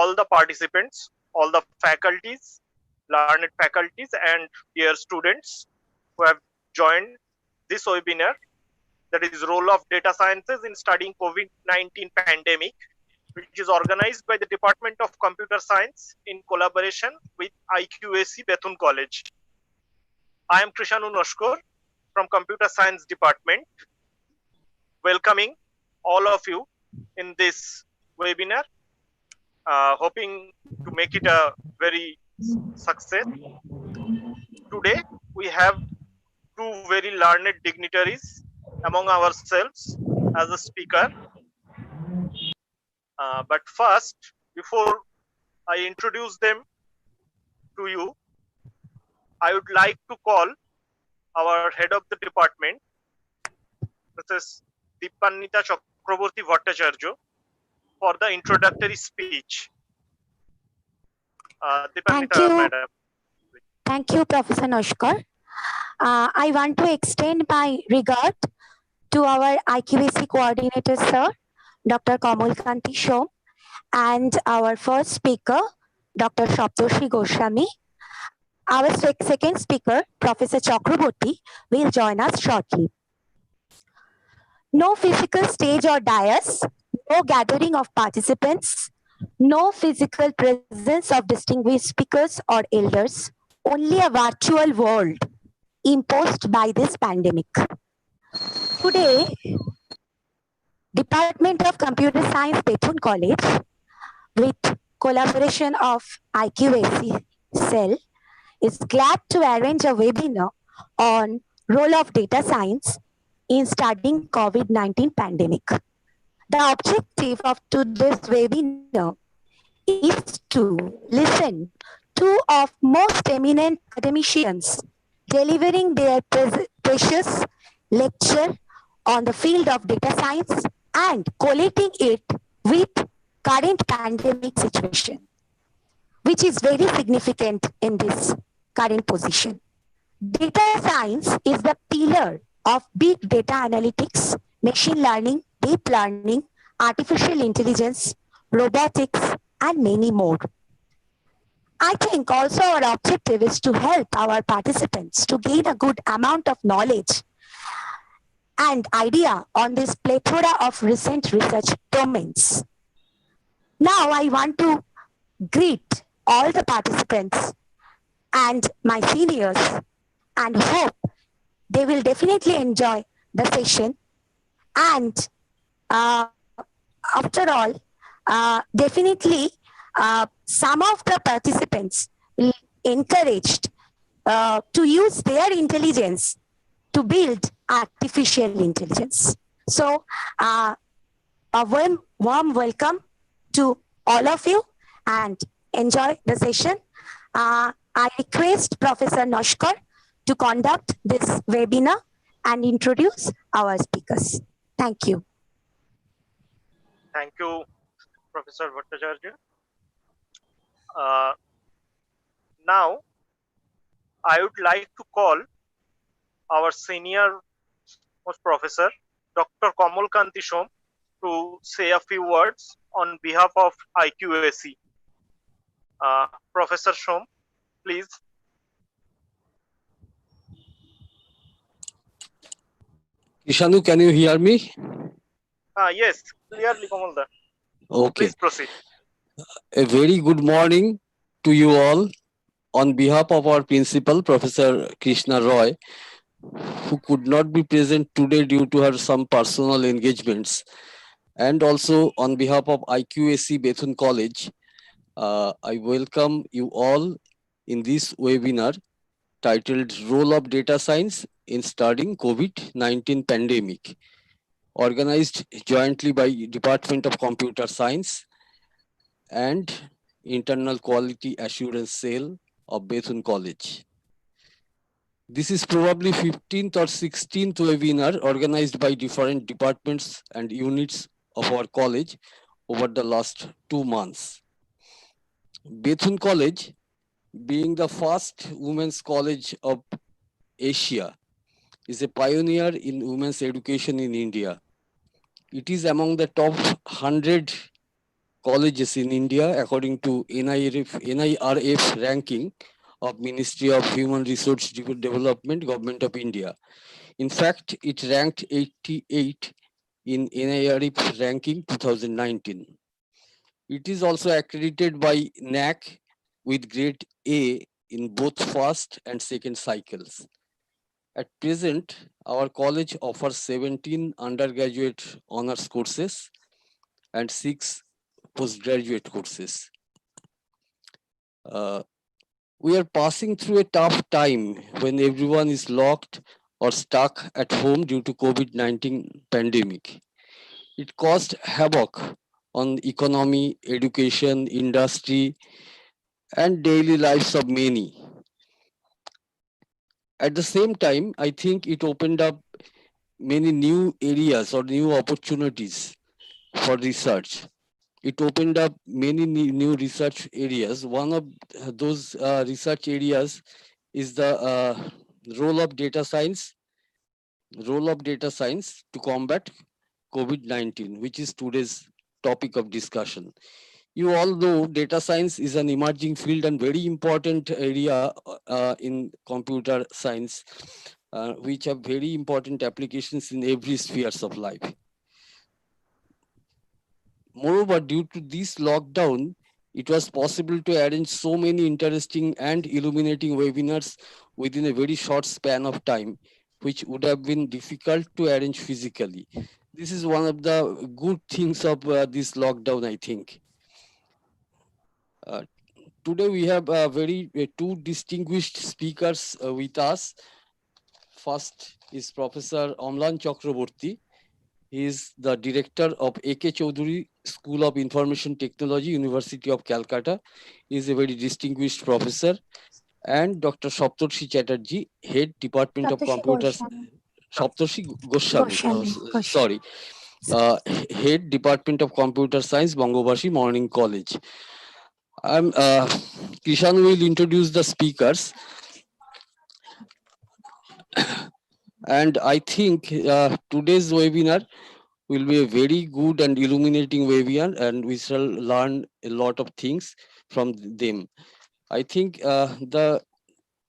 all the participants, all the faculties, learned faculties and dear students who have joined this webinar, that is role of data sciences in studying COVID-19 pandemic, which is organized by the Department of Computer Science in collaboration with IQAC Bethune College. I am Krishanu Noshkor from Computer Science Department, welcoming all of you in this webinar, hoping to make it a very success. Today, we have two very learned dignitaries among ourselves as a speaker. But first, before I introduce them to you, I would like to call our head of the department, Mrs. Dipannita Chakraborty Bhattacharya, for the introductory speech. Dipannita, madam. Thank you, Professor Noshkar. I want to extend my regard to our IQAC coordinator, sir, Dr. Kamalkanti Shom, and our first speaker, Dr. Saptoshi Goswami. Our second speaker, Professor Chakraborty, will join us shortly. No physical stage or dais, no gathering of participants, no physical presence of distinguished speakers or elders, only a virtual world imposed by this pandemic. Today, Department of Computer Science, Bethune College, with collaboration of IQAC Cell, is glad to arrange a webinar on role of data science in studying COVID-19 pandemic. The objective of today's webinar is to listen to of most eminent academicians delivering their precious lecture on the field of data science and collating it with current pandemic situation, which is very significant in this current position. Data science is the pillar of big data analytics, machine learning, deep learning, artificial intelligence, robotics, and many more. I think also our objective is to help our participants to gain a good amount of knowledge and idea on this plethora of recent research domains. Now I want to greet all the participants and my seniors and hope they will definitely enjoy the session. And after all, definitely some of the participants will encouraged to use their intelligence to build artificial intelligence. So a warm welcome to all of you and enjoy the session. I request Professor Noshkar to conduct this webinar and introduce our speakers. Thank you. Thank you, Professor Bhattacharya. Now, I would like to call our senior most professor, Dr. Kamalkanti Shom, to say a few words on behalf of IQAC. Professor Shom, please. Ishanu, can you hear me? Yes, clearly, Kamalda. Okay. Please proceed. A very good morning to you all. On behalf of our principal, Professor Krishna Roy, who could not be present today due to her some personal engagements, and also on behalf of IQAC Bethune College, I welcome you all in this webinar titled Role of Data Science in Studying COVID-19 Pandemic, organized jointly by Department of Computer Science and Internal Quality Assurance Cell of Bethune College. This is probably 15th or 16th webinar organized by different departments and units of our college over the last 2 months. Bethune College, being the first women's college of Asia, is a pioneer in women's education in India. It is among the top 100 colleges in India according to NIRF ranking of Ministry of Human Resource Development, Government of India. In fact, it ranked 88 in NIRF ranking 2019. It is also accredited by NAC with grade A in both first and second cycles. At present, our college offers 17 undergraduate honors courses and 6 postgraduate courses. We are passing through a tough time when everyone is locked or stuck at home due to COVID-19 pandemic. It caused havoc on economy, education, industry, and daily lives of many. At the same time, I think it opened up many new areas or new opportunities for research. It opened up many new research areas. One of those research areas is the role of data science to combat COVID-19, which is today's topic of discussion. You all know data science is an emerging field and very important area in computer science, which have very important applications in every spheres of life. Moreover, due to this lockdown, it was possible to arrange so many interesting and illuminating webinars within a very short span of time, which would have been difficult to arrange physically. This is one of the good things of this lockdown, I think. Today we have two distinguished speakers with us. First is Professor Amlan Chakraborty. He is the director of A.K. Chaudhary School of Information Technology, University of Calcutta. He is a very distinguished professor. And Dr. Saptarshi Chatterjee, Head Department of Computers. Saptarshi Goswami. Sorry. Head Department of Computer Science, Bangabasi Morning College. Kishan will introduce the speakers. And I think today's webinar will be a very good and illuminating webinar, and we shall learn a lot of things from them. I think the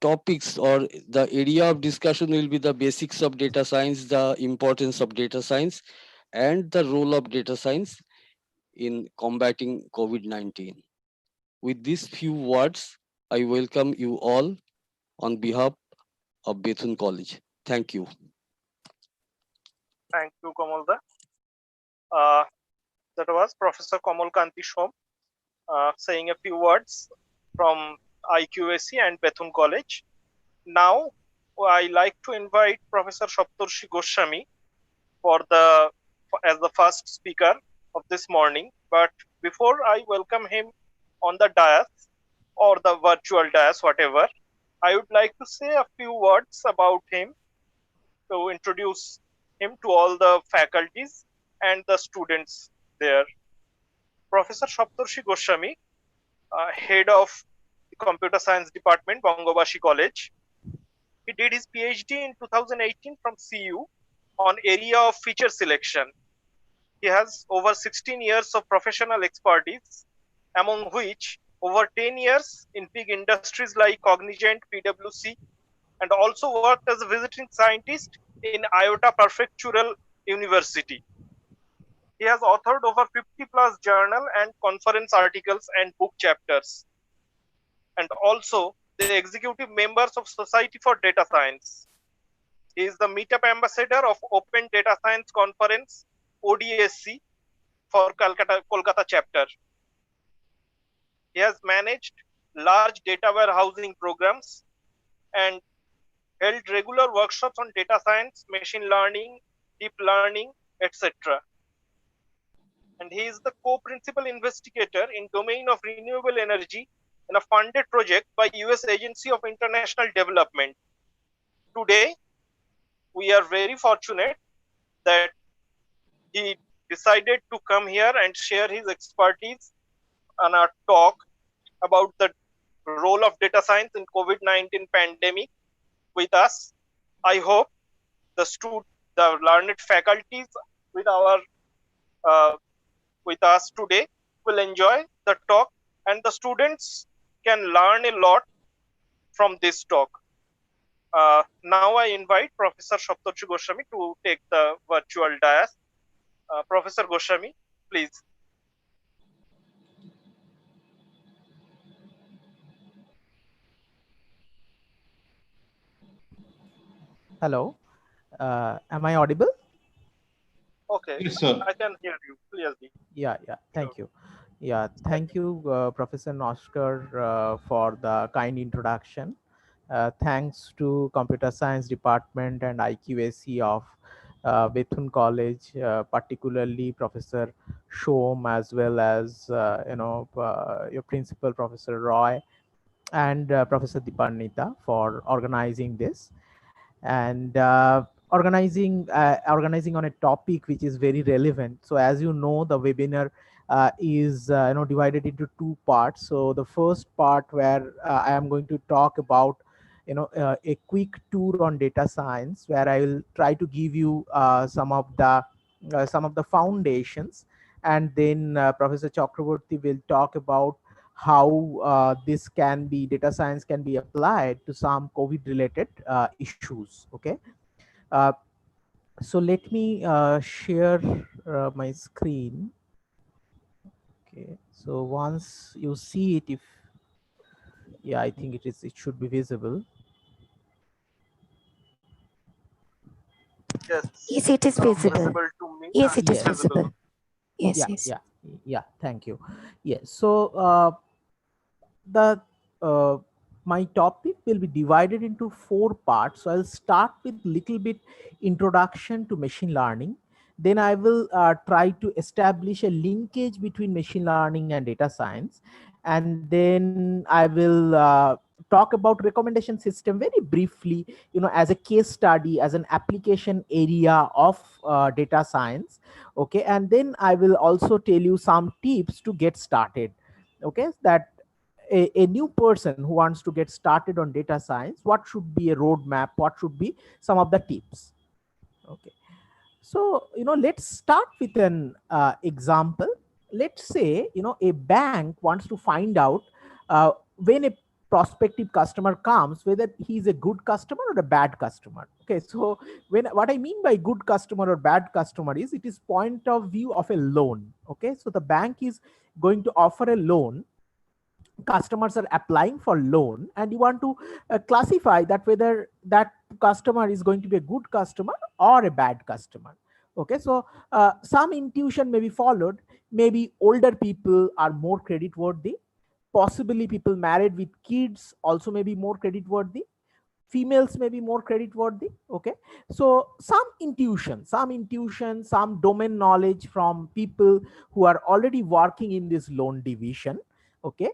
topics or the area of discussion will be the basics of data science, the importance of data science, and the role of data science in combating COVID-19. With these few words, I welcome you all on behalf of Bethune College. Thank you. Thank you, Kamalda. That was Professor Kamal Kanti Shom saying a few words from IQAC and Bethune College. Now, I like to invite Professor Saptarshi Goswami as the first speaker of this morning. But before I welcome him on the dais or the virtual dais, whatever, I would like to say a few words about him to introduce him to all the faculties and the students there. Professor Saptarshi Goswami, head of the Computer Science Department, Bangabasi College. He did his PhD in 2018 from CU on area of feature selection. He has over 16 years of professional expertise, among which over 10 years in big industries like Cognizant, PwC, and also worked as a visiting scientist in Iota Prefectural University. He has authored over 50 plus journal and conference articles and book chapters, and also the executive members of Society for Data Science. He is the meetup ambassador of Open Data Science Conference, ODSC, for Kolkata chapter. He has managed large data warehousing programs and held regular workshops on data science, machine learning, deep learning, etc. And he is the co-principal investigator in domain of renewable energy in a funded project by US Agency of International Development. Today, we are very fortunate that he decided to come here and share his expertise on our talk about the role of data science in COVID-19 pandemic with us. I hope the learned faculties with us today will enjoy the talk, and the students can learn a lot from this talk. Now I invite Professor Saptarshi Goswami to take the virtual dais. Professor Goswami, please. Hello, am I audible? Okay, Yes, sir. I can hear you clearly. Yeah, thank Sure. you. Yeah, thank you, Professor Nosker, for the kind introduction. Thanks to Computer Science Department and IQAC of Bethune College, particularly Professor Shom, as well as your principal, Professor Roy, and Professor Dipanita for organizing this. And organizing on a topic which is very relevant. So as you know, the webinar is divided into two parts. So the first part, where I am going to talk about a quick tour on data science, where I will try to give you some of the foundations, and then Professor Chakraborty will talk about how data science can be applied to some COVID related issues. Okay, uh, so let me share my screen. Okay, so once you see it, I think it should be visible. Yes, Yes, it is visible. visible to me. Yes, it is Yes. visible. Yes, Yeah, yes. thank you. Yes, so the my topic will be divided into four parts. So I'll start with little bit introduction to machine learning. Then I will try to establish a linkage between machine learning and data science. And then I will talk about recommendation system very briefly, as a case study, as an application area of data science. Okay, and then I will also tell you some tips to get started. Okay, that a new person who wants to get started on data science, what should be a roadmap, what should be some of the tips. Okay, so let's start with an example. Let's say a bank wants to find out when a prospective customer comes, whether he's a good customer or a bad customer. Okay, so what I mean by good customer or bad customer is, it is point of view of a loan. Okay, so the bank is going to offer a loan, customers are applying for loan, and you want to classify that whether that customer is going to be a good customer or a bad customer. Okay, so some intuition may be followed. Maybe older people are more credit worthy, possibly people married with kids also may be more credit worthy, females may be more credit worthy. Okay, so some intuition, some domain knowledge from people who are already working in this loan division. Okay,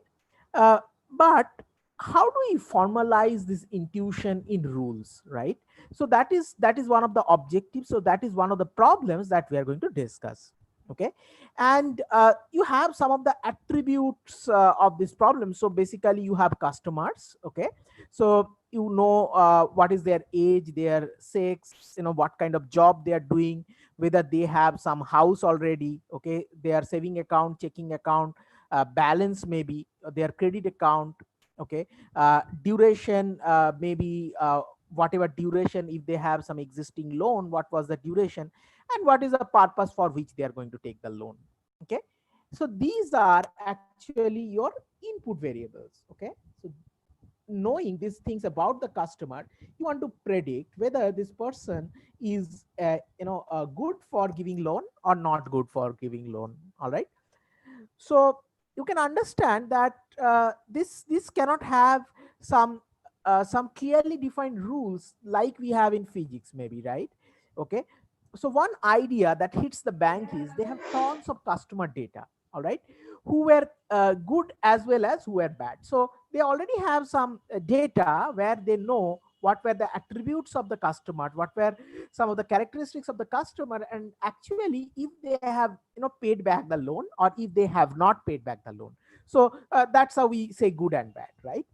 uh, but how do we formalize this intuition in rules, right? So that is one of the objectives. So that is one of the problems that we are going to discuss. Okay, and you have some of the attributes of this problem. So basically you have customers. Okay, so what is their age, their sex, what kind of job they are doing, whether they have some house already. Okay, their saving account, checking account, balance, maybe their credit account. Okay, duration, maybe whatever duration, if they have some existing loan, what was the duration, and what is the purpose for which they are going to take the loan. Okay, so these are actually your input variables. Okay, so knowing these things about the customer, you want to predict whether this person is good for giving loan or not good for giving loan. All right, so you can understand that this cannot have some clearly defined rules like we have in physics, maybe, right? Okay, so one idea that hits the bank is they have tons of customer data. All right, who were good as well as who were bad. So they already have some data where they know what were the attributes of the customer, what were some of the characteristics of the customer, and actually if they have paid back the loan or if they have not paid back the loan. So that's how we say good and bad, right?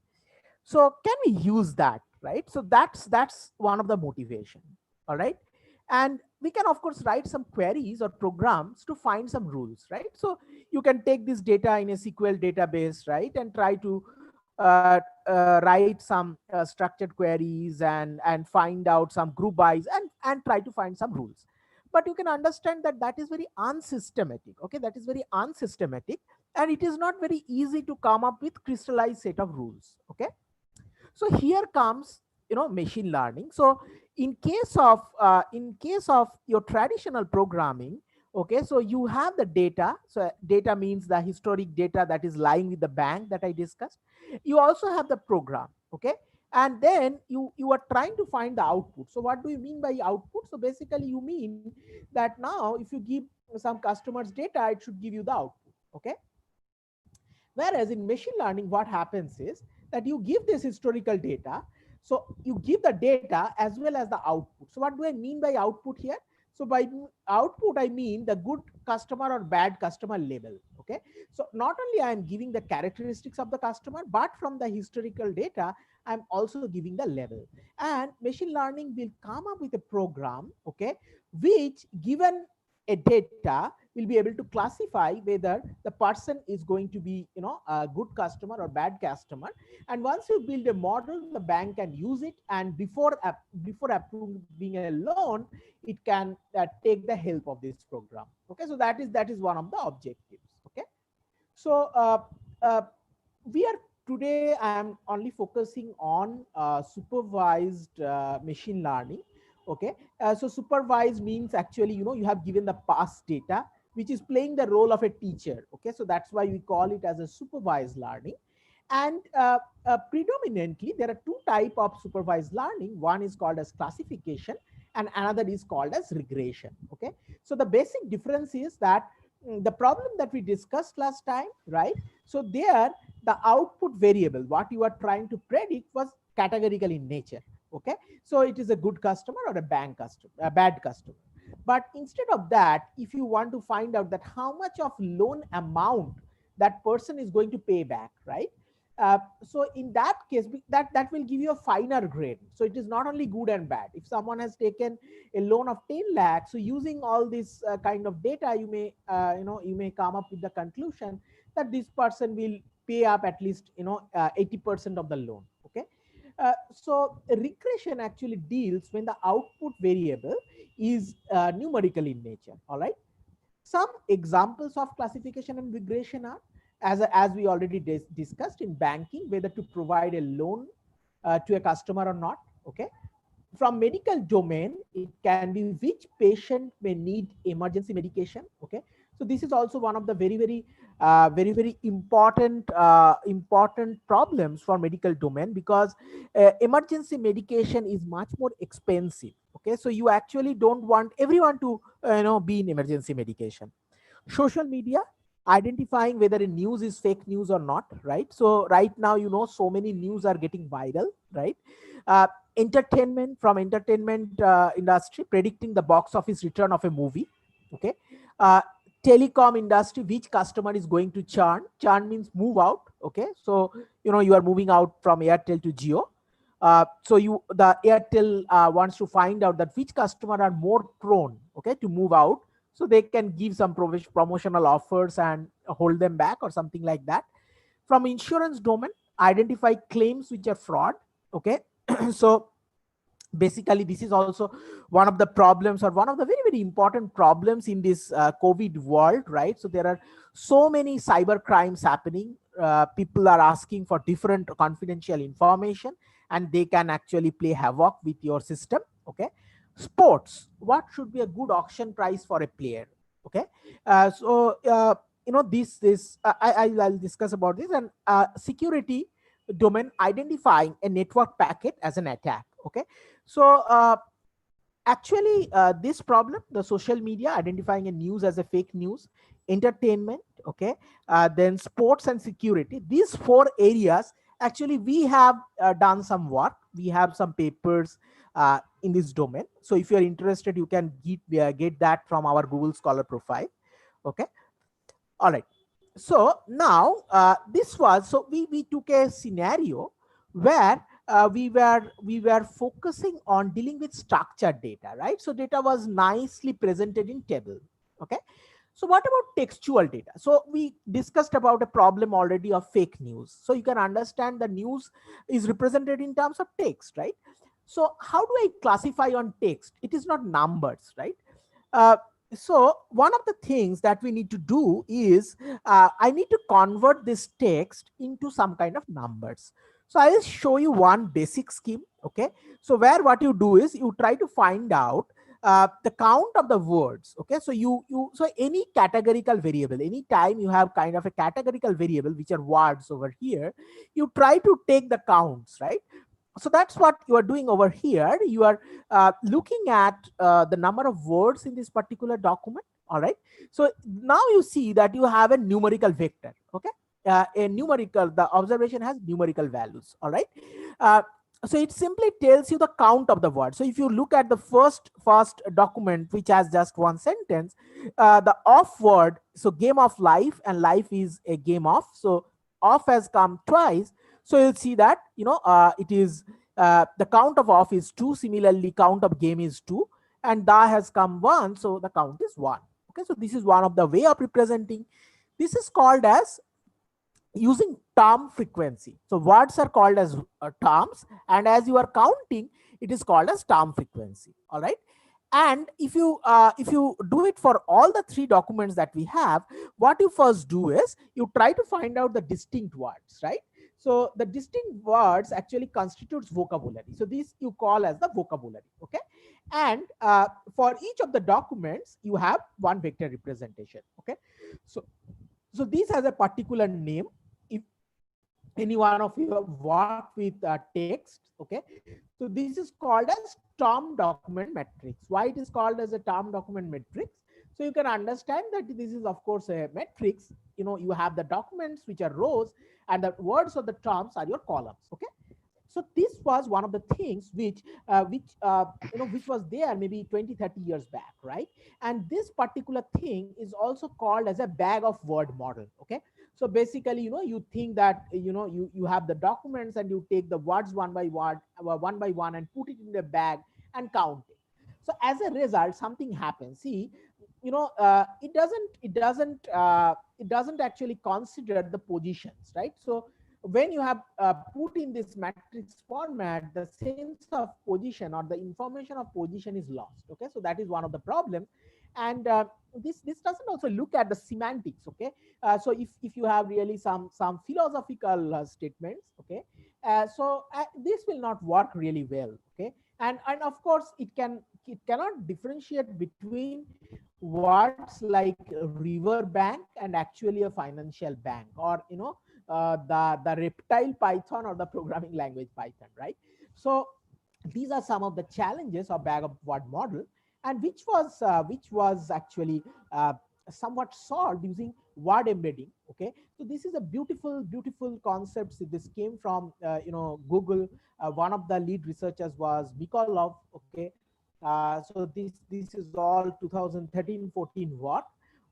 So can we use that, right? So that's one of the motivation. All right, and we can of course write some queries or programs to find some rules, right? So you can take this data in a SQL database, right, and try to write some structured queries and find out some group bys and try to find some rules. But you can understand that that is very unsystematic. Okay, that is very unsystematic, and it is not very easy to come up with crystallized set of rules. Okay, so here comes, machine learning. So in case of your traditional programming, okay, so you have the data. So data means the historic data that is lying with the bank that I discussed. You also have the program. Okay, and then you are trying to find the output. So what do you mean by output? So basically you mean that now if you give some customers data, it should give you the output. Okay, whereas in machine learning, what happens is that you give this historical data. So you give the data as well as the output. So what do I mean by output here? So by output, I mean the good customer or bad customer label. Okay. So not only I am giving the characteristics of the customer, but from the historical data, I'm also giving the level. And machine learning will come up with a program, okay, which given a data will be able to classify whether the person is going to be, a good customer or bad customer. And once you build a model, the bank can use it, and before approving a loan, it can take the help of this program. Okay, so that is one of the objectives. Okay, so we are today I am only focusing on supervised machine learning. Okay, so supervised means actually, you have given the past data which is playing the role of a teacher. Okay, so that's why we call it as a supervised learning. And predominantly there are two type of supervised learning. One is called as classification and another is called as regression. Okay, so the basic difference is that the problem that we discussed last time, right? So there the output variable, what you are trying to predict, was categorical in nature. Okay, so it is a good customer or a bad customer. But instead of that, if you want to find out that how much of loan amount that person is going to pay back, right? So in that case, that will give you a finer grade. So it is not only good and bad. If someone has taken a loan of 10 lakhs, so using all this kind of data, you may come up with the conclusion that this person will pay up at least 80% of the loan. Okay, so regression actually deals when the output variable is numerical in nature. All right, some examples of classification and regression are, as we already discussed in banking, whether to provide a loan to a customer or not. Okay, from medical domain, it can be which patient may need emergency medication. Okay, so this is also one of the very important problems for medical domain, because emergency medication is much more expensive. Okay, so you actually don't want everyone to be in emergency medication. Social media, identifying whether a news is fake news or not, right? So right now, so many news are getting viral, right? uh, Entertainment, from entertainment industry, predicting the box office return of a movie. Okay, uh, telecom industry, which customer is going to churn means move out. Okay, so you are moving out from Airtel to Jio. So the Airtel wants to find out that which customer are more prone, okay, to move out, so they can give some promotional offers and hold them back or something like that. From insurance domain, identify claims which are fraud. Okay, so basically this is also one of the problems, or one of the very important problems in this COVID world, right? So there are so many cyber crimes happening. People are asking for different confidential information, and they can actually play havoc with your system. Okay, sports, what should be a good auction price for a player? Okay, I'll discuss about this. And security domain, identifying a network packet as an attack. Okay, so actually this problem, the social media, identifying a news as a fake news, entertainment, okay, then sports and security, these four areas, actually we have done some work. We have some papers in this domain. So if you're interested, you can get that from our Google Scholar profile. Okay, all right. So now we took a scenario where we were focusing on dealing with structured data, right? So data was nicely presented in table. Okay, So what about textual data? So we discussed about a problem already of fake news. So you can understand the news is represented in terms of text, right? So how do I classify on text? It is not numbers, right? Uh, so one of the things that we need to do is I need to convert this text into some kind of numbers. So I will show you one basic scheme. Okay. So where what you do is you try to find out the count of the words. Okay. So so any categorical variable, any time you have kind of a categorical variable, which are words over here, you try to take the counts, right? So that's what you are doing over here. You are looking at the number of words in this particular document. All right. So now you see that you have a numerical vector. Okay. A numerical, the observation has numerical values. All right. Uh, so it simply tells you the count of the word. So if you look at the first document, which has just one sentence, the off word, so game of life, and life is a game of, so off has come twice. So you'll see that, it is the count of off is 2. Similarly, count of game is 2, and da has come 1. So the count is 1. Okay. So this is one of the way of representing. This is called as using term frequency. So words are called as terms, and as you are counting, it is called as term frequency. All right. And if you do it for all the 3 documents that we have, what you first do is you try to find out the distinct words, right? So the distinct words actually constitutes vocabulary. So this you call as the vocabulary. Okay. And for each of the documents, you have one vector representation. Okay. So this has a particular name. If any one of you have worked with text, okay, so this is called as term document matrix. Why it is called as a term document matrix? So you can understand that this is of course a matrix. You have the documents which are rows, and the words of the terms are your columns. Okay. So this was one of the things which was there maybe 20-30 years back, right? And this particular thing is also called as a bag of word model. Okay. So basically, you think that you have the documents, and you take the words one by one and put it in the bag and count it. So as a result, something happens. See, it doesn't actually consider the positions, right? So when you have put in this matrix format, the sense of position or the information of position is lost. Okay. So that is one of the problems. And this doesn't also look at the semantics. Okay. So if you have really some philosophical statements, okay, this will not work really well. Okay. And of course it cannot differentiate between words like river bank and actually a financial bank, or the reptile Python or the programming language Python, right? So these are some of the challenges of bag of word model, and which was actually somewhat solved using word embedding. Okay. So this is a beautiful concept. This came from Google. One of the lead researchers was Mikolov. Okay. So this is all 2013-14 work.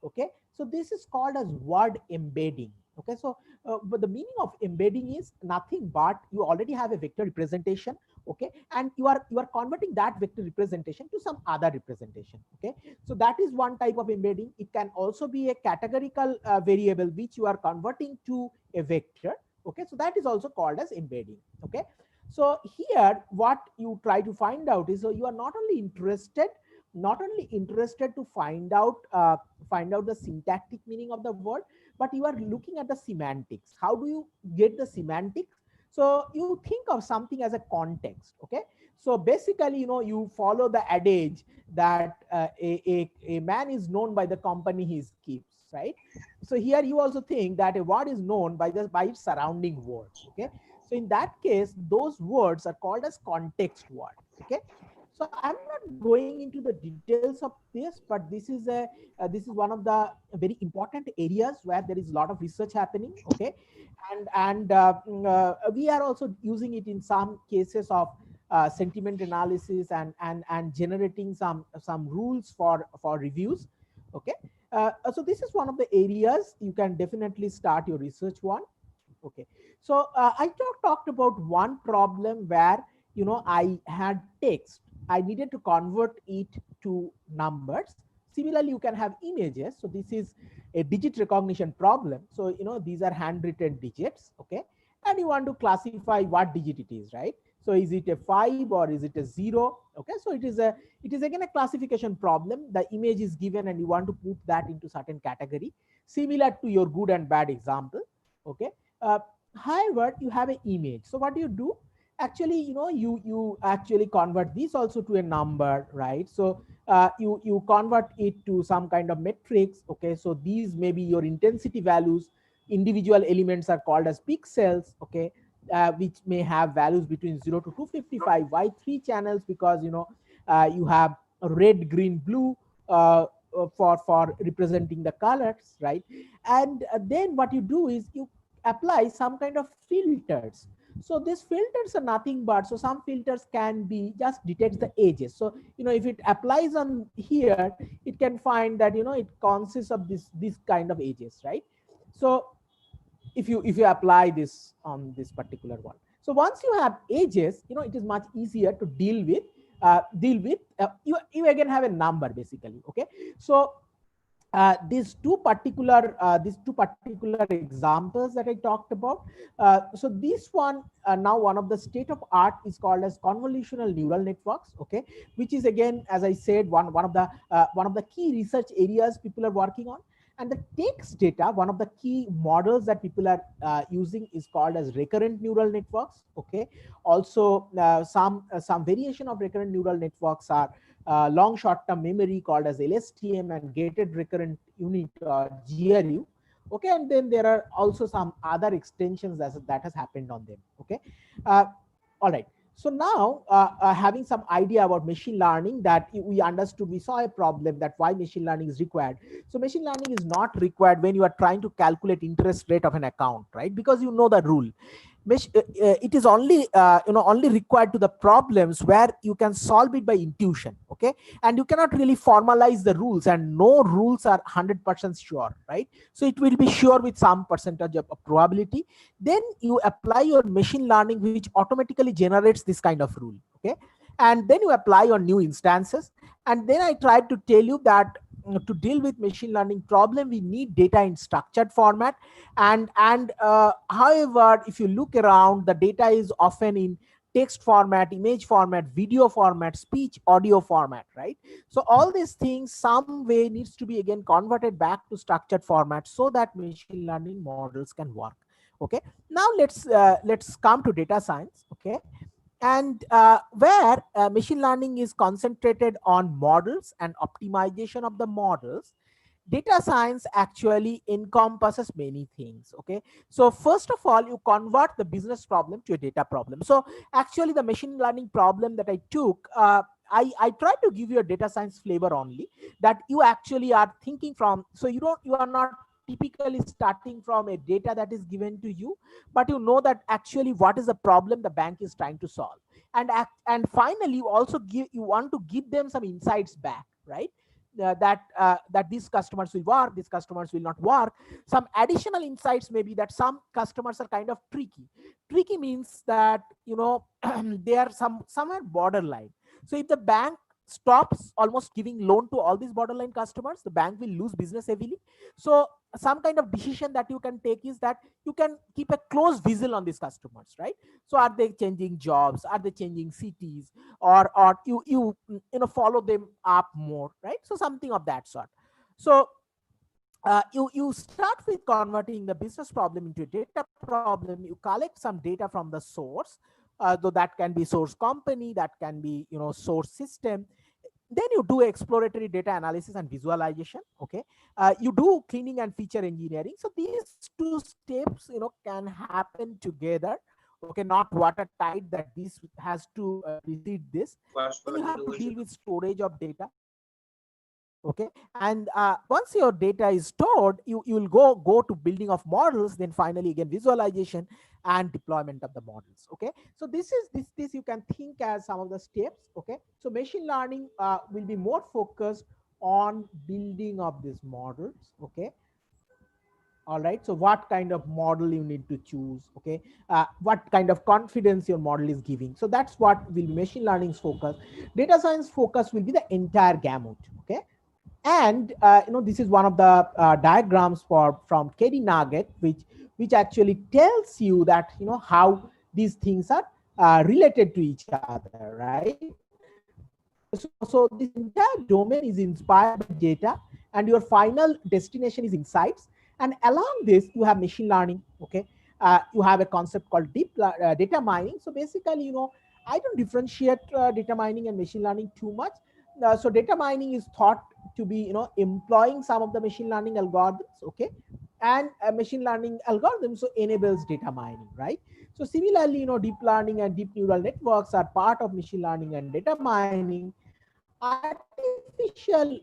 Okay. So this is called as word embedding. Okay. So but the meaning of embedding is nothing but you already have a vector representation. Okay. And you are converting that vector representation to some other representation. Okay. So that is one type of embedding. It can also be a categorical variable which you are converting to a vector. Okay. So that is also called as embedding. Okay. So here what you try to find out is, so you are not only interested to find out the syntactic meaning of the word, but you are looking at the semantics. How do you get the semantics? So you think of something as a context. Okay. So basically, you follow the adage that a man is known by the company he keeps, right? So here you also think that a word is known by its surrounding words. Okay. So in that case, those words are called as context words. Okay. So I'm not going into the details of this, but this is one of the very important areas where there is a lot of research happening. Okay. And we are also using it in some cases of sentiment analysis and generating some rules for reviews. Okay. So this is one of the areas you can definitely start your research on. Okay. So I talked about one problem where I had text. I needed to convert it to numbers. Similarly, you can have images. So this is a digit recognition problem. So, these are handwritten digits, okay? And you want to classify what digit it is, right? So is it a 5 or is it a 0? Okay, so it is again a classification problem. The image is given and you want to put that into certain category, similar to your good and bad example, okay? However, you have an image. So what do you do? Actually, you actually convert this also to a number, right? So you convert it to some kind of matrix, okay? So these may be your intensity values. Individual elements are called as pixels, okay? Which may have values between 0 to 255. Why 3 channels? Because you have red, green, blue for representing the colors, right? And then what you do is you apply some kind of filters. So these filters are nothing but, so some filters can be just detect the edges. So if it applies on here, it can find that it consists of this kind of edges, right? So if you apply this on this particular one, so once you have edges, it is much easier to deal with. You again have a number basically, okay? So these two particular examples that I talked about. So this one, now one of the state of art is called as convolutional neural networks, okay, which is again, as I said, one of the key research areas people are working on. And the text data, one of the key models that people are using is called as recurrent neural networks, okay? Also, some variation of recurrent neural networks are long short-term memory called as LSTM and gated recurrent unit or GRU, okay? And then there are also some other extensions that has happened on them, okay? All right. So now having some idea about machine learning, that we understood, we saw a problem that why machine learning is required. So machine learning is not required when you are trying to calculate interest rate of an account, right? Because you know the rule. It is only only required to the problems where you can solve it by intuition, okay? And you cannot really formalize the rules, and no rules are 100% sure, right? So it will be sure with some percentage of probability. Then you apply your machine learning, which automatically generates this kind of rule, okay? And then you apply your new instances. And then I tried to tell you that to deal with machine learning problem, we need data in structured format. And however, if you look around, the data is often in text format, image format, video format, speech, audio format, right? So all these things some way needs to be again converted back to structured format so that machine learning models can work, okay? Now let's come to data science, okay? And where machine learning is concentrated on models and optimization of the models, data science actually encompasses many things, okay? So first of all, you convert the business problem to a data problem. So actually the machine learning problem that I took, I tried to give you a data science flavor only, that you actually are thinking from. So you are not typically starting from a data that is given to you, but you know that actually what is the problem the bank is trying to solve. And finally, you want to give them some insights back, right? That these customers will work, these customers will not work. Some additional insights may be that some customers are kind of tricky means that they are somewhere borderline. So if the bank stops almost giving loan to all these borderline customers, the bank will lose business heavily. So some kind of decision that you can take is that you can keep a close visual on these customers, right? So are they changing jobs, are they changing cities, or you follow them up more, right? So something of that sort. So you start with converting the business problem into a data problem. You collect some data from the source, though that can be source company, that can be source system. Then you do exploratory data analysis and visualization, okay? You do cleaning and feature engineering. So these two steps can happen together, okay? Not watertight that this has to precede this. Then you have to deal with storage of data, okay? And once your data is stored, you will go to building of models, then finally again visualization and deployment of the models, okay? So this you can think as some of the steps, okay? So machine learning will be more focused on building of these models, okay? All right, so what kind of model you need to choose, okay? What kind of confidence your model is giving. So that's what will be machine learning's focus. Data science focus will be the entire gamut, okay? And this is one of the diagrams from Katie Nugget, which actually tells you that how these things are related to each other, right? So this entire domain is inspired by data, and your final destination is insights. And along this, you have machine learning. Okay, you have a concept called data mining. So basically, I don't differentiate data mining and machine learning too much. So data mining is thought to be employing some of the machine learning algorithms. Okay, and machine learning algorithms so enables data mining, right? So similarly, deep learning and deep neural networks are part of machine learning and data mining. Artificial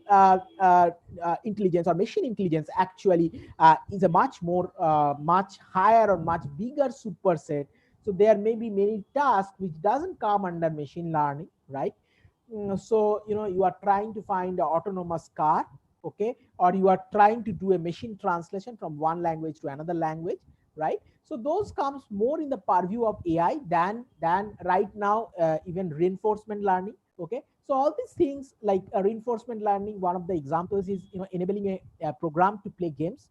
intelligence or machine intelligence actually is a much higher or much bigger superset. So there may be many tasks which doesn't come under machine learning, right? So you are trying to find an autonomous car, okay, or you are trying to do a machine translation from one language to another language, right? So those comes more in the purview of AI than right now even reinforcement learning. Okay, so all these things like reinforcement learning, one of the examples is enabling a program to play games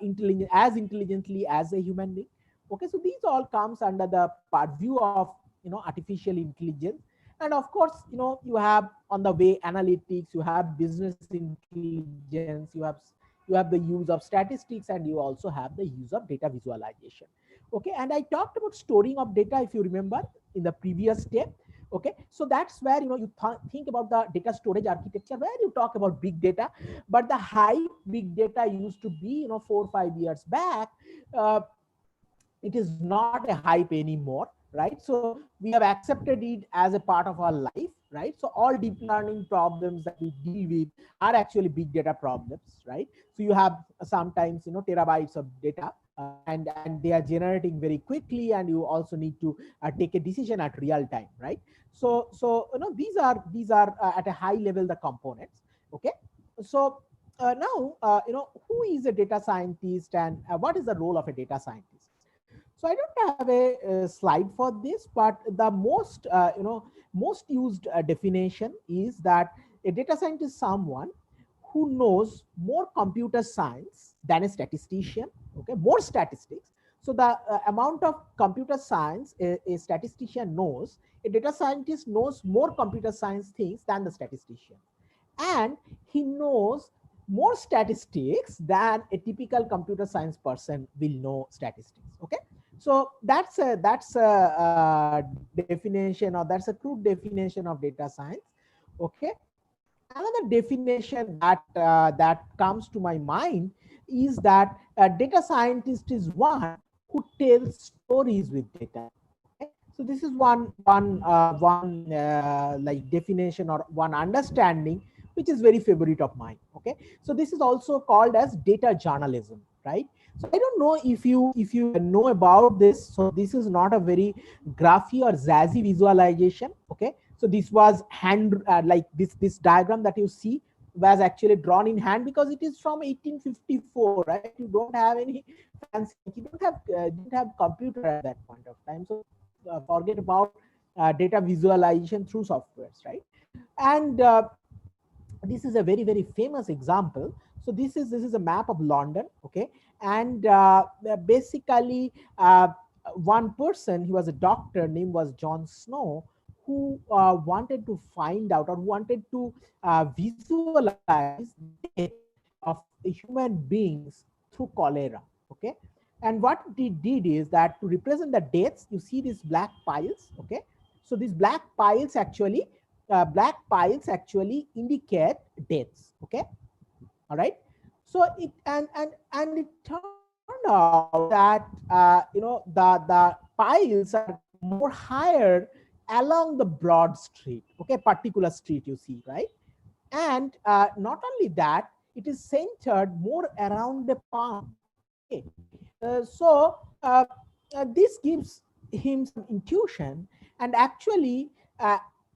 intelligently as a human being. Okay, so these all comes under the purview of artificial intelligence. And of course, you have on the way analytics, you have business intelligence, you have the use of statistics, and you also have the use of data visualization. Okay, and I talked about storing of data, if you remember, in the previous step. Okay, so that's where you think about the data storage architecture, where you talk about big data. But the hype big data used to be 4 or 5 years back. uh, it is not a hype anymore, right? So we have accepted it as a part of our life, right? So all deep learning problems that we deal with are actually big data problems, right? So you have sometimes terabytes of data, and they are generating very quickly, and you also need to take a decision at real time, right? So these are at a high level the components. Okay, so now who is a data scientist, and what is the role of a data scientist? So I don't have a slide for this, but the most used definition is that a data scientist is someone who knows more computer science than a statistician. Okay, more statistics. So the amount of computer science a statistician knows, a data scientist knows more computer science things than the statistician, and he knows more statistics than a typical computer science person will know statistics. Okay, so that's a definition, or that's a crude definition of data science. Okay, another definition that comes to my mind is that a data scientist is one who tells stories with data. Okay, so this is one like definition or one understanding which is very favorite of mine. Okay, so this is also called as data journalism, right? So I don't know if you know about this. So this is not a very graphy or jazzy visualization. Okay, so this was hand like this diagram that you see was actually drawn in hand, because it is from 1854, right? You don't have any fancy, you didn't have computer at that point of time. So forget about data visualization through softwares, right? And this is a very famous example. So this is a map of London. Okay, and basically one person, he was a doctor, name was John Snow, who wanted to find out, or wanted to visualize the death of human beings through cholera. Okay, and what they did is that to represent the deaths, you see these black piles. Okay, so these black piles actually indicate deaths. Okay, all right. So it and it turned out that the piles are more higher along the broad street. Okay, particular street you see, right? And not only that, it is centered more around the palm. Okay, so this gives him some intuition. And actually,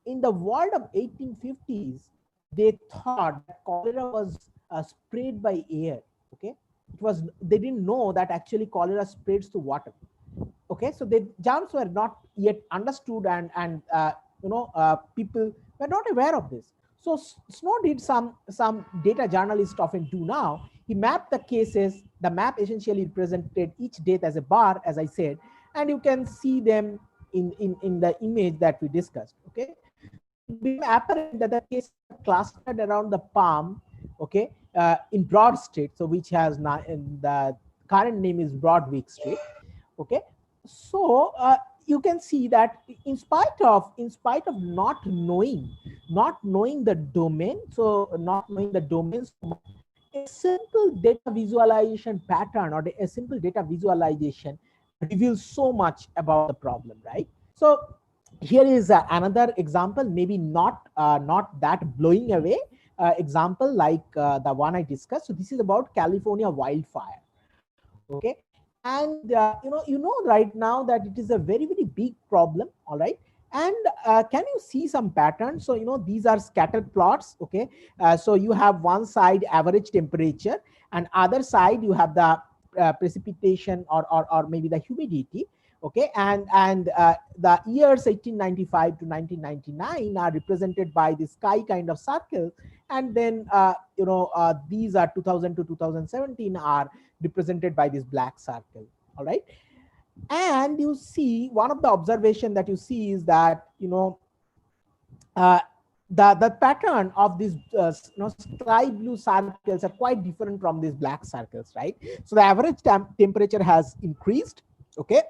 in the world of 1850s, they thought that cholera was spread by air. Okay, it was, they didn't know that actually cholera spreads to water. Okay, so the germs were not yet understood, and people were not aware of this. So Snow did some data journalists often do now. He mapped the cases. The map essentially represented each death as a bar, as I said, and you can see them in the image that we discussed. Okay, so it became apparent that the cases are clustered around the palm. Okay, in Broad Street, so which has now in the current name is Broadwick Street. Okay, so you can see that in spite of not knowing the domain, so not knowing the domain so much, a simple data visualization pattern or a simple data visualization reveals so much about the problem, right? So here is another example, maybe not that blowing away example like the one I discussed. So this is about California wildfire. Okay, and you know right now that it is a very big problem. All right, and can you see some patterns? So these are scattered plots. Okay, so you have one side average temperature, and other side you have the precipitation or maybe the humidity. Okay, and the years 1895 to 1999 are represented by the sky kind of circle, and then these are 2000 to 2017 are represented by this black circle. All right, and you see one of the observation that you see is that uh, the pattern of these sky blue circles are quite different from these black circles, right? So the average temperature has increased. Okay,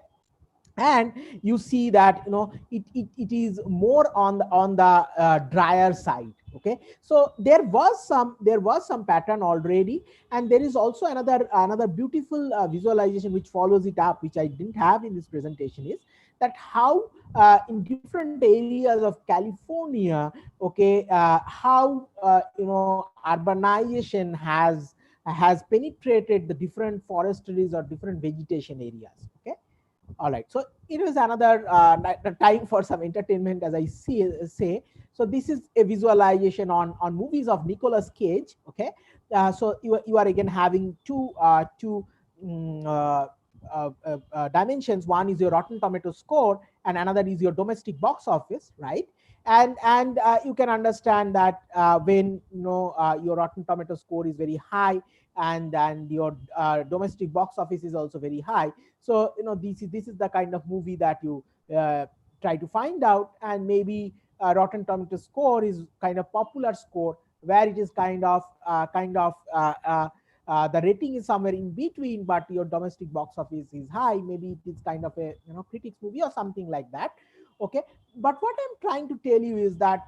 and you see that it is more on the drier side. Okay, so there was some pattern already, and there is also another beautiful visualization which follows it up, which I didn't have in this presentation, is that how in different areas of California, okay, how urbanization has penetrated the different forestries or different vegetation areas. Okay, all right, so it is another time for some entertainment, as I say. So this is a visualization on movies of Nicolas Cage. Okay, so you are again having two dimensions. One is your Rotten Tomato score, and another is your domestic box office, right? And you can understand that when your Rotten Tomato score is very high, and your domestic box office is also very high. So this is the kind of movie that you try to find out, and maybe Rotten Tomato score is kind of popular score, where it is the rating is somewhere in between, but your domestic box office is high. Maybe it is kind of a critics movie or something like that. Okay, but what I'm trying to tell you is that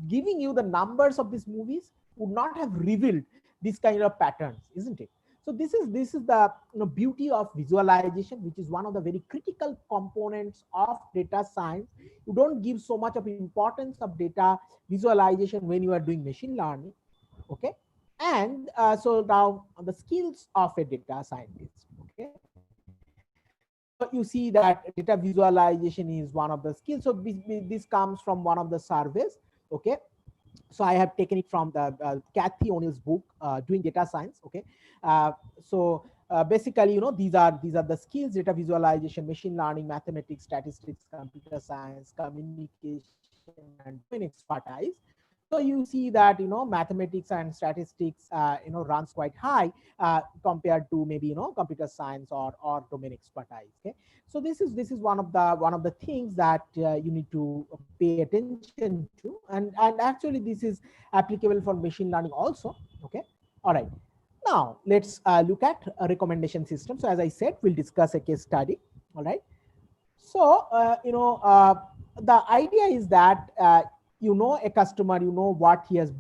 giving you the numbers of these movies would not have revealed this kind of patterns, isn't it? So this is the beauty of visualization, which is one of the very critical components of data science. You don't give so much of importance of data visualization when you are doing machine learning. Okay, and so now the skills of a data scientist. Okay, so you see that data visualization is one of the skills. So this comes from one of the surveys. Okay, so I have taken it from the Kathy O'Neill's book, Doing Data Science. Okay, basically, these are the skills: data visualization, machine learning, mathematics, statistics, computer science, communication, and domain expertise. So you see that mathematics and statistics runs quite high compared to maybe computer science or domain expertise. Okay, so this is one of the things that you need to pay attention to, and actually this is applicable for machine learning also. Okay, all right, now let's look at a recommendation system. So as I said, we'll discuss a case study. All right, so the idea is that a customer, what he has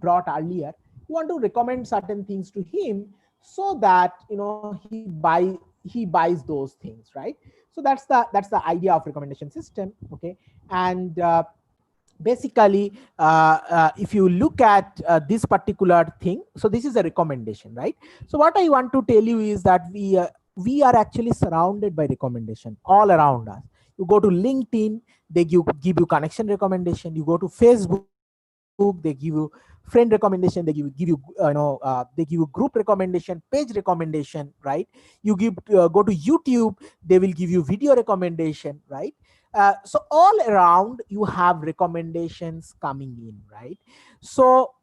brought earlier. You want to recommend certain things to him so that he buys those things, right? So that's the idea of recommendation system. Okay, and basically if you look at this particular thing, so this is a recommendation, right? So what I want to tell you is that we are actually surrounded by recommendation all around us. You go to LinkedIn, they give you connection recommendation. You go to Facebook, Facebook, they give you friend recommendation, they give you they give you group recommendation, page recommendation, right? You give go to YouTube, they will give you video recommendation, right? So all around you have recommendations coming in, right? So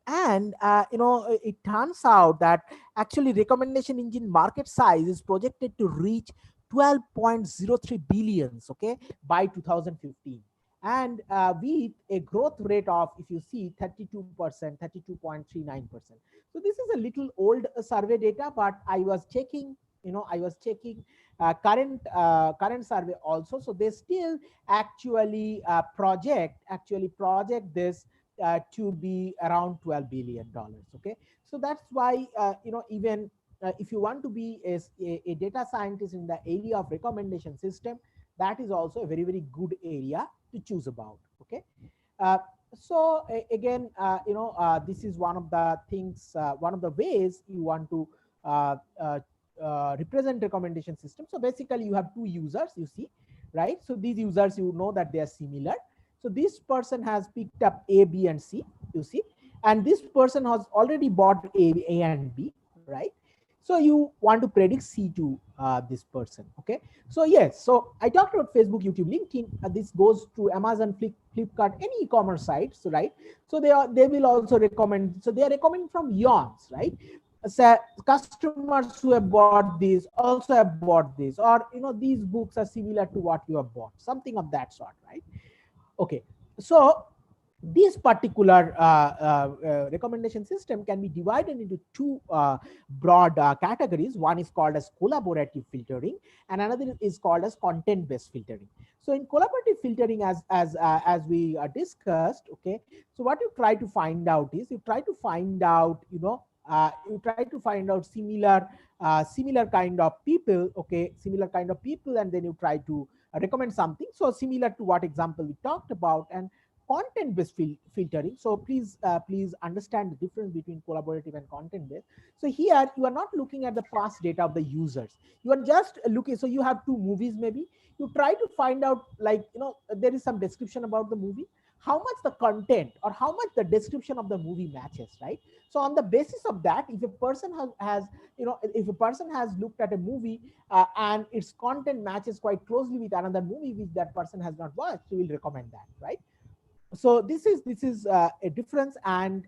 and it turns out that actually recommendation engine market size is projected to reach 12.03 billions, okay, by 2015, and with a growth rate of, if you see, 32%, 32.39%. So this is a little old survey data, but I was checking, current survey also. So they still actually project this to be around $12 billion. Okay, so that's why even if you want to be a data scientist in the area of recommendation system, that is also a very, very good area to choose about. Okay, uh, so again, this is one of the things, one of the ways you want to uh, uh, represent recommendation system. So basically you have two users, you see, right? So these users, you know that they are similar. So this person has picked up A, B, and C, you see, and this person has already bought A and B, right? So you want to predict C to this person. Okay, so yes, so I talked about Facebook, YouTube, LinkedIn. This goes to Amazon, Flipkart, any e-commerce sites, right? So they will also recommend. So they are recommending from yawns, right? So customers who have bought this also have bought this, or these books are similar to what you have bought, something of that sort, right? Okay, so this particular recommendation system can be divided into two broad categories. One is called as collaborative filtering, and another is called as content based filtering. So in collaborative filtering, as we discussed, okay, so what you try to find out is, you try to find out similar kind of people, okay, similar kind of people, and then you try to recommend something so similar to what example we talked about. And content based filtering, so please understand the difference between collaborative and content based. So here you are not looking at the past data of the users, you are just looking. So you have two movies, maybe you try to find out, like, there is some description about the movie, how much the content or how much the description of the movie matches, right? So on the basis of that, if a person if a person has looked at a movie and its content matches quite closely with another movie which that person has not watched, he will recommend that, right? So this is a difference. And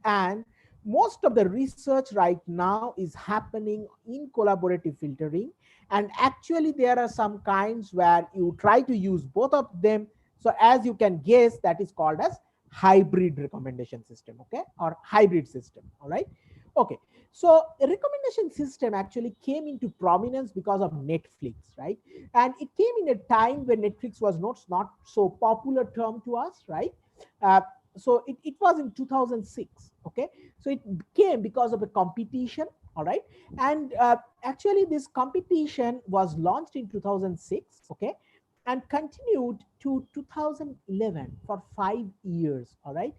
most of the research right now is happening in collaborative filtering, and actually there are some kinds where you try to use both of them. So as you can guess, that is called as hybrid recommendation system, okay, or hybrid system. All right, okay. So a recommendation system actually came into prominence because of Netflix, right? And it came in a time when Netflix was not so popular term to us, right? uh, so it was in 2006. Okay, so it came because of a competition. All right, and actually this competition was launched in 2006, okay, and continued to 2011 for 5 years. All right,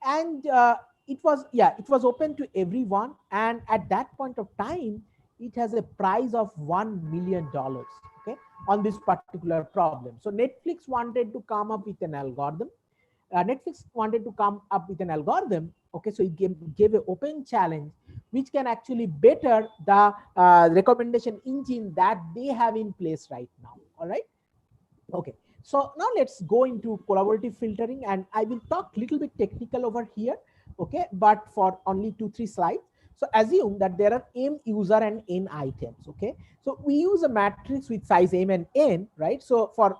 and it was open to everyone, and at that point of time it has a price of $1 million, okay, on this particular problem. So Netflix wanted to come up with an algorithm. Netflix wanted to come up with an algorithm. Okay, so it gave an open challenge which can actually better the recommendation engine that they have in place right now. All right. Okay, so now let's go into collaborative filtering, and I will talk a little bit technical over here, okay, but for only 2-3 slides. So assume that there are m user and n items, okay. So we use a matrix with size m and n, right? So for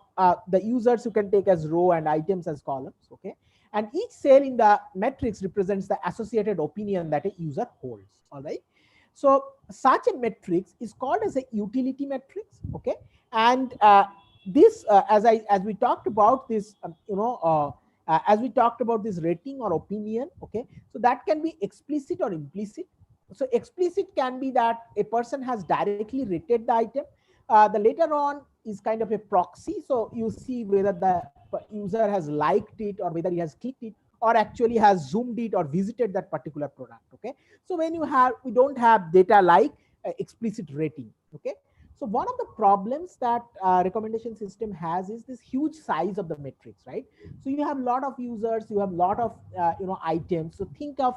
the users, you can take as row and items as columns, okay. And each cell in the matrix represents the associated opinion that a user holds, all right. So such a matrix is called as a utility matrix, okay. And this as we talked about this as we talked about this rating or opinion, okay, so that can be explicit or implicit. So explicit can be that a person has directly rated the item. The later on is kind of a proxy, so you see whether the user has liked it or whether he has clicked it or actually has zoomed it or visited that particular product. Okay, so when we don't have data like explicit rating. Okay, So one of the problems that recommendation system has is this huge size of the matrix, right? So you have a lot of users, you have a lot of items. So think of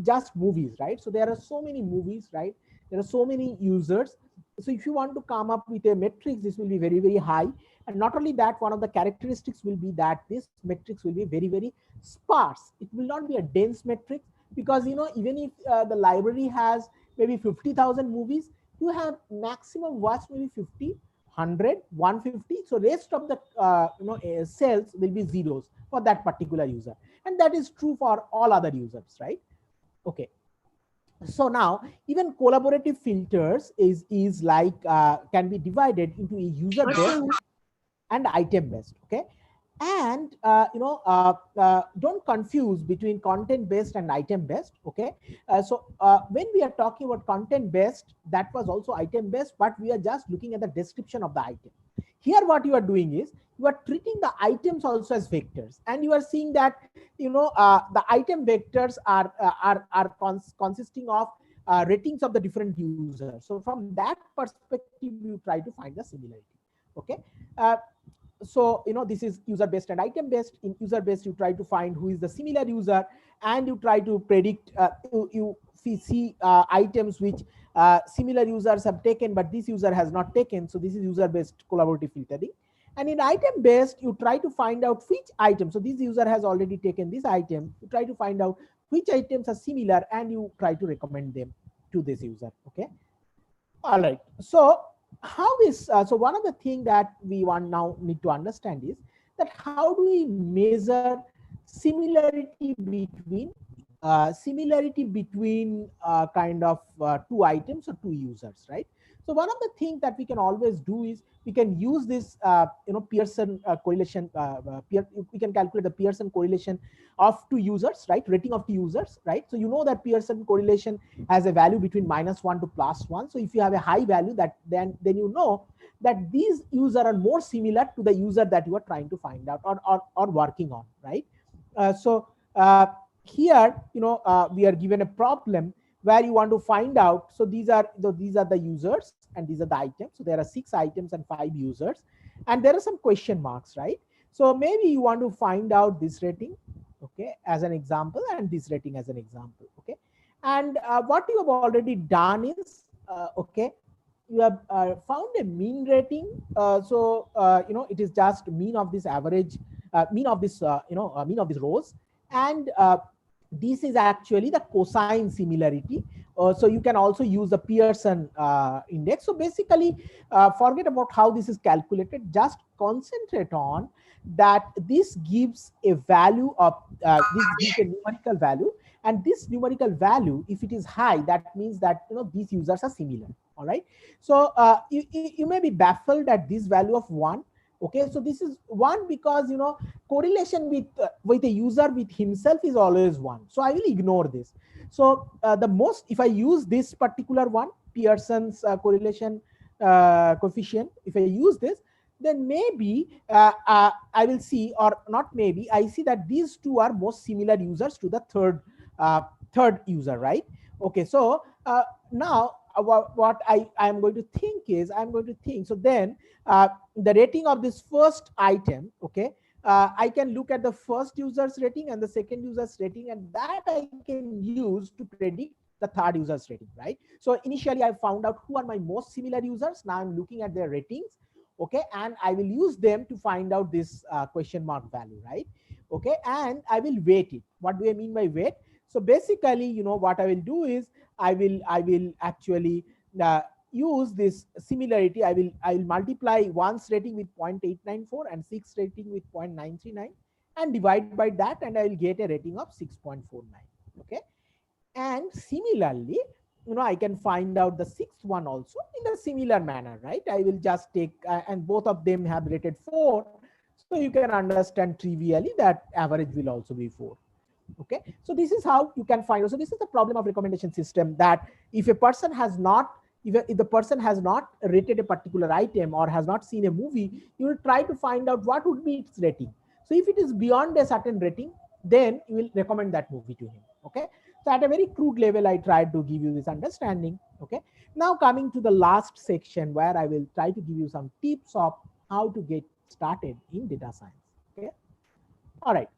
just movies, right? So there are so many movies, right? There are so many users. So if you want to come up with a matrix, this will be very, very high. And not only that, one of the characteristics will be that this matrix will be very, very sparse. It will not be a dense matrix, because even if the library has maybe 50,000 movies, you have maximum watch maybe 50, 100, 150. So rest of the cells will be zeros for that particular user, and that is true for all other users, right? Okay. So now even collaborative filters is like can be divided into a user based and item based. Okay. And don't confuse between content based and item based. Okay. When we are talking about content based, that was also item based, but we are just looking at the description of the item. Here what you are doing is you are treating the items also as vectors, and you are seeing that the item vectors consisting of ratings of the different users. So from that perspective you try to find the similarity. Okay. uh, so this is user based and item based. In user based, you try to find who is the similar user, and you try to predict you see items which similar users have taken but this user has not taken. So this is user based collaborative filtering. And in item based, you try to find out which item, so this user has already taken this item, you try to find out which items are similar and you try to recommend them to this user. Okay. All right. So how is so one of the thing that we want now need to understand is that how do we measure similarity between kind of two items or two users, right? So one of the things that we can always do is we can use this Pearson correlation. We can calculate the Pearson correlation of two users, right? Rating of two users, right? So you know that Pearson correlation has a value between -1 to +1. So if you have a high value, that then you know that these users are more similar to the user that you are trying to find out or working on, right? Here we are given a problem where you want to find out. So these are the users and these are the items. So there are 6 items and 5 users, and there are some question marks, right? So maybe you want to find out this rating, okay, as an example, and this rating as an example. Okay. And what you have already done is okay, you have found a mean rating. It is just mean of this average, mean of this mean of these rows. And this is actually the cosine similarity. So you can also use the Pearson index. So basically, forget about how this is calculated. Just concentrate on that this gives a value of this gives a numerical value, and this numerical value, if it is high, that means that these users are similar. All right. So you may be baffled at this value of 1. Okay, so this is 1 because correlation with a user with himself is always 1. So I will ignore this. So if I use this particular one, Pearson's correlation coefficient, if I use this, then maybe I will see, or not maybe, I see that these two are most similar users to the third user, right? Okay, so now what I am going to think is, so then the rating of this first item, okay, I can look at the first user's rating and the second user's rating, and that I can use to predict the third user's rating, right? So initially I found out who are my most similar users. Now I'm looking at their ratings, okay, and I will use them to find out this question mark value, right? Okay, and I will weight it. What do I mean by weight? So basically, what I will do is I will actually use this similarity. I will multiply 1's rating with 0.894 and 6 rating with 0.939 and divide by that, and I will get a rating of 6.49. Okay. And similarly, I can find out the 6th one also in a similar manner, right? I will just take and both of them have rated 4. So you can understand trivially that average will also be 4. Okay. So this is how you can find. So this is the problem of recommendation system, that if a person has not, if the person has not rated a particular item or has not seen a movie, you will try to find out what would be its rating. So if it is beyond a certain rating, then you will recommend that movie to him. Okay. So at a very crude level, I tried to give you this understanding. Okay. Now coming to the last section where I will try to give you some tips of how to get started in data science. Okay. All right.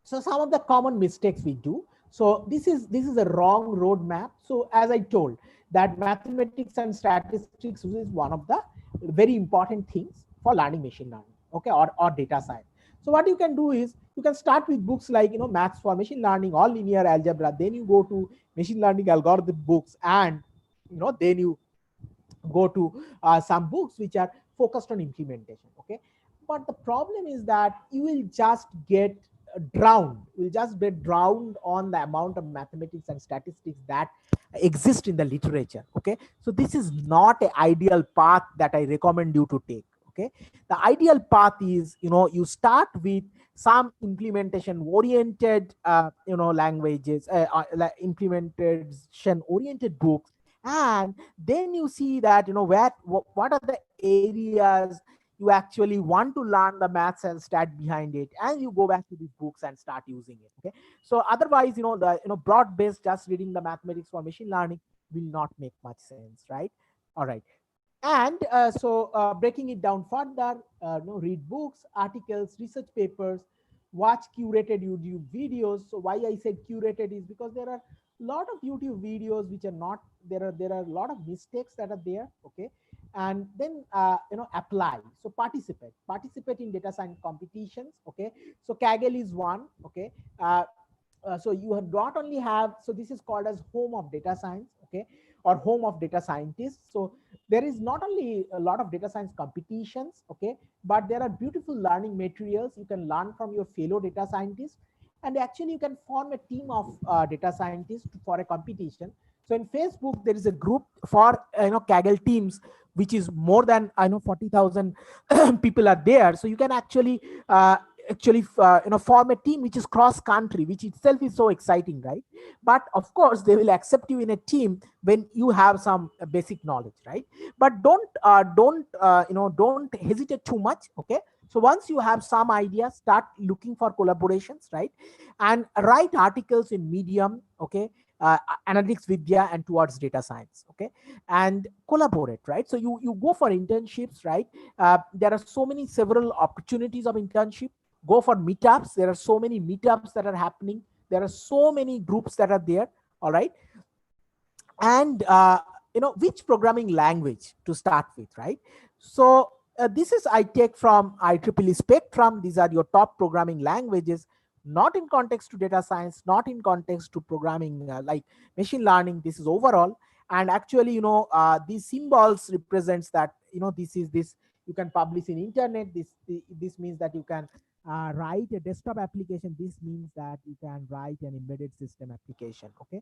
So some of the common mistakes we do. So this is a wrong roadmap. So as I told that mathematics and statistics is one of the very important things for learning machine learning, okay, or data science. So what you can do is you can start with books like maths for machine learning or linear algebra. Then you go to machine learning algorithm books, and then you go to some books which are focused on implementation. Okay, but the problem is that you will just get drowned, will just get drowned on the amount of mathematics and statistics that exist in the literature. Okay, so this is not an ideal path that I recommend you to take. Okay, the ideal path is you start with some implementation oriented languages, implementation oriented books, and then you see that what are the areas you actually want to learn the maths and stat behind it, and you go back to these books and start using it. Okay, so otherwise the broad based just reading the mathematics for machine learning will not make much sense, right? All right. And breaking it down further, read books, articles, research papers, watch curated YouTube videos. So why I said curated is because there are a lot of YouTube videos which are not, there are a lot of mistakes that are there. Okay, and then apply. So participate in data science competitions. Okay, so Kaggle is one. Okay, so you have not only have, so this is called as home of data science. Okay, or home of data scientists. So there is not only a lot of data science competitions, okay, but there are beautiful learning materials you can learn from your fellow data scientists, and actually you can form a team of data scientists for a competition. So in Facebook there is a group for Kaggle teams, which is more than 40,000 people are there. So you can actually form a team which is cross country, which itself is so exciting, right? But of course they will accept you in a team when you have some basic knowledge, right? But don't hesitate too much. Okay, so once you have some idea, start looking for collaborations, right? And write articles in Medium. Okay, analytics vidya and towards data science. Okay, and collaborate, right? So you go for internships, right? There are so many several opportunities of internship. Go for meetups. There are so many meetups that are happening. There are so many groups that are there. All right. And which programming language to start with, right? So this is I take from IEEE Spectrum. These are your top programming languages, not in context to data science, not in context to programming like machine learning. This is overall. And actually these symbols represents that this is this you can publish in internet. This means that you can write a desktop application. This means that you can write an embedded system application. Okay,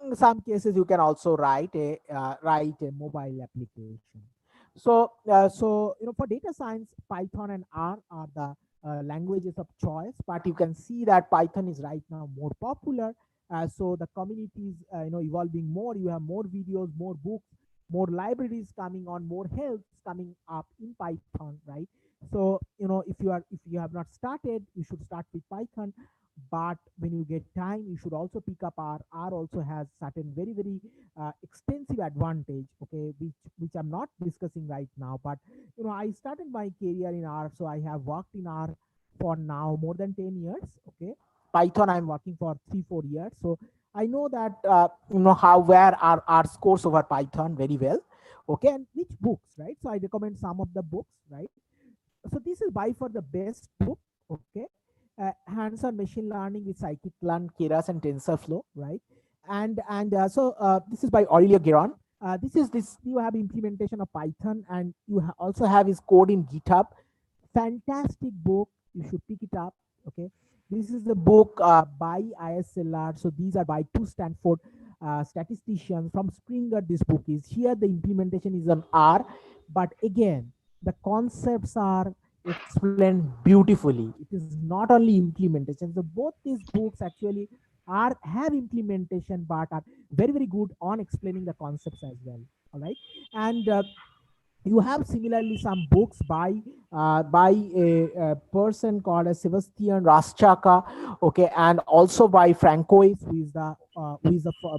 in some cases you can also write a mobile application. So for data science, Python and R are the languages of choice, but you can see that Python is right now more popular. So the community is evolving more. You have more videos, more books, more libraries coming on, more helps coming up in Python, right? So if you have not started, you should start with Python. But when you get time, you should also pick up R. R also has certain very extensive advantage, okay, which I'm not discussing right now. But I started my career in R, so I have worked in R for now more than 10 years. Okay, Python I'm working for 3-4 years. So I know that how where are our scores over Python very well. Okay, and which books, right? So I recommend some of the books, right? So this is by for the best book. Okay, hands-on machine learning with scikit-learn, keras, and TensorFlow, right? And this is by Aurelio Geron. This you have implementation of Python, and you also have his code in GitHub. Fantastic book. You should pick it up. Okay, this is the book by ISLR. So these are by two Stanford statisticians from Springer. This book is here. The implementation is on R, but again, the concepts are explained beautifully. It is not only implementation. So both these books actually have implementation, but are very good on explaining the concepts as well. All right, and You have similarly some books by a person called as Sebastian Raschaka, okay, and also by Francois, who is the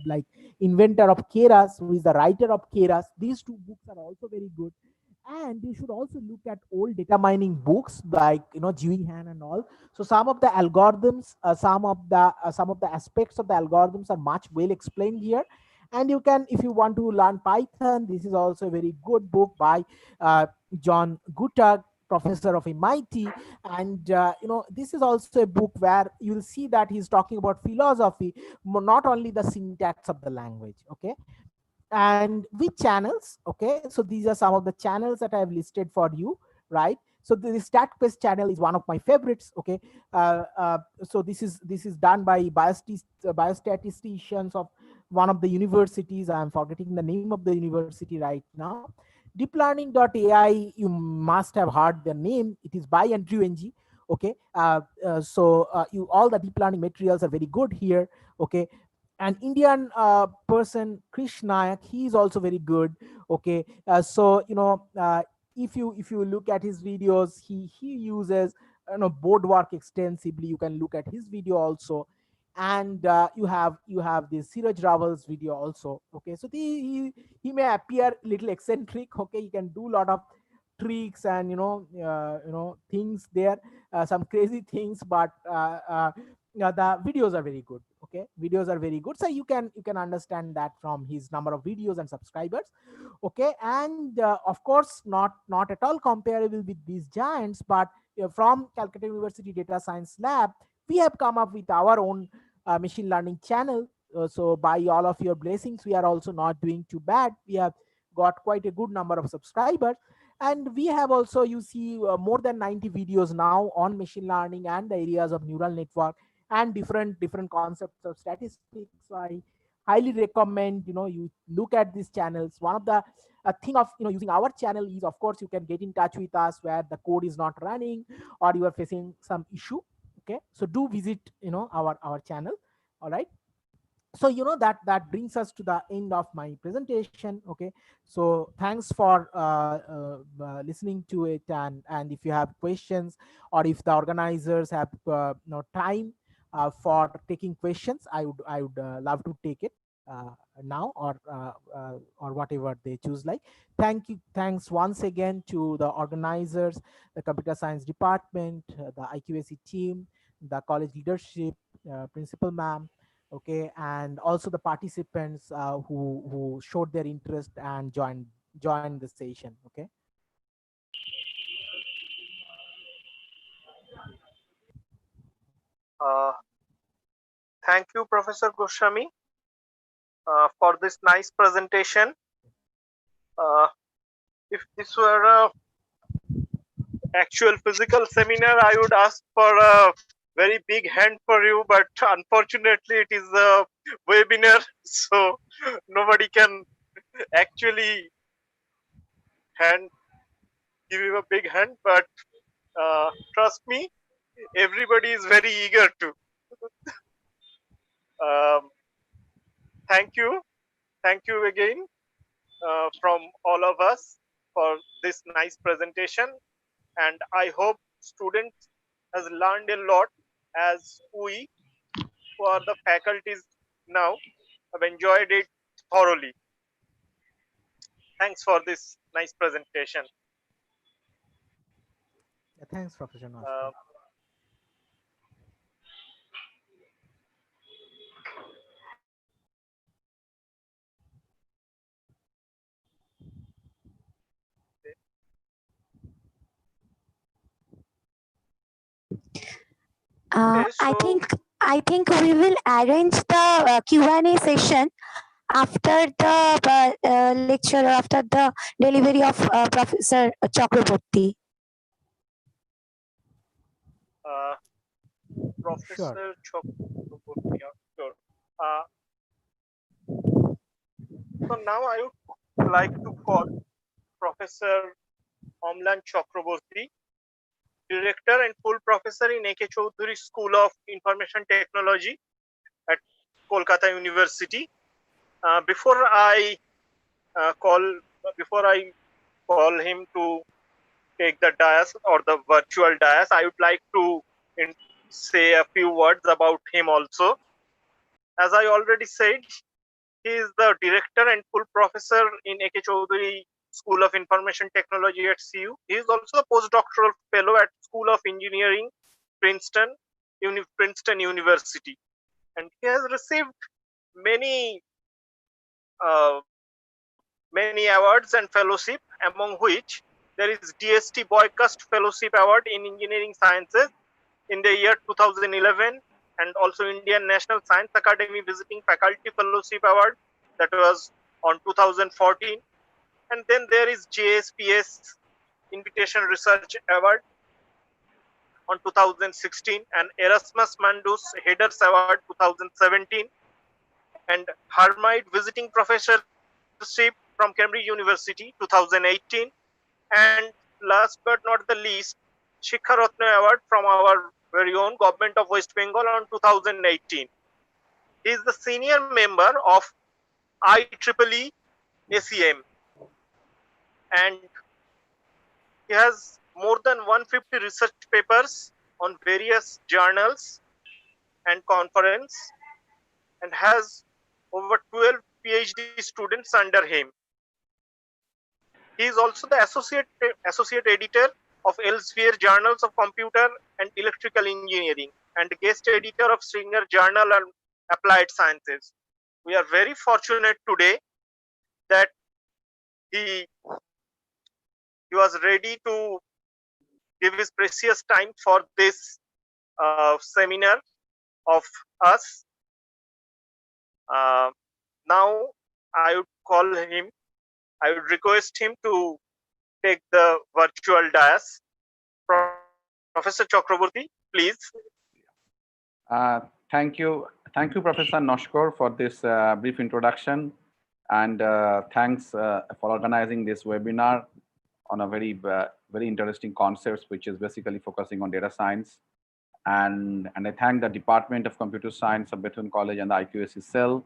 like inventor of Keras, who is the writer of Keras. These two books are also very good. And you should also look at old data mining books like Dewey Han and all. So some of the algorithms, some of the aspects of the algorithms are much well explained here. And you can, if you want to learn Python, this is also a very good book by uh, John Guttag, professor of MIT. And this is also a book where you'll see that he's talking about philosophy, not only the syntax of the language. Okay, and which channels? Okay, so these are some of the channels that I have listed for you, right? So the StatQuest channel is one of my favorites. Okay, so this is done by biostatisticians of one of the universities. I'm forgetting the name of the university right now. Deeplearning.ai, you must have heard the name. It is by Andrew Ng. Okay, you all the deep learning materials are very good here. Okay, an Indian person, Krish Nayak, he is also very good. Okay, if you look at his videos, he uses boardwork extensively. You can look at his video also. And you have this Siraj Raval's video also. Okay, so he may appear little eccentric. Okay, he can do a lot of tricks and things there, some crazy things, but the videos are very good. Okay, videos are very good, so you can understand that from his number of videos and subscribers. Okay, and of course not at all comparable with these giants, but from Calcutta University Data Science Lab, we have come up with our own machine learning channel. So by all of your blessings, we are also not doing too bad. We have got quite a good number of subscribers. And we have also, you see, more than 90 videos now on machine learning and the areas of neural network and different concepts of statistics. So I highly recommend you look at these channels. One of the thing of using our channel is, of course, you can get in touch with us where the code is not running or you are facing some issue. Okay, so do visit our channel. All right, so that brings us to the end of my presentation. Okay, so thanks for listening to it. And if you have questions, or if the organizers have time for taking questions, I would love to take it uh, now, or whatever they choose. Like, thanks once again to the organizers, the computer science department, the IQAC team, the college leadership, principal ma'am. Okay, and also the participants who showed their interest and joined the session. Okay, Uh, Thank you, Professor Goswami, for this nice presentation. Uh, if this were a actual physical seminar, I would ask for a very big hand for you, but unfortunately it is a webinar, so nobody can actually hand give you a big hand. But trust me, everybody is very eager to. Um, thank you again from all of us for this nice presentation, and I hope students has learned a lot, as we who are the faculties now have enjoyed it thoroughly. Thanks for this nice presentation. yeah, thanks, Professor Uh, Nashwar. Uh, okay, I so think I think we will arrange the Q&A session after the lecture, after the delivery of Professor Chakraborty. uh, Sure. Professor Chakraborty, sure. Uh, so now I would like to call Professor Omlan Chakraborty, Director and full professor in A.K. Choudhury School of Information Technology at Kolkata University. Before I call call him to take the dais or the virtual dais, I would like to say a few words about him also. As I already said, he is the director and full professor in A.K. Choudhury School of Information Technology at CU. He is also a postdoctoral fellow at School of Engineering, Princeton University. And he has received many many awards and fellowship, among which there is DST Boycast Fellowship Award in Engineering Sciences in the year 2011, and also Indian National Science Academy Visiting Faculty Fellowship Award that was on 2014. And then there is JSPS Invitation Research Award on 2016 and Erasmus Mundus Headers Award 2017 and Hermite Visiting Professorship from Cambridge University 2018, and last but not the least, Shikha Ratna Award from our very own Government of West Bengal on 2018. He is the senior member of IEEE ACM, and he has more than 150 research papers on various journals and conference, and has over 12 PhD students under him. He is also the associate editor of Elsevier Journals of Computer and Electrical Engineering and guest editor of Springer Journal on Applied Sciences. We are very fortunate today that he was ready to give his precious time for this seminar of us. Now I would request him to take the virtual dais. Professor Chakraborty, please. Thank you, Professor Noshkor, for this brief introduction, and thanks for organizing this webinar on a very interesting concepts, which is basically focusing on data science. And I thank the Department of Computer Science of Bethune College and the IQAC cell.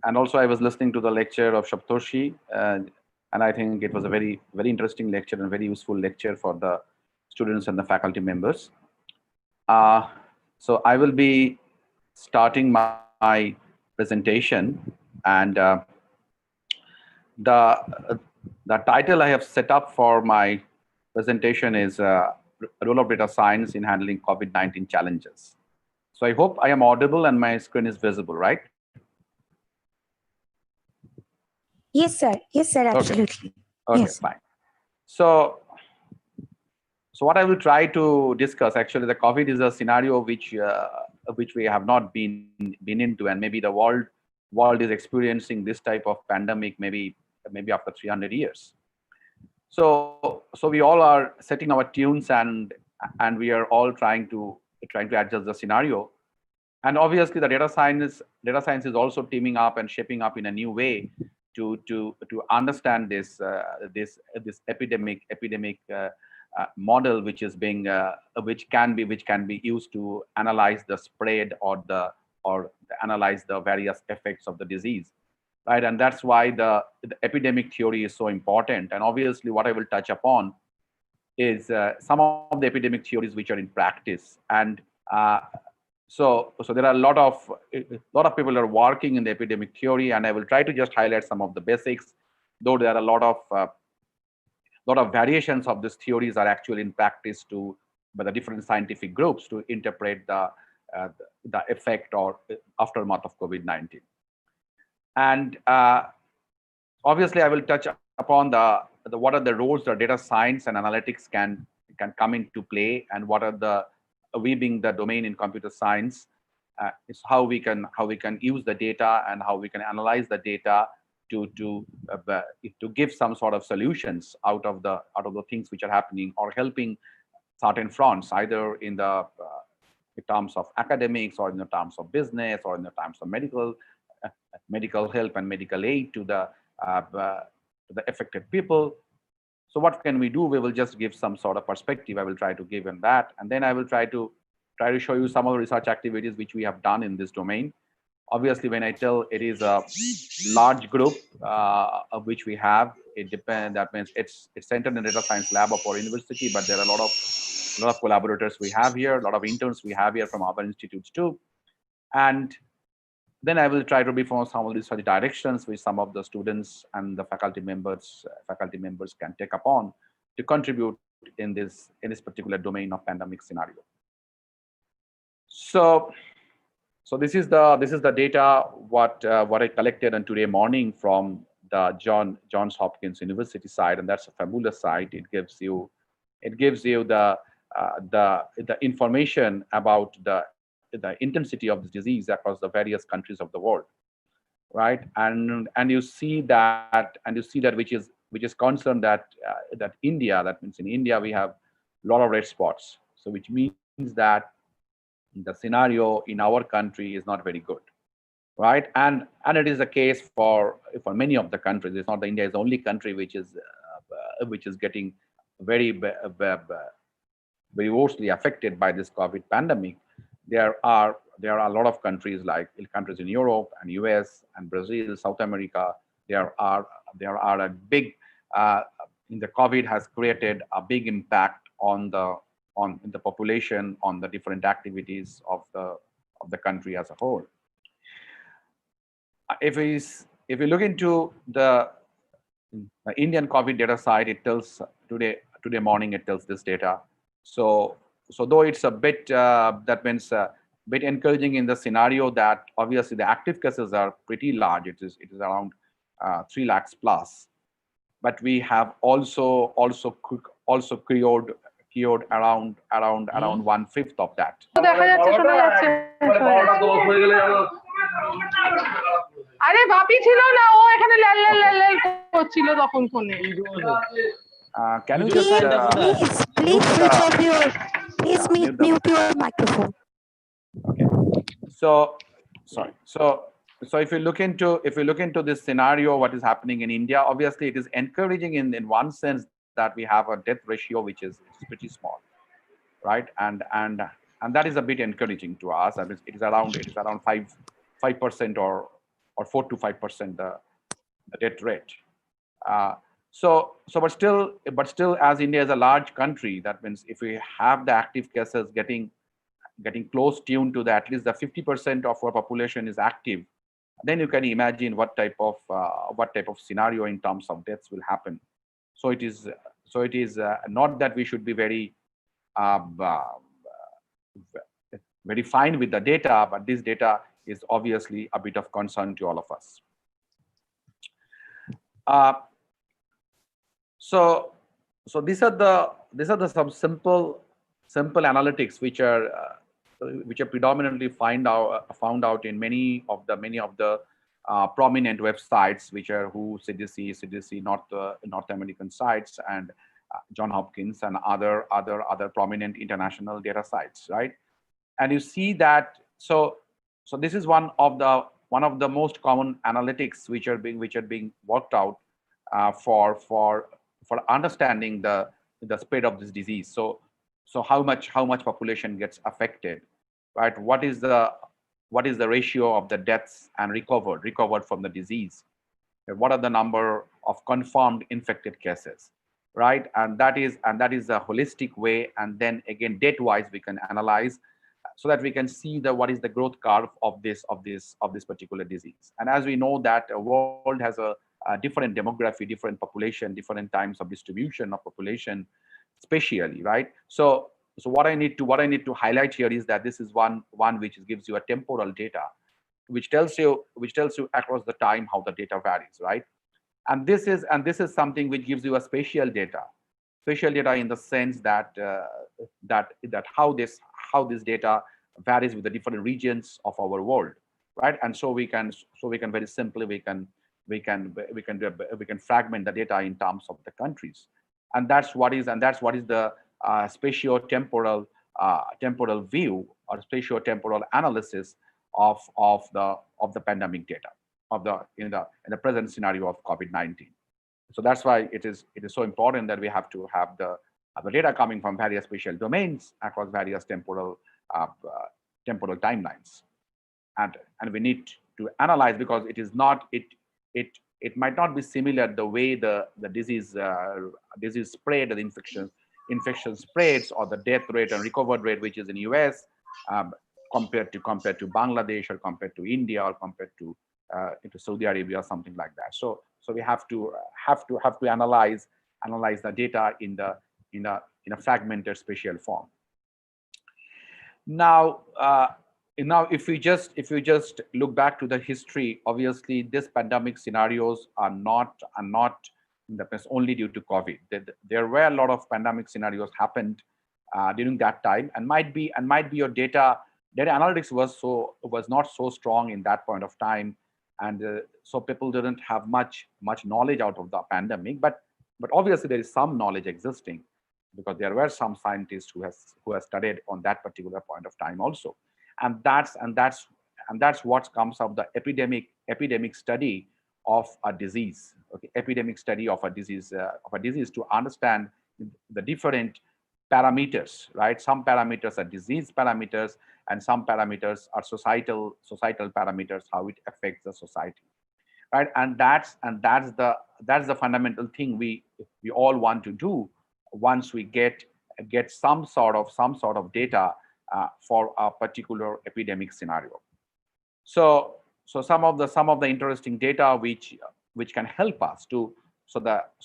And also I was listening to the lecture of Saptoshi, and I think it was a very interesting lecture and very useful lecture for the students and the faculty members. So I will be starting my presentation, and the title I have set up for my presentation is Role of Data Science in Handling COVID-19 Challenges. So I hope I am audible and my screen is visible, right? Yes, sir. Yes, sir. Absolutely. Okay, Yes. fine. So what I will try to discuss, actually, the COVID is a scenario which we have not been into, and maybe the world is experiencing this type of pandemic maybe after 300 years. So we all are setting our tunes, and we are all trying to adjust the scenario. And obviously the data science is also teaming up and shaping up in a new way to understand this epidemic model, which is being which can be used to analyze the spread or analyze the various effects of the disease, right? And that's why the epidemic theory is so important. And obviously what I will touch upon is some of the epidemic theories which are in practice. And so there are a lot of people are working in the epidemic theory, and I will try to just highlight some of the basics, though there are a lot of variations of these theories are actually in practice by the different scientific groups to interpret the effect or aftermath of COVID-19. And obviously I will touch upon what are the roles that data science and analytics can come into play, and what are we being the domain in computer science, is how we can use the data and how we can analyze the data to give some sort of solutions out of the things which are happening, or helping certain fronts, either in terms of academics, or in the terms of business, or in the terms of medical help and medical aid to the affected people. So what can we do? We will just give some sort of perspective. I will try to give in that, and then I will try to show you some of the research activities which we have done in this domain. Obviously, when I tell it is a large group of which we have it depends. That means it's centered in data science lab of our university, but there are a lot of collaborators we have here, a lot of interns we have here from other institutes too. And then I will try to reform some of these directions which some of the students and the faculty members can take upon to contribute in this particular domain of pandemic scenario. So this is the data what I collected on today morning from the Johns Hopkins University site, and that's a fabulous site. It gives you the information about the intensity of this disease across the various countries of the world, right? And you see that which is concerned that India, that means in India we have a lot of red spots, so which means that the scenario in our country is not very good, right? And it is the case for many of the countries. It's not that India is the only country which is getting very worstly affected by this COVID pandemic. There are a lot of countries like countries in Europe and US and Brazil, South America. There are a big the COVID has created a big impact on the population, on the different activities of the country as a whole. If we look into the Indian COVID data site, it tells today morning it tells this data. So though it's a bit that means a bit encouraging in the scenario that obviously the active cases are pretty large. It is around 3 lakhs plus, but we have also cured around 1/5 of that. আরে বাপি ছিল না, ও এখানে লাল লাল লাল লাল করছিল তখন ফোনে। Can you just please switch off your mute your microphone. Okay. So if you look into this scenario, what is happening in India, obviously it is encouraging in one sense that we have a death ratio which is pretty small, right? And that is a bit encouraging to us. I mean, it is around 5% or 4 to 5% the death rate. But still, as India is a large country, that means if we have the active cases getting close tuned to at least the 50% of our population is active, then you can imagine what type of scenario in terms of deaths will happen. So it is not that we should be very fine with the data, but this data is obviously a bit of concern to all of us. So these are some simple analytics which are predominantly found out in many of the prominent websites, which are WHO, CDC, North American sites, and Johns Hopkins and other prominent international data sites, right? And you see that so this is one of the most common analytics which are being worked out for understanding the spread of this disease. So how much population gets affected, right? What is the ratio of the deaths and recovered from the disease? What are the number of confirmed infected cases, right? And that is a holistic way. And then again, date-wise, we can analyze so that we can see what is the growth curve of this particular disease. And as we know that the world has a different demography, different population, different times of distribution of population spatially, right? So what I need to highlight here is that this is one which gives you a temporal data, which tells you across the time how the data varies, right? And this is something which gives you a spatial data in the sense that how this data varies with the different regions of our world, right? And so we can very simply we can fragment the data in terms of the countries, and that's what is the spatio-temporal view or spatio-temporal analysis of the pandemic data in the present scenario of COVID-19. So that's why it is so important that we have to have the data coming from various spatial domains across various temporal timelines, and we need to analyze, because it is not it might not be similar the way the disease spread, the infection spreads, or the death rate and recovered rate, which is in US, compared to Bangladesh, or compared to India, or compared to into Saudi Arabia, or something like that. So we have to analyze the data in a fragmented spatial form. Now, if we just look back to the history, obviously these pandemic scenarios are not in the past only due to COVID. There were a lot of pandemic scenarios happened during that time, and might be your data analytics was not so strong in that point of time, and so people didn't have much knowledge out of the pandemic. But obviously there is some knowledge existing, because there were some scientists who has studied on that particular point of time also, and that's what comes of the epidemic study of a disease. Okay, epidemic study of a disease to understand the different parameters, right? Some parameters are disease parameters, and some parameters are societal parameters, how it affects the society, right? And that's the fundamental thing we all want to do once we get some sort of data for a particular epidemic scenario. So some of the interesting data which can help us to so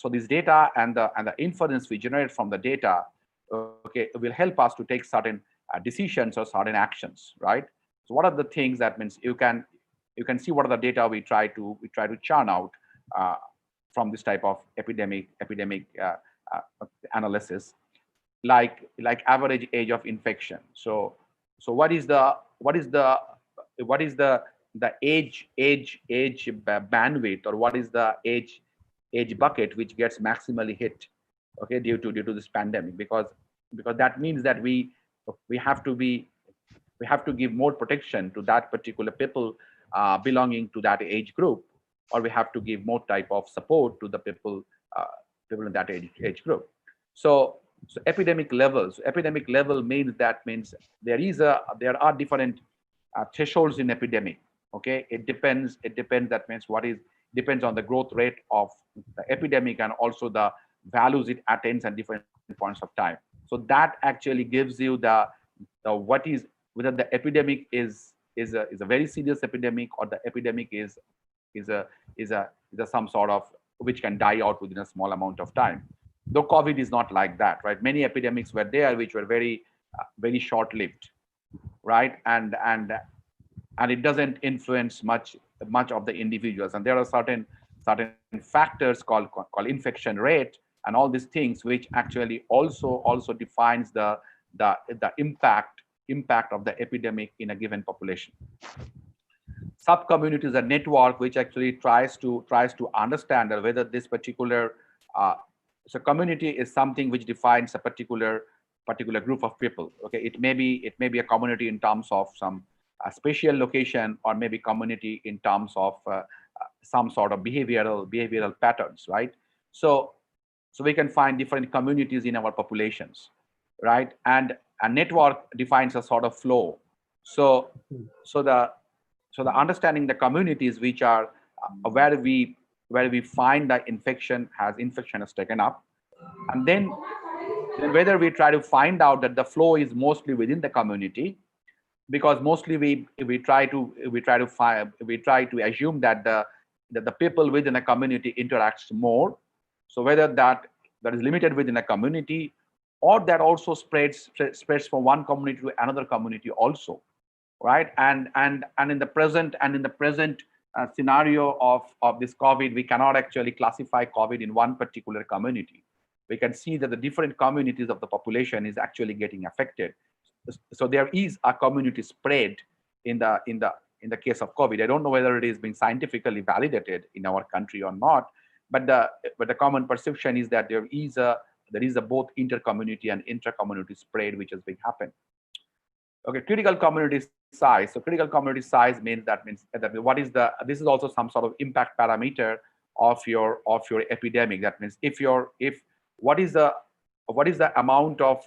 this data and the inference we generate from the data, okay, will help us to take certain decisions or certain actions, right? So what are the things that means you can see what are the data we try to churn out from this type of epidemic analysis, like average age of infection. So what is the age bandwidth, or what is the age bucket which gets maximally hit, okay, due to this pandemic? Because that means that we have to give more protection to that particular people belonging to that age group, or we have to give more type of support to the people in that age group. So epidemic levels. Epidemic level means there are different thresholds in epidemic. Okay, it depends. That means depends on the growth rate of the epidemic, and also the values it attains at different points of time. So that actually gives you the whether the epidemic is a very serious epidemic, or the epidemic is some sort of which can die out within a small amount of time. Though COVID is not like that, right? Many epidemics were there which were very short-lived, right? And it doesn't influence much of the individuals. And there are certain factors called infection rate and all these things, which actually also defines the impact of the epidemic in a given population. Sub-community is a network which actually tries to understand whether this particular so community is something which defines a particular group of people. Okay, it may be a community in terms of some spatial location, or maybe community in terms of some sort of behavioral patterns, right? So we can find different communities in our populations, right? And a network defines a sort of flow. So the understanding the communities which are where we find that infection has taken up, and then whether we try to find out that the flow is mostly within the community, because mostly we try to assume that the people within a community interacts more. So whether that is limited within a community, or that also spreads from one community to another community also, right? And in the present scenario of this COVID, we cannot actually classify COVID in one particular community. We can see that the different communities of the population is actually getting affected. So there is a community spread in the case of COVID. I don't know whether it is being scientifically validated in our country or not, but the common perception is that there is a both inter-community and intra-community spread which has been happened. Okay, critical community size. So critical community size means that what is this is also some sort of impact parameter of your epidemic. That means what is the amount of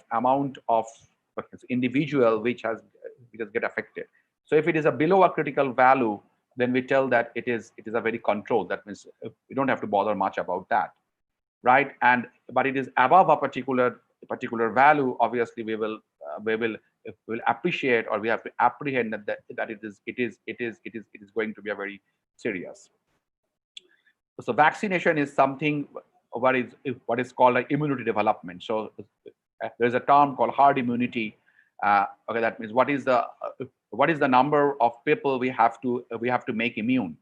individual which has get affected. So if it is a below a critical value, then we tell that it is a very controlled. That means we don't have to bother much about that, right? And but it is above a particular value. Obviously, we will appreciate, or we have to apprehend that it is going to be a very serious. So vaccination is something what is called like immunity development. So there's a term called herd immunity. Okay, that means what is the number of people we have to make immune.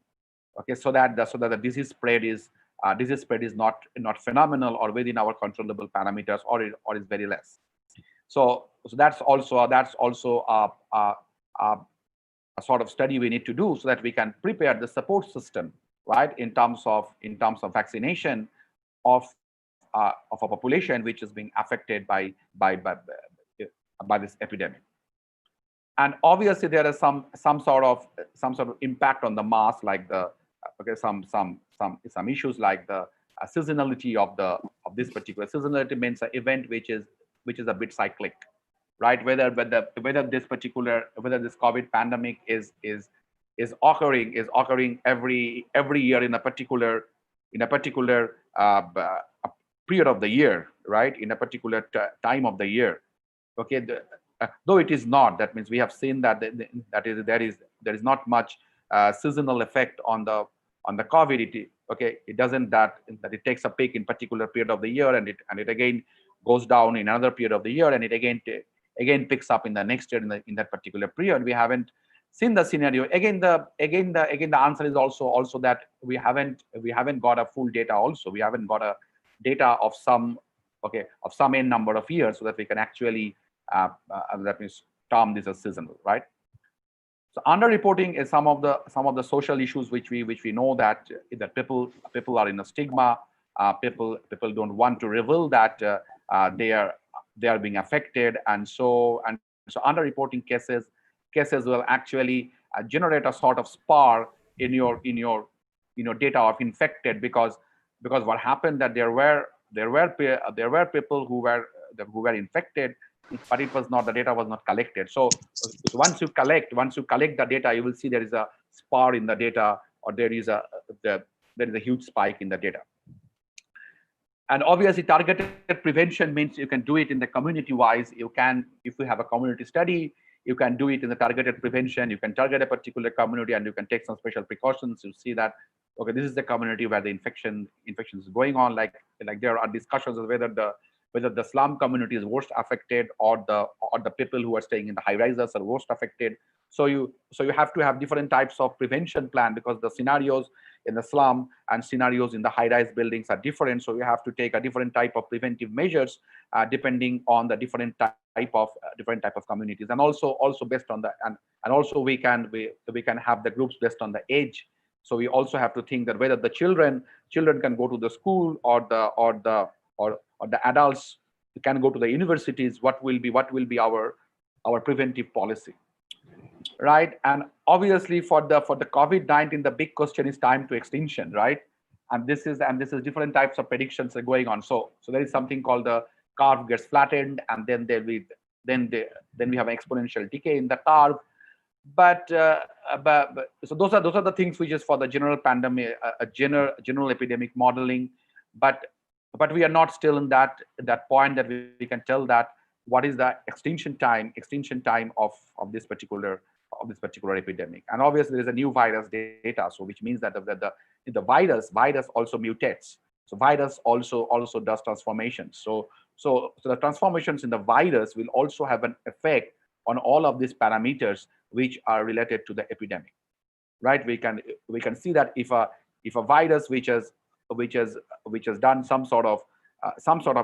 Okay, so that the disease spread is not phenomenal or within our controllable parameters, or is very less. So that's also a sort of study we need to do, so that we can prepare the support system, right, in terms of vaccination of a population which is being affected by this epidemic. And obviously there is some sort of impact on the mass, like the some issues like the seasonality of this particular. Seasonality means an event which is a bit cyclic, right? Whether this COVID pandemic is occurring every year in a particular period of the year, right? In a particular time of the year. Okay, though it is not. That means we have seen that there is not much seasonal effect on the COVID. It doesn't that it takes a peak in particular period of the year, and it again goes down in another period of the year, and it again picks up in the next year in that particular period. We haven't seen the scenario. Again, the answer is also that we haven't got a full data. Also, we haven't got a data of some n number of years, so that we can actually that means term this as seasonal, right? So underreporting is some of the social issues which we know that people are in a stigma. People don't want to reveal that they are being affected, and so underreporting cases will actually generate a sort of spar in your data of infected, because what happened that there were people who were infected, but it was not, the data was not collected. So once you collect the data, you will see there is a spar in the data, or there is a huge spike in the data. And obviously targeted prevention means you can do it in the community wise. You can, if you have a community study, you can do it in the targeted prevention. You can target a particular community, and you can take some special precautions to see that, okay, this is the community where the infection is going on. Like there are discussions of whether the slum community is worst affected, or the people who are staying in the high rises are worst affected. So you have to have different types of prevention plan, because the scenarios in the slum and scenarios in the high rise buildings are different. So you have to take a different type of preventive measures depending on the different type of communities, and also based on the and also we can have the groups based on the age. So we also have to think that whether the children can go to the school, or the adults can go to the universities. What will be our preventive policy, right? And obviously for the COVID-19, the big question is time to extinction, right? And this is different types of predictions are going on. So there is something called the curve gets flattened, and then we have an exponential decay in the curve. But so those are the things which is for the general pandemic, general epidemic modeling. But we are not still in that point that we can tell that what is the extinction time of this particular epidemic. And obviously there is a new virus data, so which means that the virus also mutates. So virus also does transformations. So the transformations in the virus will also have an effect on all of these parameters which are related to the epidemic, right? We can see that if a virus which has done some sort of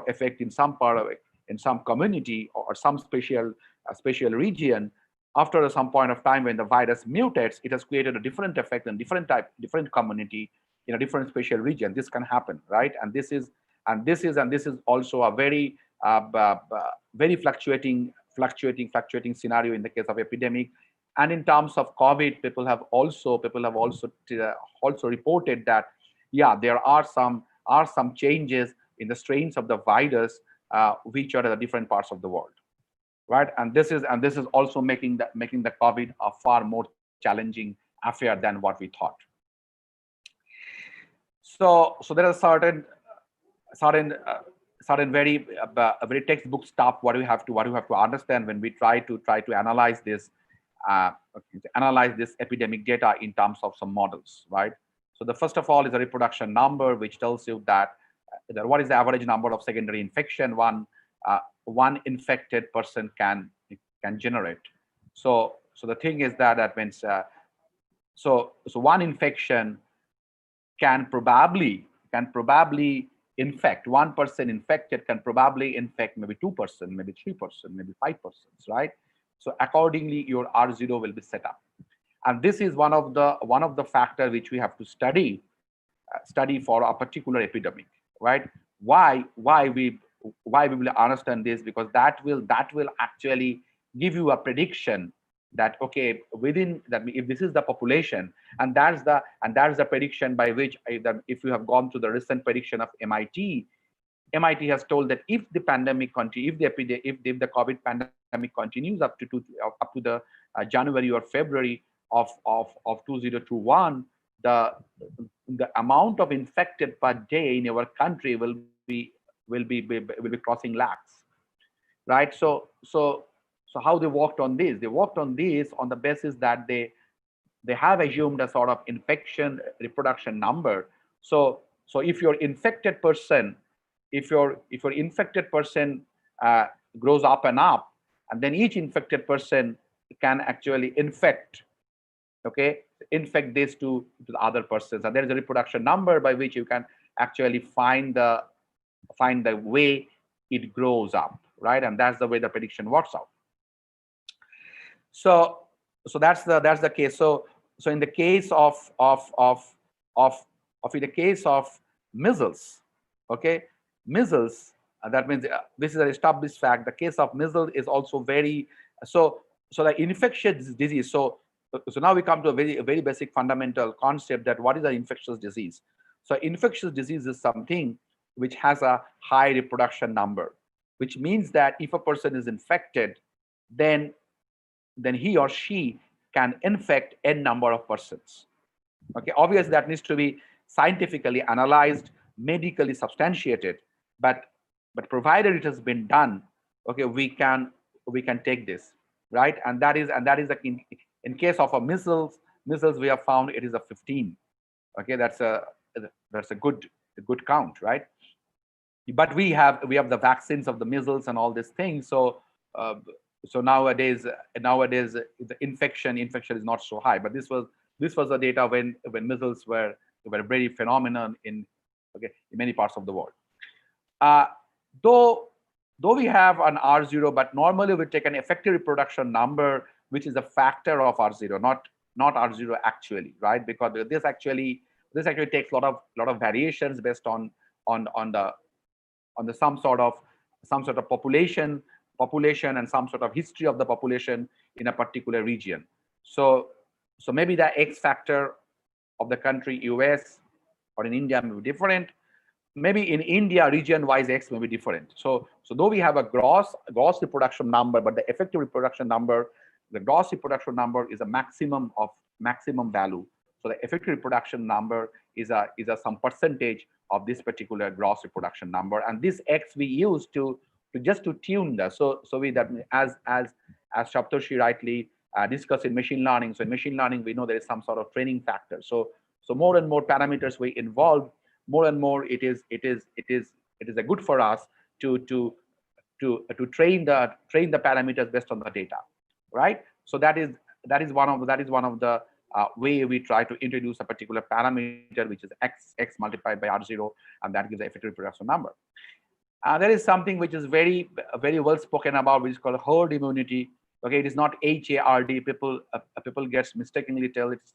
effect in some part of it, in some community or some spatial region, after some point of time when the virus mutates, it has created a different effect in different community in a different spatial region. This can happen, right? And this is also a very very fluctuating scenario in the case of epidemic. And in terms of COVID, people have also reported that, yeah, there are some changes in the strains of the virus which are in the different parts of the world, right? And this is also making the COVID a far more challenging affair than what we thought. So there are certain very very textbook stuff what we have to understand when we try to analyze this analyze this epidemic data in terms of some models, right? So the first of all is a reproduction number, which tells you that what is the average number of secondary infection one infected person can generate. So the thing is that means so one infection can probably infect, one person infected can probably infect maybe 2%, maybe 3%, maybe 5%, right? So accordingly, your R0 will be set up, and this is one of the factor which we have to study for a particular epidemic, right? Why we will understand this, because that will actually give you a prediction that okay, within that, if this is the population, and that's the prediction by which if you have gone to the recent prediction of MIT has told that if the pandemic continues, if the COVID pandemic continues up to the January or February of 2021, the amount of infected per day in our country will be crossing lakhs, right? So how they worked on this? They worked on this on the basis that they have assumed a sort of infection reproduction number. So if your infected person, if your infected person grows up and up, and then each infected person can actually infect this to the other persons, and there is a reproduction number by which you can actually find the way it grows up, right? And that's the way the prediction works out. So that's the case. So in the case of measles, okay, measles, that means this is an established fact. The case of measles is also very so the infectious disease. So now we come to a very basic fundamental concept that what is an infectious disease. So infectious disease is something which has a high reproduction number, which means that if a person is infected, then he or she can infect n number of persons. Okay, obviously that needs to be scientifically analyzed, medically substantiated, but provided it has been done, okay, we can take this, right? And that is the in case of a measles we have found it is a 15. Okay, that's a good count, right? But we have the vaccines of the measles and all these things. So nowadays the infection is not so high. But this was the data when measles were very phenomenon in many parts of the world. Though we have an R0, but normally we take an effective reproduction number, which is a factor of R0, not R0 actually, right? Because this actually takes a lot of variations based on the some sort of population and some sort of history of the population in a particular region. So maybe the X factor of the country US or in India may be different. Maybe in India region-wise X may be different. So though we have a gross reproduction number, but the effective reproduction number, the gross reproduction number is a maximum value. So the effective reproduction number is a some percentage of this particular gross reproduction number, and this X we use to tune the so we that as Saptarshi rightly discussed in machine learning. So in machine learning we know there is some sort of training factor. So more and more parameters we involve, more and more it is a good for us to train the parameters based on the data, right? So that is one of the way we try to introduce a particular parameter, which is x multiplied by R0, and that gives the effective reproduction number. There is something which is very well spoken about, which is called herd immunity. Okay, it is not HARD. People gets mistakenly tell it's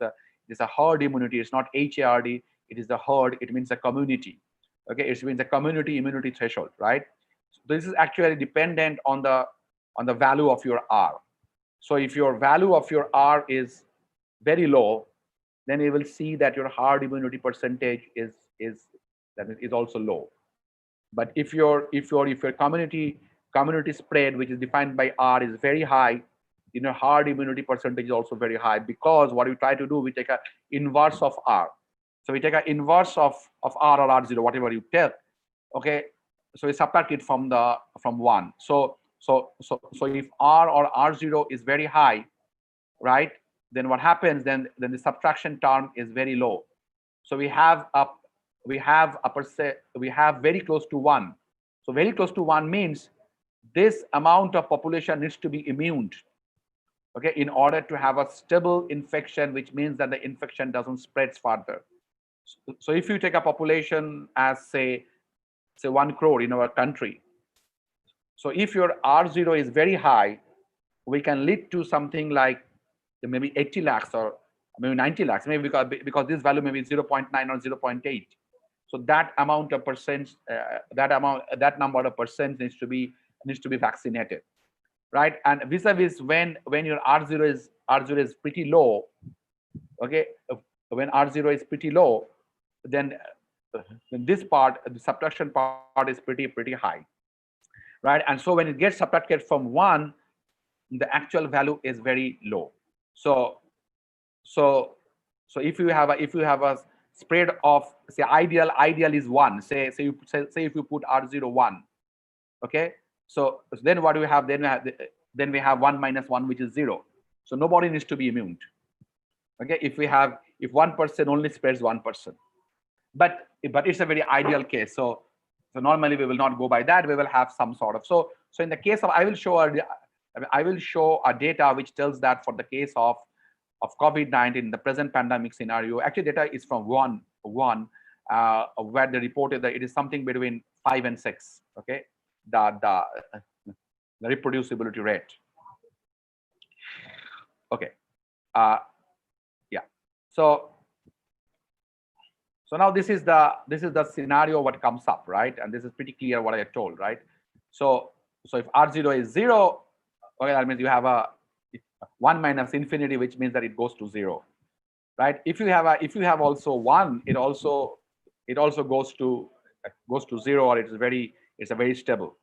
a herd immunity. It's not HARD. It is the herd. It means a community. Okay, it means a community immunity threshold, right? So this is actually dependent on the value of your R. So if your value of your R is very low, then you will see that your herd immunity percentage is also low. But if your community spread, which is defined by R, is very high, herd immunity percentage is also very high, because what we try to do, we take a inverse of R. So we take an inverse of R or R0, whatever you take. Okay, so we subtract it from 1. So if R or R0 is very high, right, then what happens, then the subtraction term is very low. So we have very close to 1. So very close to 1 means this amount of population needs to be immune, okay, in order to have a stable infection, which means that the infection doesn't spread further. So if you take a population as say 1 crore in our country, so if your R0 is very high, we can lead to something like maybe 80 lakhs or maybe 90 lakhs, maybe because this value may be 0.9 or 0.8. So that amount of percent, that number of percent needs to be vaccinated, right? And vis-a-vis when your R0 is pretty low, okay, when R0 is pretty low, then this part, the subtraction part, is pretty high, right? And so when it gets subtracted from 1, the actual value is very low. So if you have a spread of, say, ideal is 1, say if you put R0 1, okay, so then what do we have? Then we have 1 minus 1, which is 0. So nobody needs to be immune, okay, if 1% only spreads 1%. But it's a very ideal case. So normally we will not go by that. We will have some sort of, so in the case of, I will show a data which tells that for the case of COVID-19, the present pandemic scenario, actually data is from one where they reported that it is something between 5 and 6, okay, the reproducibility rate. Okay, yeah. So now this is the scenario what comes up, right? And this is pretty clear what I told, right? So if R0 is 0, okay, that means you have a 1 minus infinity, which means that it goes to 0, right? If you have also 1, it also goes to 0, or it's a very stable.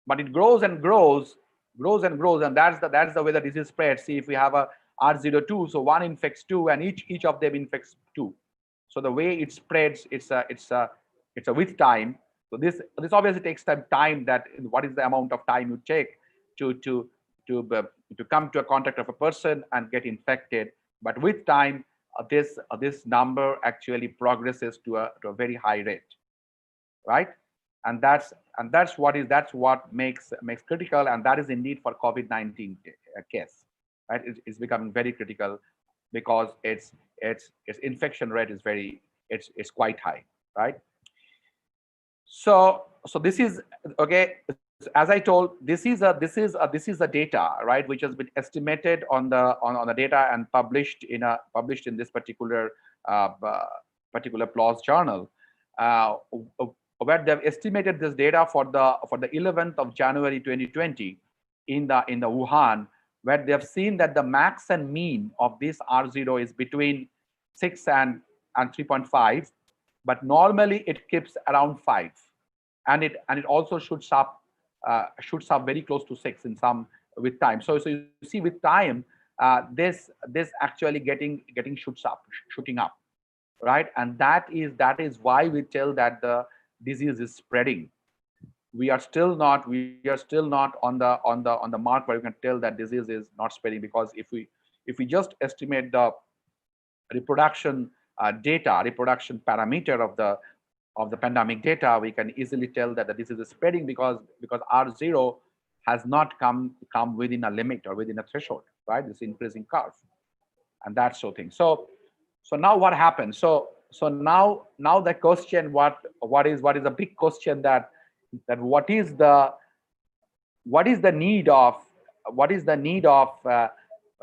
But it grows and grows, and that's the way the disease spreads. See, if we have a R02, so 1 infects 2, and each of them infects 2. So the way it spreads, it's a with time. So this obviously takes time. That what is the amount of time you take to come to a contact of a person and get infected. But with time, this number actually progresses to a very high rate, right? And that's what makes critical, and that is indeed for COVID-19 case, right? It's becoming very critical because its infection rate is it's quite high, right? So this is, okay, as I told, this is a data, right, which has been estimated on the data and published in this particular PLOS journal, where they've estimated this data for the 11th of January 2020 in the Wuhan, where they have seen that the max and mean of this R0 is between 6 and 3.5, but normally it keeps around 5, and it also shoots up very close to 6 in some with time. So you see, with time, this actually shooting up, right? And that is why we tell that the disease is spreading. We are still not on the mark where we can tell that disease is not spreading, because if we just estimate the reproduction parameter of the pandemic data, we can easily tell that the disease is spreading because R0 has not come within a limit or within a threshold, right? This increasing curve, and that sort of thing. So now what happens? So now the question, what is a big question, that what is the need of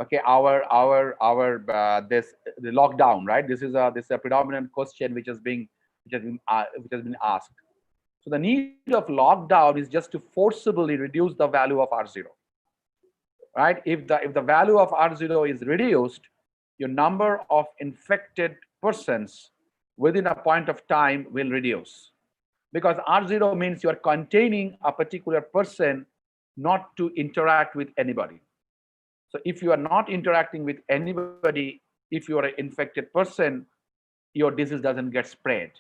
okay, the lockdown, right? This is a predominant question which has been asked. So the need of lockdown is just to forcibly reduce the value of R0, right? If the value of R0 is reduced, your number of infected persons within a point of time will reduce, because R0 means you are containing a particular person not to interact with anybody. So if you are not interacting with anybody, if you are an infected person, your disease doesn't get spread.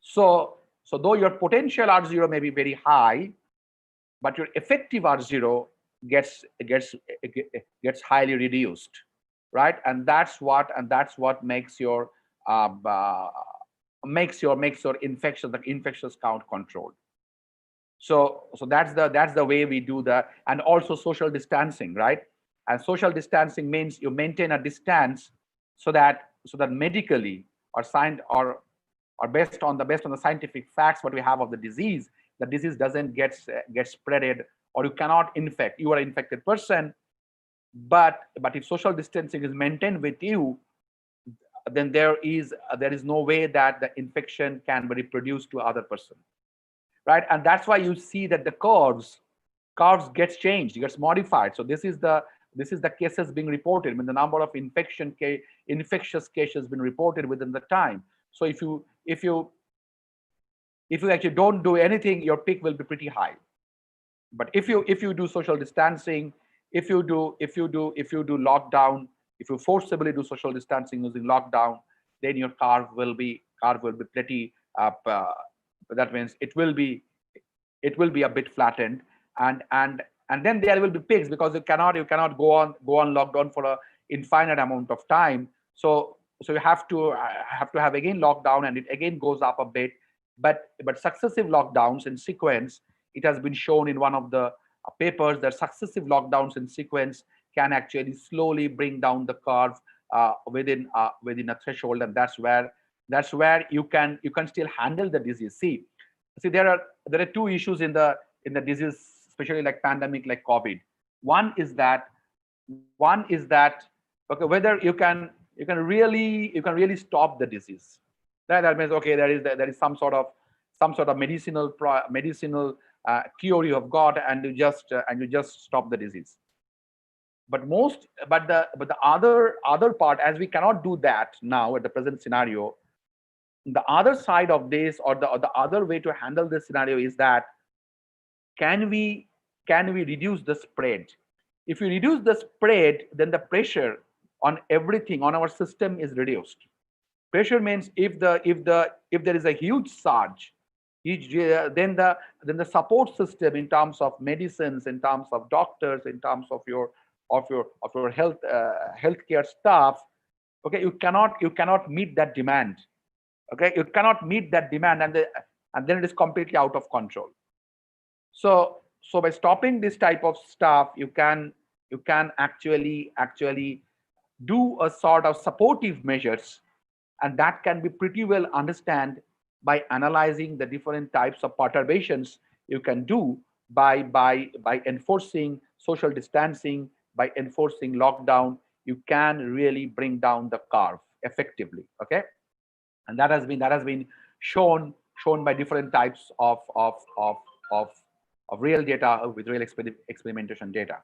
So though your potential R0 may be very high, but your effective R0 gets highly reduced, right? And that's what makes your infectious count controlled. So that's the way we do that. And also social distancing, right? And social distancing means you maintain a distance so that medically or based on the scientific facts what we have of the disease doesn't get spreaded, or you cannot infect. You are an infected person, but if social distancing is maintained with you, then there is no way that the infection can be reproduced to other person, right? And that's why you see that the curves gets changed, gets modified. So this is the cases being reported, when the number of infectious cases been reported within the time. So if you actually don't do anything, your peak will be pretty high. But if you do social distancing, if you do lockdown, if you forcibly do social distancing using lockdown, then your curve will be pretty that means it will be a bit flattened, and then there will be peaks, because you cannot go on lockdown for a infinite amount of time. So you have to have again lockdown, and it again goes up a bit. But successive lockdowns in sequence, it has been shown in one of the papers that successive lockdowns in sequence can actually slowly bring down the curve within a threshold, and that's where you can still handle the disease. See, there are two issues in the disease, especially like pandemic like COVID. One is that okay, whether you can really stop the disease. That means, okay, there is some sort of medicinal cure you have got, and you just stop the disease. But the other part, as we cannot do that now at the present scenario, the other side of this, or the other way to handle this scenario, is that can we reduce the spread? If we reduce the spread, then the pressure on everything on our system is reduced. Pressure means if there is a huge surge, then the support system in terms of medicines, in terms of doctors, in terms of your healthcare staff, okay, you cannot meet that demand. Okay, you cannot meet that demand, and then it is completely out of control. So by stopping this type of stuff, you can actually do a sort of supportive measures, and that can be pretty well understand by analyzing the different types of perturbations you can do by enforcing social distancing, by enforcing lockdown. You can really bring down the curve effectively. Okay, and that has been shown by different types of real data, with real experimentation data.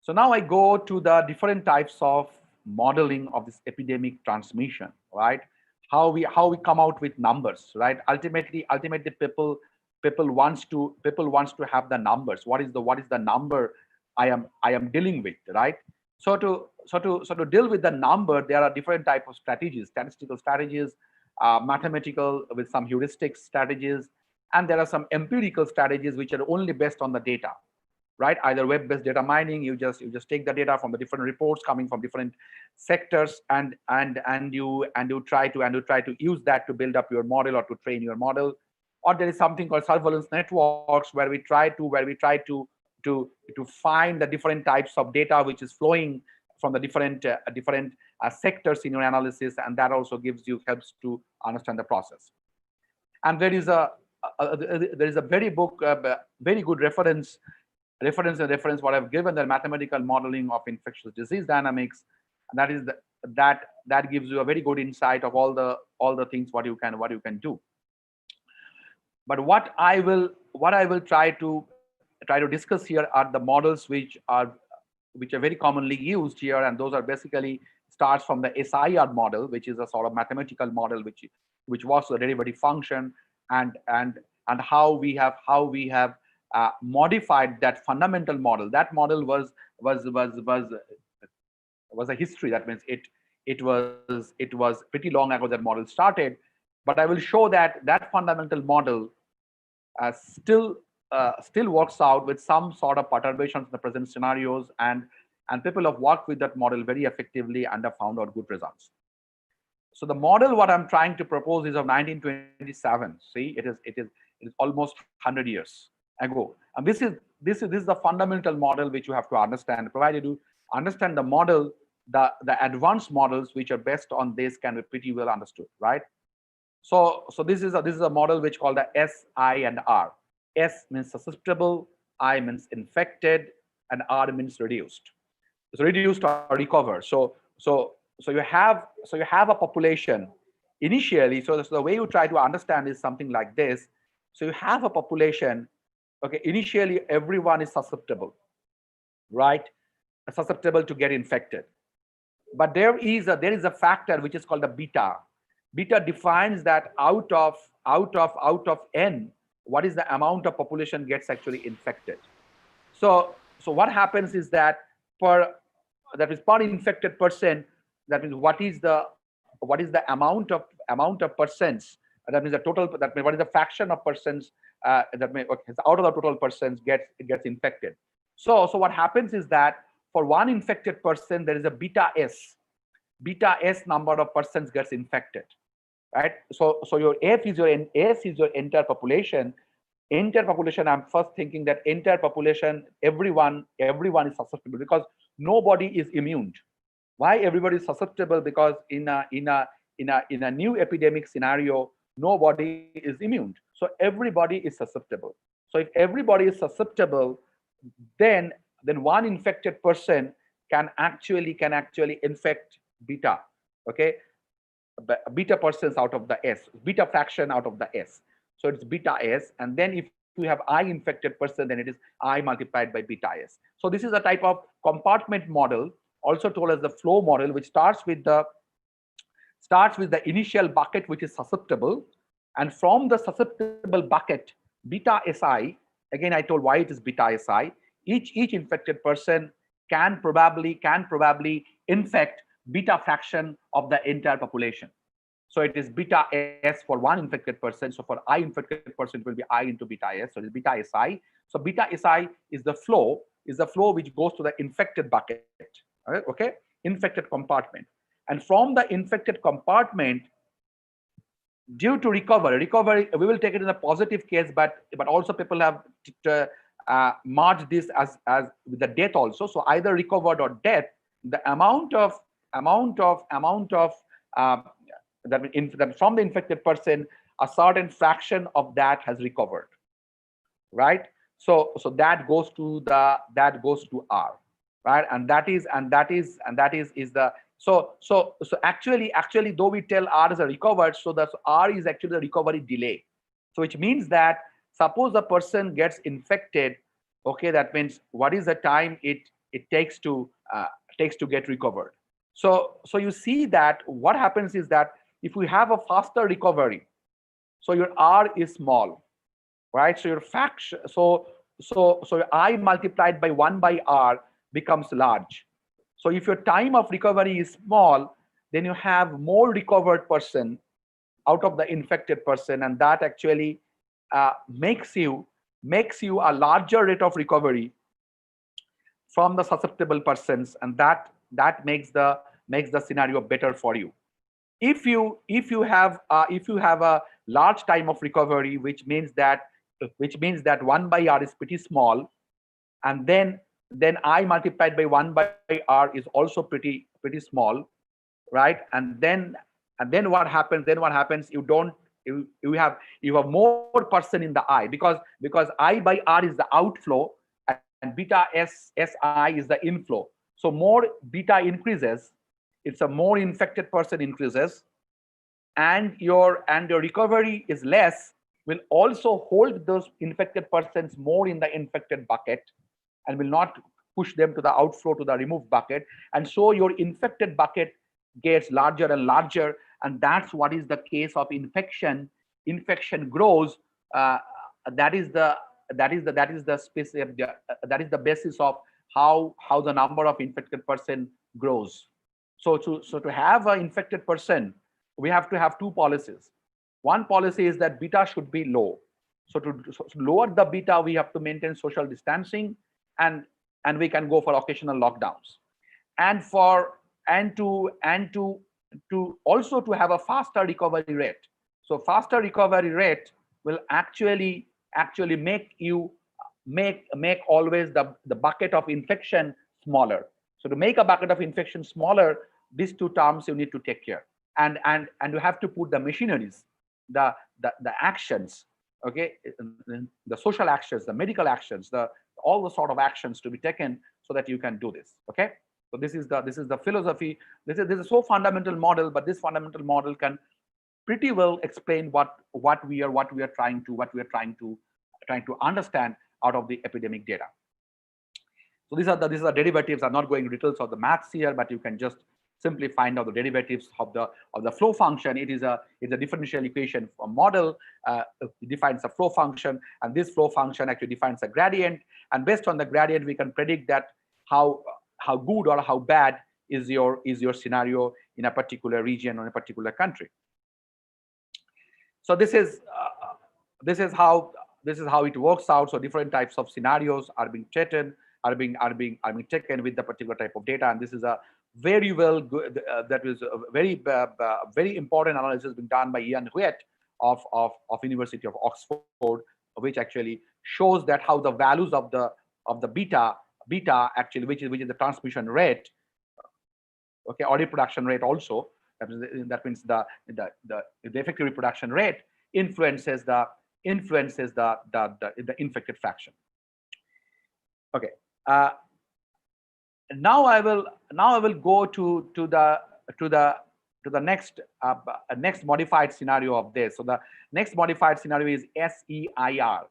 So now I go to the different types of modeling of this epidemic transmission, right? How we come out with numbers, right? Ultimately people wants to have the numbers. What is the number I am dealing with, right? So to deal with the number, there are different types of strategies: statistical strategies, mathematical with some heuristic strategies, and there are some empirical strategies which are only based on the data, right? Either web-based data mining, you just take the data from the different reports coming from different sectors, and you try to use that to build up your model or to train your model. Or there is something called surveillance networks, where we try to find the different types of data which is flowing from the different sectors in your analysis, and that also helps to understand the process. And there is a very good reference what I've given, the mathematical modeling of infectious disease dynamics, and that gives you a very good insight of all the things what you can do. But what I will try to discuss here are the models which are very commonly used here, and those are basically starts from the SIR model, which is a sort of mathematical model which works with a derivative function, and how we have modified that fundamental model. That model was a history. That means it was pretty long ago that model started. But I will show that that fundamental model still works out with some sort of perturbations in the present scenarios, and people have worked with that model very effectively and have found out good results. So the model what I'm trying to propose is of 1927. See, it is almost 100 years ago, and this is the fundamental model which you have to understand. Provided you understand the model, the advanced models which are based on this can be pretty well understood, right? So this is a model which called the S, I, and R. S means susceptible, I means infected, and R means reduced. So reduced or recover. So you have a population initially. So the way you try to understand is something like this. So you have a population. Okay, initially everyone is susceptible, right? Susceptible to get infected. But there is a factor which is called the beta. Beta defines that out of n, what is the amount of population gets actually infected. So what happens is that per infected person, that means what is the amount of persons, that means the total, that means what is the fraction of persons that may, okay, out of the total persons gets infected. So what happens is that for one infected person there is a beta S number of persons gets infected, right? So your S is your entire population. Entire population, I'm first thinking that entire population, everyone is susceptible, because nobody is immune. Why everybody is susceptible? Because in a new epidemic scenario, nobody is immune. So everybody is susceptible. So if everybody is susceptible, then one infected person can actually infect beta. Okay, beta persons out of the S, beta fraction out of the S. So it's beta S, and then if we have I infected person, then it is I multiplied by beta S. So this is a type of compartment model, also told as the flow model, which starts with the initial bucket which is susceptible, and from the susceptible bucket, beta Si, again I told why it is beta Si, each infected person can probably infect beta fraction of the entire population. So it is beta S for one infected person. So for I infected person, it will be I into beta S. So it is beta Si. So beta Si is the flow which goes to the infected bucket. Okay, infected compartment. And from the infected compartment, due to recovery, we will take it in a positive case, but also people have marked this as with the death also. So either recovered or death, the amount of that from the infected person, a certain fraction of that has recovered, right? So that goes to R, right? And that is the so actually though we tell R is a recovered, so that R is actually the recovery delay. So which means that suppose a person gets infected, okay, that means what is the time it takes to get recovered. So you see that what happens is that if we have a faster recovery, so your R is small, right? So your fraction, so your I multiplied by 1 by R becomes large. So if your time of recovery is small, then you have more recovered person out of the infected person, and that actually makes you a larger rate of recovery from the susceptible persons, and that makes the scenario better for you. If you have a large time of recovery, which means that 1 by R is pretty small, and then I multiplied by 1 by R is also pretty small, right? And then what happens? You have more person in the I, because I by R is the outflow and beta Si is the inflow. So more beta increases, it's a more infected person increases, and your recovery is less, will also hold those infected persons more in the infected bucket and will not push them to the outflow to the removed bucket. And so your infected bucket gets larger and larger, and that's what is the case of infection. Infection grows. That is the basis of how the number of infected person grows. So to have an infected person, we have to have two policies. One policy is that beta should be low. So to lower the beta, we have to maintain social distancing, and we can go for occasional lockdowns. And to also to have a faster recovery rate. So faster recovery rate will actually make always the bucket of infection smaller. So to make a bucket of infection smaller, these two terms you need to take care. And you have to put the machineries, the actions, okay, the social actions, the medical actions, all the sort of actions to be taken so that you can do this. Okay. So this is the philosophy. This is so fundamental model, but this fundamental model can pretty well explain what we are trying to understand out of the epidemic data. So these are the derivatives. I'm not going details of the maths here, but you can just simply find out the derivatives of the flow function. It's a differential equation for model. It defines a flow function, and this flow function actually defines a gradient. And based on the gradient, we can predict that how good or how bad is your scenario in a particular region or a particular country. So this is how it works out. So different types of scenarios are being taken with the particular type of data, and this is a very well good. That was a very important analysis being done by Ian Huet of University of Oxford, which actually shows that how the values of the beta actually, which is the transmission rate, okay, or reproduction rate also. That means the effective reproduction rate influences the infected fraction. Okay. Now I will go to the next modified scenario of this. So the next modified scenario is SEIR.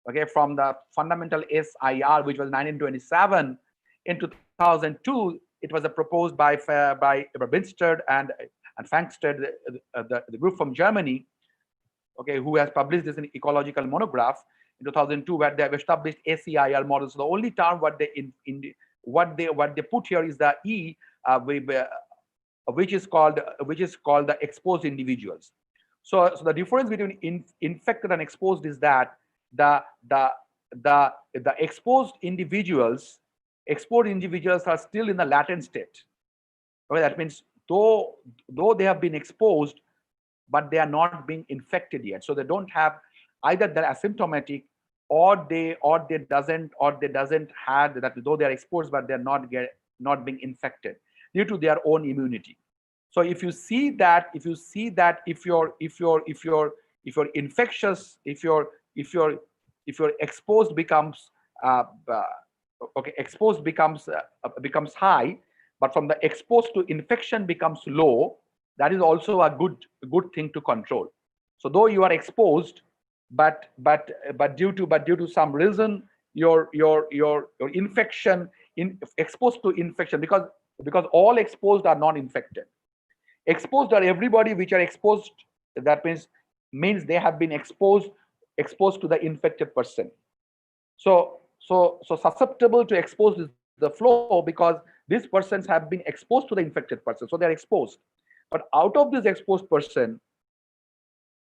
Okay, from the fundamental SIR, which was 1927. In 2002, it was proposed by Binstead and Fangsted, the group from Germany, okay, who has published this in ecological monograph in 2002, where they have established SEIR models. So the only term what they put here is the E, which is called the exposed individuals. So the difference between infected and exposed is that the exposed individuals are still in the latent state. Okay, that means though they have been exposed, but they are not being infected yet. So they don't have, either they're asymptomatic or they doesn't have that, though they are exposed, but they're not being infected due to their own immunity. So if you see that if you're infectious, if your exposed becomes exposed becomes high, but from the exposed to infection becomes low, that is also a good thing to control. So though you are exposed, but due to some reason your infection exposed to infection, because all exposed are not infected. Exposed are everybody which are exposed. That means they have been exposed to the infected person. So susceptible to exposed is the flow, because these persons have been exposed to the infected person, so they are exposed. But out of this exposed person,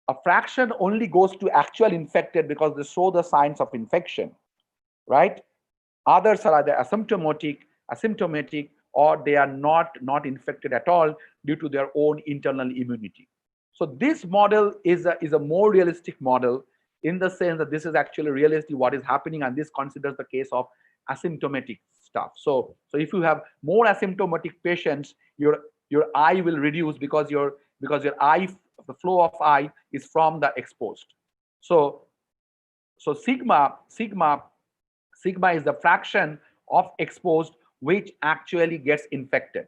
a fraction only goes to actual infected because they show the signs of infection, right? Others are either asymptomatic, or they are not infected at all due to their own internal immunity. So this model is a more realistic model, in the sense that this is actually realistic what is happening, and this considers the case of asymptomatic stuff. So if you have more asymptomatic patients, your I will reduce because your I, the flow of I, is from the exposed. So sigma is the fraction of exposed which actually gets infected,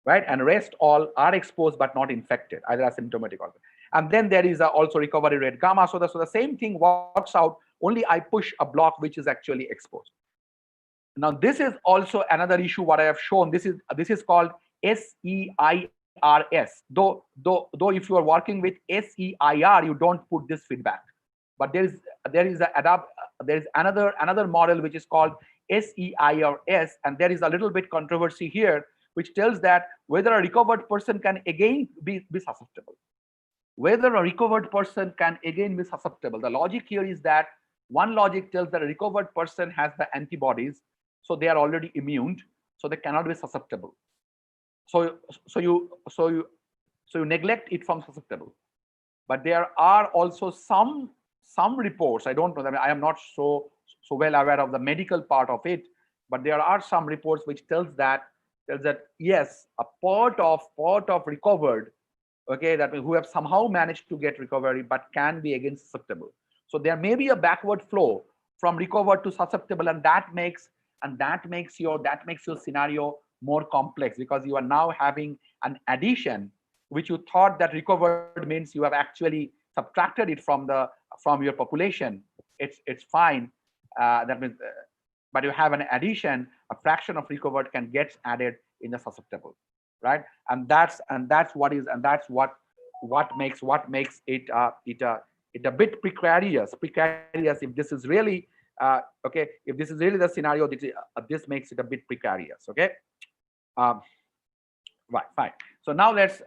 right? And rest all are exposed but not infected, either asymptomatic or. And then there is also recovery rate gamma. So the same thing works out, only I push a block which is actually exposed. Now this is also another issue what I have shown. This is called SEIRS. Though if you are working with SEIR, you don't put this feedback. but there is another model which is called SEIRS, and there is a little bit controversy here, which tells that whether a recovered person can again be susceptible. Whether a recovered person can again be susceptible. The logic here is that one logic tells that a recovered person has the antibodies, so they are already immune, so they cannot be susceptible. So you neglect it from susceptible. But there are also some reports. I don't know. I mean, I am not so well aware of the medical part of it, but there are some reports which tells that yes, a part of recovered, okay, that who have somehow managed to get recovery but can be again susceptible. So there may be a backward flow from recovered to susceptible, and that makes your scenario more complex, because you are now having an addition which you thought that recovered means you have actually subtracted it from your population. It's fine. That means, but you have an addition. A fraction of recovered can get added in the susceptible, right? And that's what makes it a bit precarious. If this is really okay, if this is really the scenario, this makes it a bit precarious. Okay. Right, fine. So now let's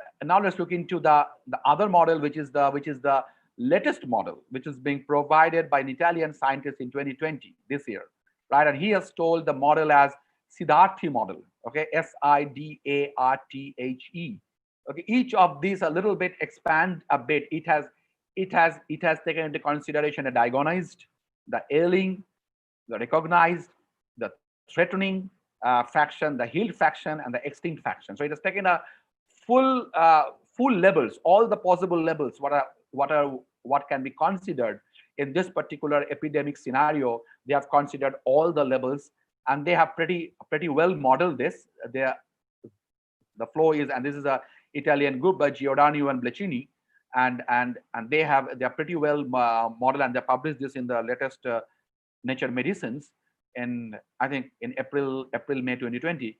look into the other model, which is the latest model, which is being provided by an Italian scientist in 2020, this year, right? And he has told the model as Siddharthi model. Okay, SIDARTHE. Okay, each of these a little bit expand a bit. It has taken into consideration the diagonized, the ailing, the recognized, the threatening fraction, the healed fraction, and the extinct fraction. So it has taken a full levels, all the possible levels, what can be considered in this particular epidemic scenario. They have considered all the levels, and they have pretty well modeled this. The flow is, and this is a Italian group by Giordano and Bleccini, and they are pretty well modeled, and they published this in the latest Nature Medicines in, I think, in April May 2020.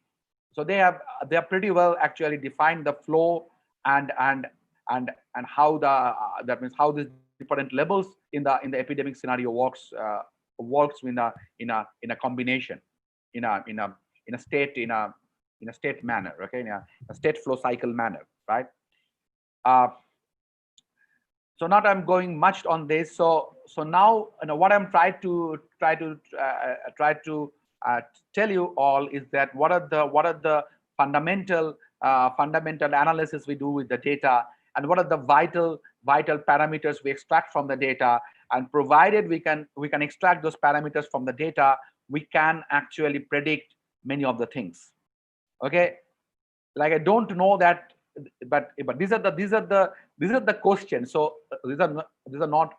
So they are pretty well actually defined the flow and how that means how these different levels in the epidemic scenario works in a combination in a state manner, okay, in a state flow cycle manner, right? So not I'm going much on this. So now, what I'm trying to tell you all is that what are the fundamental analysis we do with the data, and what are the vital parameters we extract from the data, and provided we can extract those parameters from the data, we can actually predict many of the things. Okay, like I don't know that, but these are the questions. So these are not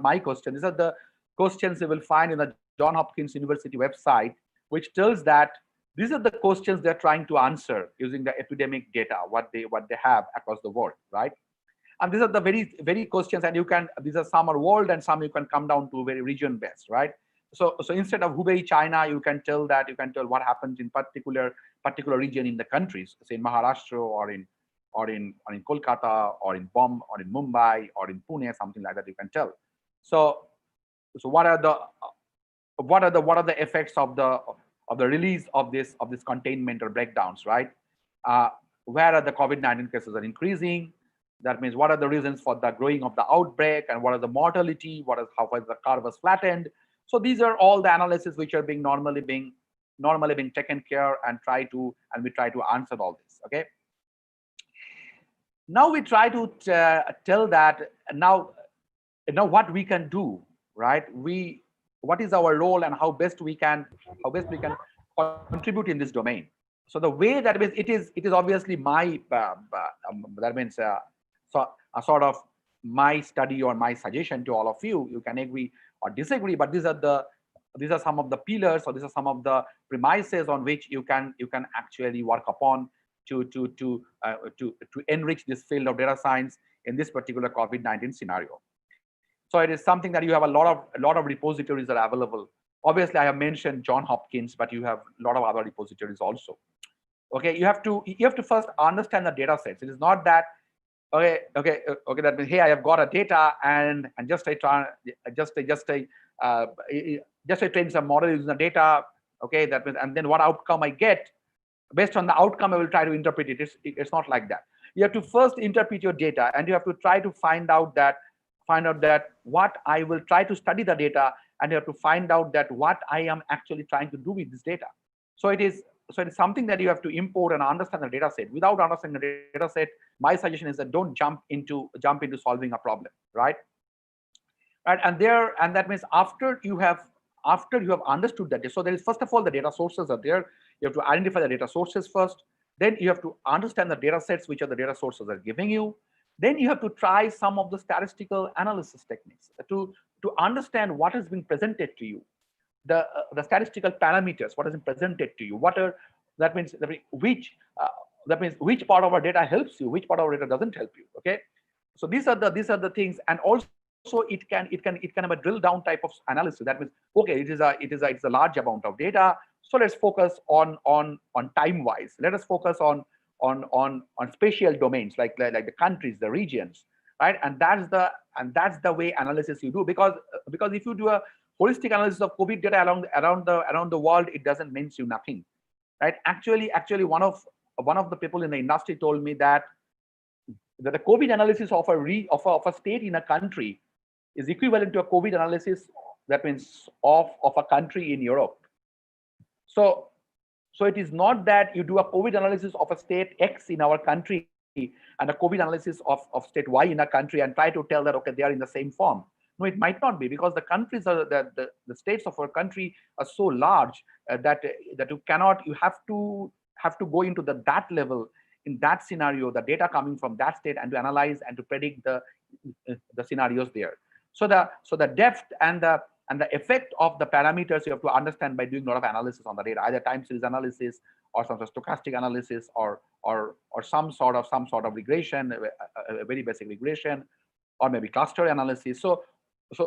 my question. These are the questions you will find in the Johns Hopkins University website, which tells that these are the questions they're trying to answer using the epidemic data, what they have across the world, right? And these are the very questions, and these are some are world and some you can come down to very region based, right? So instead of Hubei, China, you can tell what happens in particular region in the countries, say in Maharashtra or in Kolkata or in Mumbai or in Pune, something like that. You can tell. So what are the effects of the release of this containment or breakdowns, right? Where are the COVID-19 cases are increasing? That means what are the reasons for the growing of the outbreak, and what are the mortality? How far the curve was flattened? So these are all the analysis which are being normally being taken care, and we try to answer all this. Okay. Now we try to tell that now what we can do, right? What is our role, and how best we can contribute in this domain. So the way that it is obviously my that means so a sort of my study or my suggestion to all of you. You can agree or disagree, but these are some of the pillars, or these are some of the premises on which you can actually work upon to enrich this field of data science in this particular COVID-19 scenario. So it is something that you have a lot of repositories that are available. Obviously, I have mentioned Johns Hopkins, but you have a lot of other repositories also. Okay, you have to first understand the data sets. It is not that Okay, that means, hey, I have got a data, and just I try just I train some model using the data. Okay, that means, and then what outcome I get, based on the outcome I will try to interpret it. It's not like that. You have to first interpret your data, and you have to try to find out that what I will try to study the data, and you have to find out that what I am actually trying to do with this data. So it is something that you have to import and understand the data set. Without understanding the data set, my suggestion is that don't jump into solving a problem, right? And that means after you have understood that. So there is, first of all, the data sources are there. You have to identify the data sources first. Then you have to understand the data sets which are the data sources are giving you. Then you have to try some of the statistical analysis techniques to understand what has been presented to you, the statistical parameters, what has been presented to you. What are that means which part of our data helps you, which part of our data doesn't help you. Okay, so these are the things. And also it can have a drill down type of analysis. That means, okay, it's a large amount of data, so let's focus on time wise. Let us focus on spatial domains, like the countries, the regions, right? And that's the way analysis you do, because if you do a holistic analysis of COVID data around the world, it doesn't mean you nothing, right? Actually one of the people in the industry told me that the COVID analysis of a state in a country is equivalent to a COVID analysis, that means of a country in Europe. So it is not that you do a COVID analysis of a state X in our country and a COVID analysis of state Y in a country and try to tell that, okay, they are in the same form. No, it might not be, because the countries are the states of our country are so large that you have to go into that level. In that scenario, the data coming from that state, and to analyze and to predict the scenarios there. So the depth and the effect of the parameters you have to understand by doing a lot of analysis on the data, either time series analysis or some sort of stochastic analysis or some sort of regression, a very basic regression, or maybe cluster analysis. So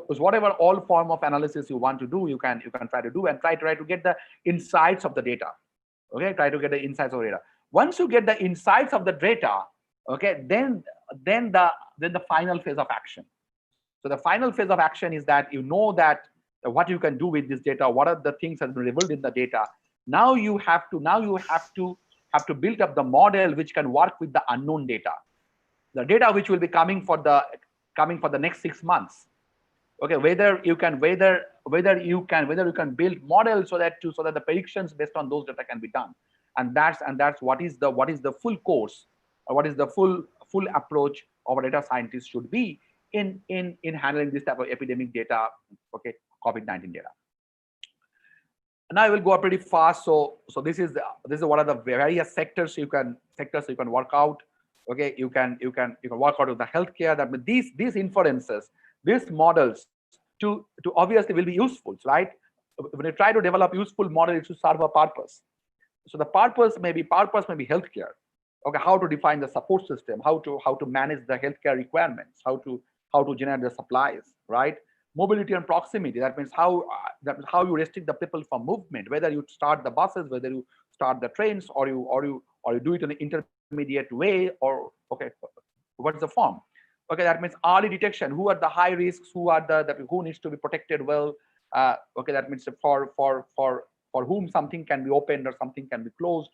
whatever all form of analysis you want to do, you can try to do, and try to get the insights of the data. Okay, try to get the insights of the data. Once you get the insights of the data, okay, then the final phase of action. So the final phase of action is that you know that what you can do with this data, what are the things that have been revealed in the data. Now you have to build up the model which can work with the unknown data, the data which will be coming for the next 6 months. Okay, whether you can build models so that the predictions based on those data can be done. And that's what is the full course, or what is the full approach of a data scientist should be in handling this type of epidemic data. Okay, COVID-19 data. Now I will go up pretty fast. So this is one of the various sectors you can work out. Okay, you can work out with the healthcare. That means these inferences, these models to obviously will be useful, right? When you try to develop useful model, it should serve a purpose. So the purpose may be healthcare. Okay, how to define the support system, how to manage the healthcare requirements, how to generate the supplies, right? Mobility and proximity. That means how you restrict the people from movement, whether you start the buses, whether you start the trains, or you do it in an intermediate way, or okay, what's the form? Okay, that means early detection. Who are the high risks? Who needs to be protected well? Okay, that means for whom something can be opened or something can be closed,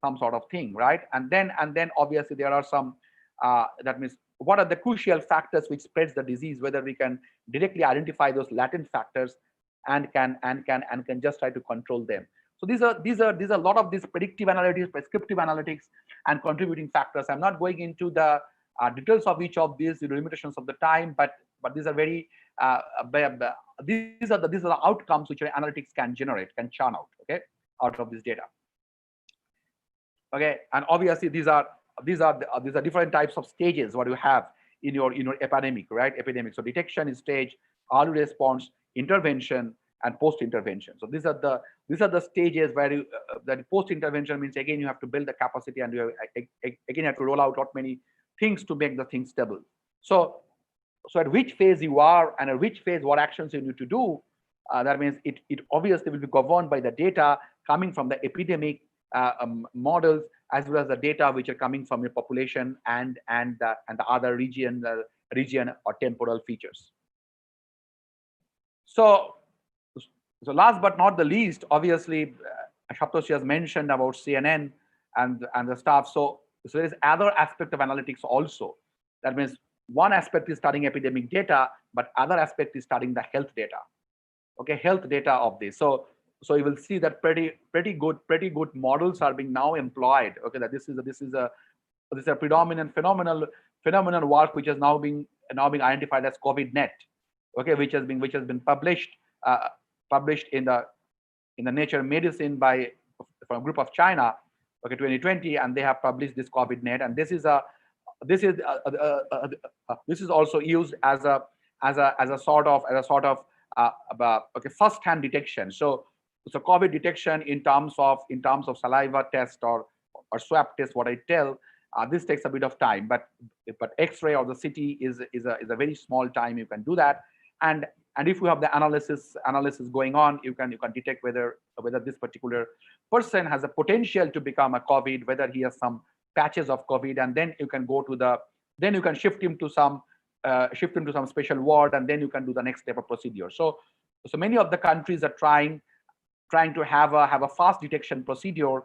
some sort of thing, right? And then obviously there are some that means what are the crucial factors which spreads the disease, whether we can directly identify those latent factors and can just try to control them. So these are a lot of these predictive analytics, prescriptive analytics, and contributing factors. I'm not going into the details of each of these, the limitations of the time, but these are very these are the outcomes which analytics can churn out, okay, out of this data. Okay, and obviously these are different types of stages what you have in your epidemic, right? Epidemic. So detection is stage, early response, intervention, and post-intervention. So these are the stages where you that post-intervention means, again, you have to build the capacity, and you have to roll out not many things to make the thing stable. So at which phase you are, and at which phase what actions you need to do, that means it obviously will be governed by the data coming from the epidemic models as well as the data which are coming from your population and the other region or temporal features. So last but not the least, obviously, Saptoshi has mentioned about CNN and the stuff. So there is other aspect of analytics also. That means one aspect is studying epidemic data, but other aspect is studying the health data. Okay, health data of this. So you will see that pretty good models are being now employed. Okay, that this is a predominant phenomenal work which is now being identified as COVID-net. Okay, which has been published in the Nature Medicine from a group of China. Okay, 2020, and they have published this COVID-net, and this is also used as a sort of first-hand detection. So COVID detection in terms of saliva test or swab test, what I tell, this takes a bit of time, but X-ray or the CT is a very small time you can do that, and if you have the analysis going on, you can detect whether this particular person has a potential to become a COVID, whether he has some patches of COVID, and then you can then you can shift him to some special ward, and then you can do the next step of procedure. So many of the countries are trying to have a fast detection procedure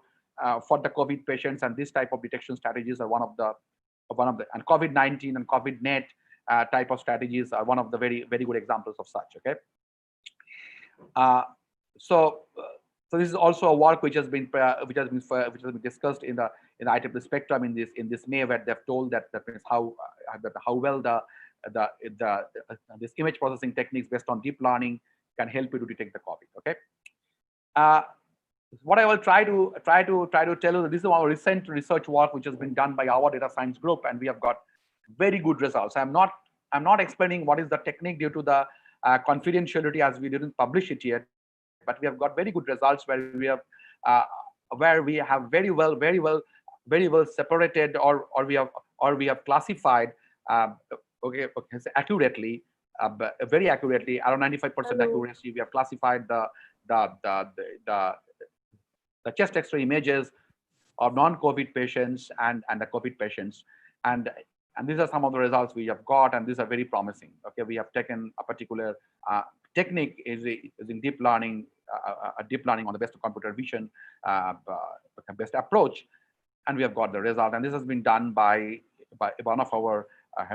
for the COVID patients, and this type of detection strategies are one of the and COVID-19 and COVID-net type of strategies are one of the very good examples of such. Okay, so this is also a work which has been discussed in the IEEE spectrum in this May, where they've told that means how well this image processing techniques based on deep learning can help you to detect the COVID. Okay. What I will try to tell you, this is our recent research work which has been done by our data science group, and we have got very good results. I'm not explaining what is the technique due to the confidentiality, as we didn't publish it yet, but we have got very good results where we have very well separated or we have classified accurately, very accurately, around 95% accuracy. We have classified the chest X-ray images of non-COVID patients and the COVID patients, and these are some of the results we have got, and these are very promising. Okay, we have taken a particular technique in deep learning, on the best of computer vision best approach, and we have got the result. And this has been done by one of our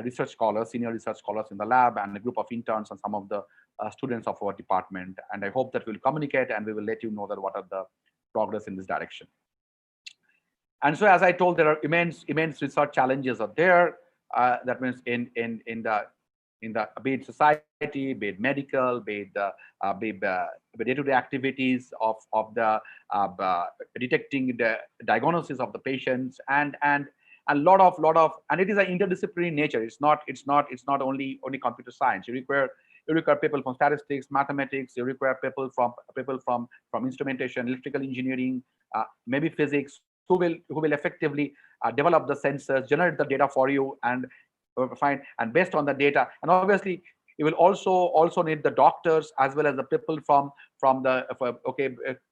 research scholars, senior research scholars in the lab, and a group of interns and some of the students of our department. And I hope that we'll communicate, and we will let you know that what are the progress in this direction. And so, as I told, there are immense research challenges are there. That means in the be it society, be it medical, be it day-to-day activities of the detecting the diagnosis of the patients, and a lot of, and it is an interdisciplinary nature. It's not only computer science. You require people from statistics, mathematics. You require people from instrumentation, electrical engineering, maybe physics, who will effectively develop the sensors, generate the data for you, and find, and based on the data. And obviously you will also need the doctors as well as the people from the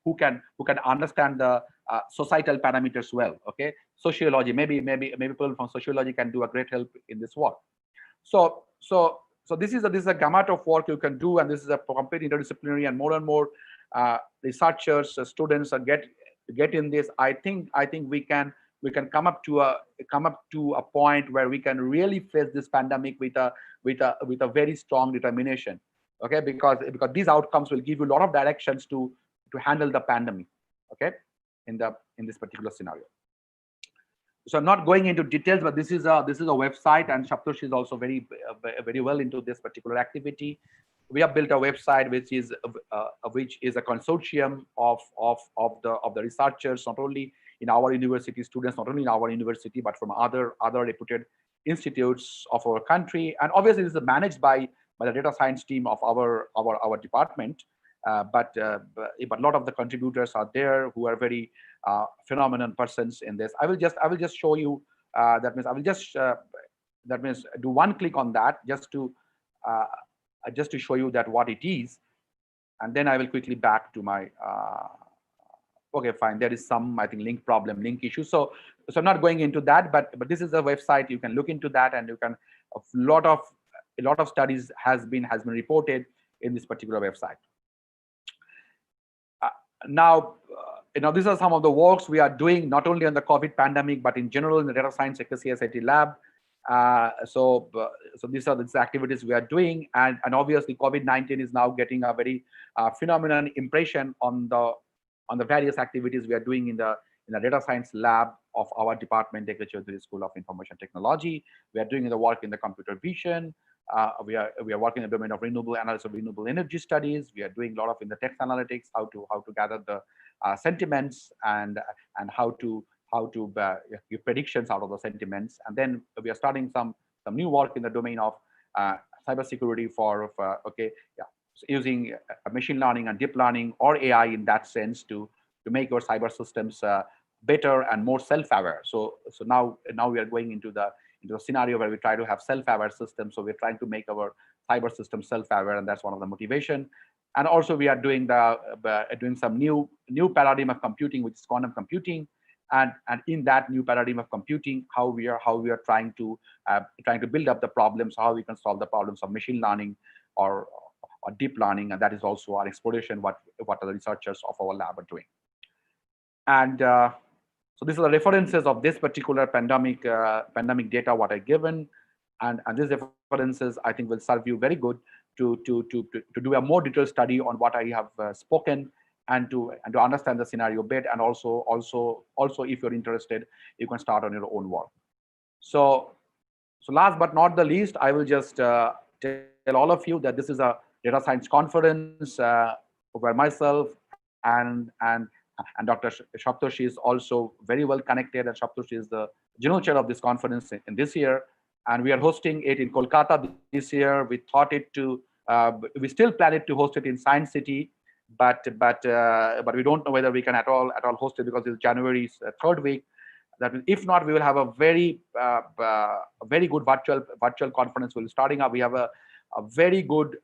who can understand the societal parameters well. Okay, sociology, maybe people from sociology can do a great help in this work. So this is a gamut of work you can do, and this is a complete interdisciplinary, and more researchers, students get in this. I think we can come up to a point where we can really face this pandemic with a very strong determination. Okay, because these outcomes will give you a lot of directions to handle the pandemic. Okay, in this particular scenario. So I'm not going into details, but this is a website, and Saptoshi is also very well into this particular activity. We have built a website which is a consortium of the researchers, not only in our university, students not only in our university, but from other reputed institutes of our country. And obviously this is managed by the data science team of our department. But a lot of the contributors are there who are very phenomenal persons in this. I will just show you. That means I will just do one click on that just to show you that what it is, and then I will quickly back to my Okay, fine. There is some, I think, link problem, link issue. So I'm not going into that, but this is a website. You can look into that, and you can a lot of studies has been reported in this particular website. Now, these are some of the works we are doing, not only on the COVID pandemic, but in general in the data science ICAC lab. So these are the activities we are doing, and obviously COVID-19 is now getting a very phenomenal impression on the various activities we are doing in the data science lab of our department, Textual School of Information Technology. We are doing the work in the computer vision. We are working in the domain of renewable analysis of renewable energy studies. We are doing a lot of in the text analytics, how to gather the sentiments and how to give predictions out of the sentiments. And then we are starting some new work in the domain of cybersecurity using machine learning and deep learning or AI in that sense to make our cyber systems better and more self-aware. So now we are going into a scenario where we try to have self-aware systems. So we're trying to make our cyber system self-aware, and that's one of the motivation. And also we are doing some new paradigm of computing, which is quantum computing. And in that new paradigm of computing, how we are trying to build up the problems, how we can solve the problems of machine learning or deep learning, and that is also our exploration. What the researchers of our lab are doing. And so these are the references of this particular pandemic data what I given, and these references I think will serve you very good to do a more detailed study on what I have spoken, and to understand the scenario bit, and also if you're interested, you can start on your own work. So last but not the least, I will just tell all of you that this is a data science conference where myself and Dr. Saptarshi is also very well connected, and Saptarshi is the general chair of this conference in this year, and we are hosting it in Kolkata this year. We thought we still plan it to host it in Science City, but we don't know whether we can at all host it because it's January's third week. That if not, we will have a very good virtual conference. We're starting up. We have a very good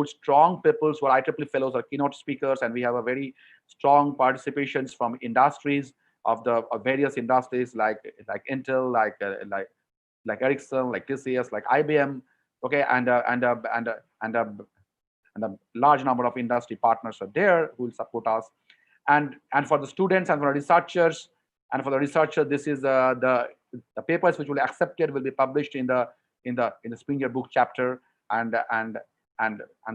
strong people who are IEEE fellows or keynote speakers, and we have a very strong participations from industries of various industries like Intel, like Ericsson, like TCS, like IBM, okay, and a large number of industry partners are there who will support us, and for the students and for the researchers. And for the researcher, this is the papers which will be accepted will be published in the Springer book chapter, and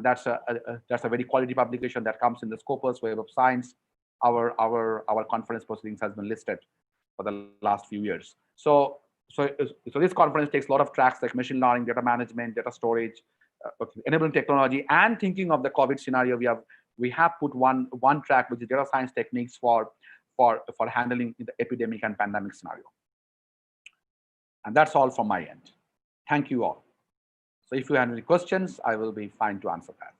that's a very quality publication that comes in the Scopus Web of Science. Our conference proceedings has been listed for the last few years. So this conference takes a lot of tracks like machine learning, data management, data storage, enabling technology, and thinking of the COVID scenario. We have put one track which is data science techniques for handling the epidemic and pandemic scenario. And that's all from my end. Thank you all. So if you have any questions, I will be fine to answer that.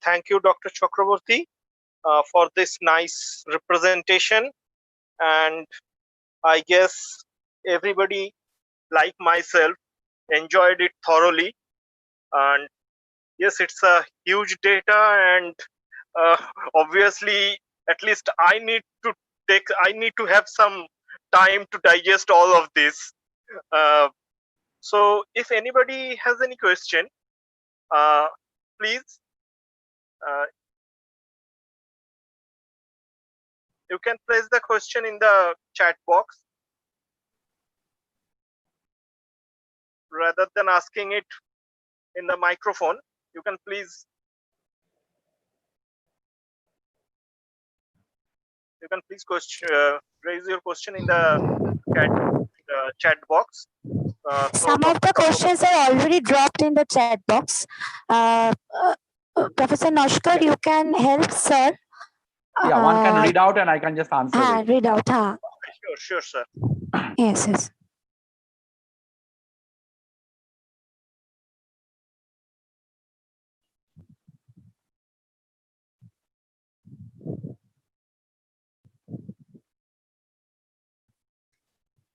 Thank you, Dr. Chakraborty, for this nice representation. And I guess everybody, like myself, enjoyed it thoroughly. And yes, it's a huge data, and obviously, at least I need to have some time to digest all of this. So if anybody has any question, please, you can place the question in the chat box rather than asking it in the microphone. You can please raise your question in the chat box. Some of the questions are already dropped in the chat box. Professor Noshkar, you can help, sir. Yeah, one can read out and I can just answer it. Read out. Sure, sir. Yes.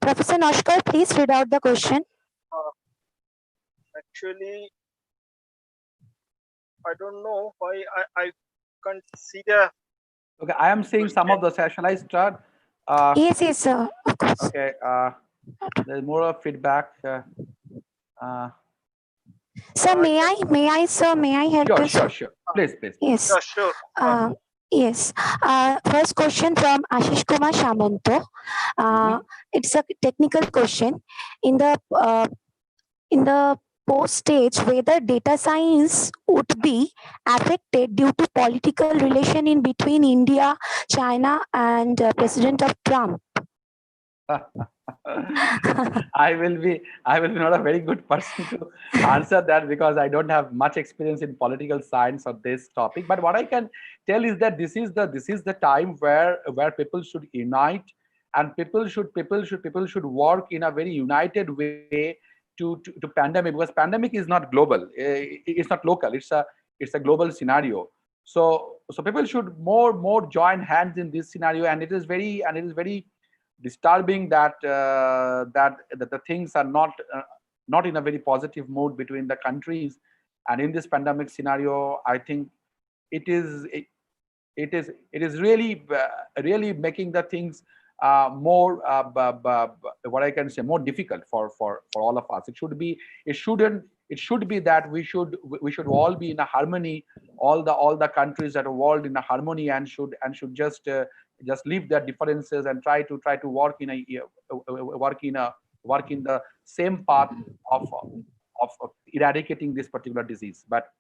Professor Noshkar, please read out the question. Actually, I don't know why I can't see the Okay, I am seeing some of the. Shall I start? Yes, yes, sir. Of course. Okay. There's more of feedback. Sir, may I, sir, may I help you? Sure. Please. Yes. Yeah, sure. Yes. First question from Ashish Kumar Shamanto. It's a technical question. In the post stage, whether data science would be affected due to political relation in between India, China, and President of Trump. I will be not a very good person to answer that because I don't have much experience in political science on this topic. But what I can tell is that this is the time where people should unite, and people should work in a very united way to pandemic, because pandemic is not global, it's not local, it's a global scenario. So people should more join hands in this scenario, and it is very disturbing that the things are not in a very positive mood between the countries. And in this pandemic scenario, I think it is really making the things more what I can say, more difficult for all of us. It should be that we should all be in a harmony, all the countries that are world in a harmony, and should just leave their differences and try to work in the same path of eradicating this particular disease. But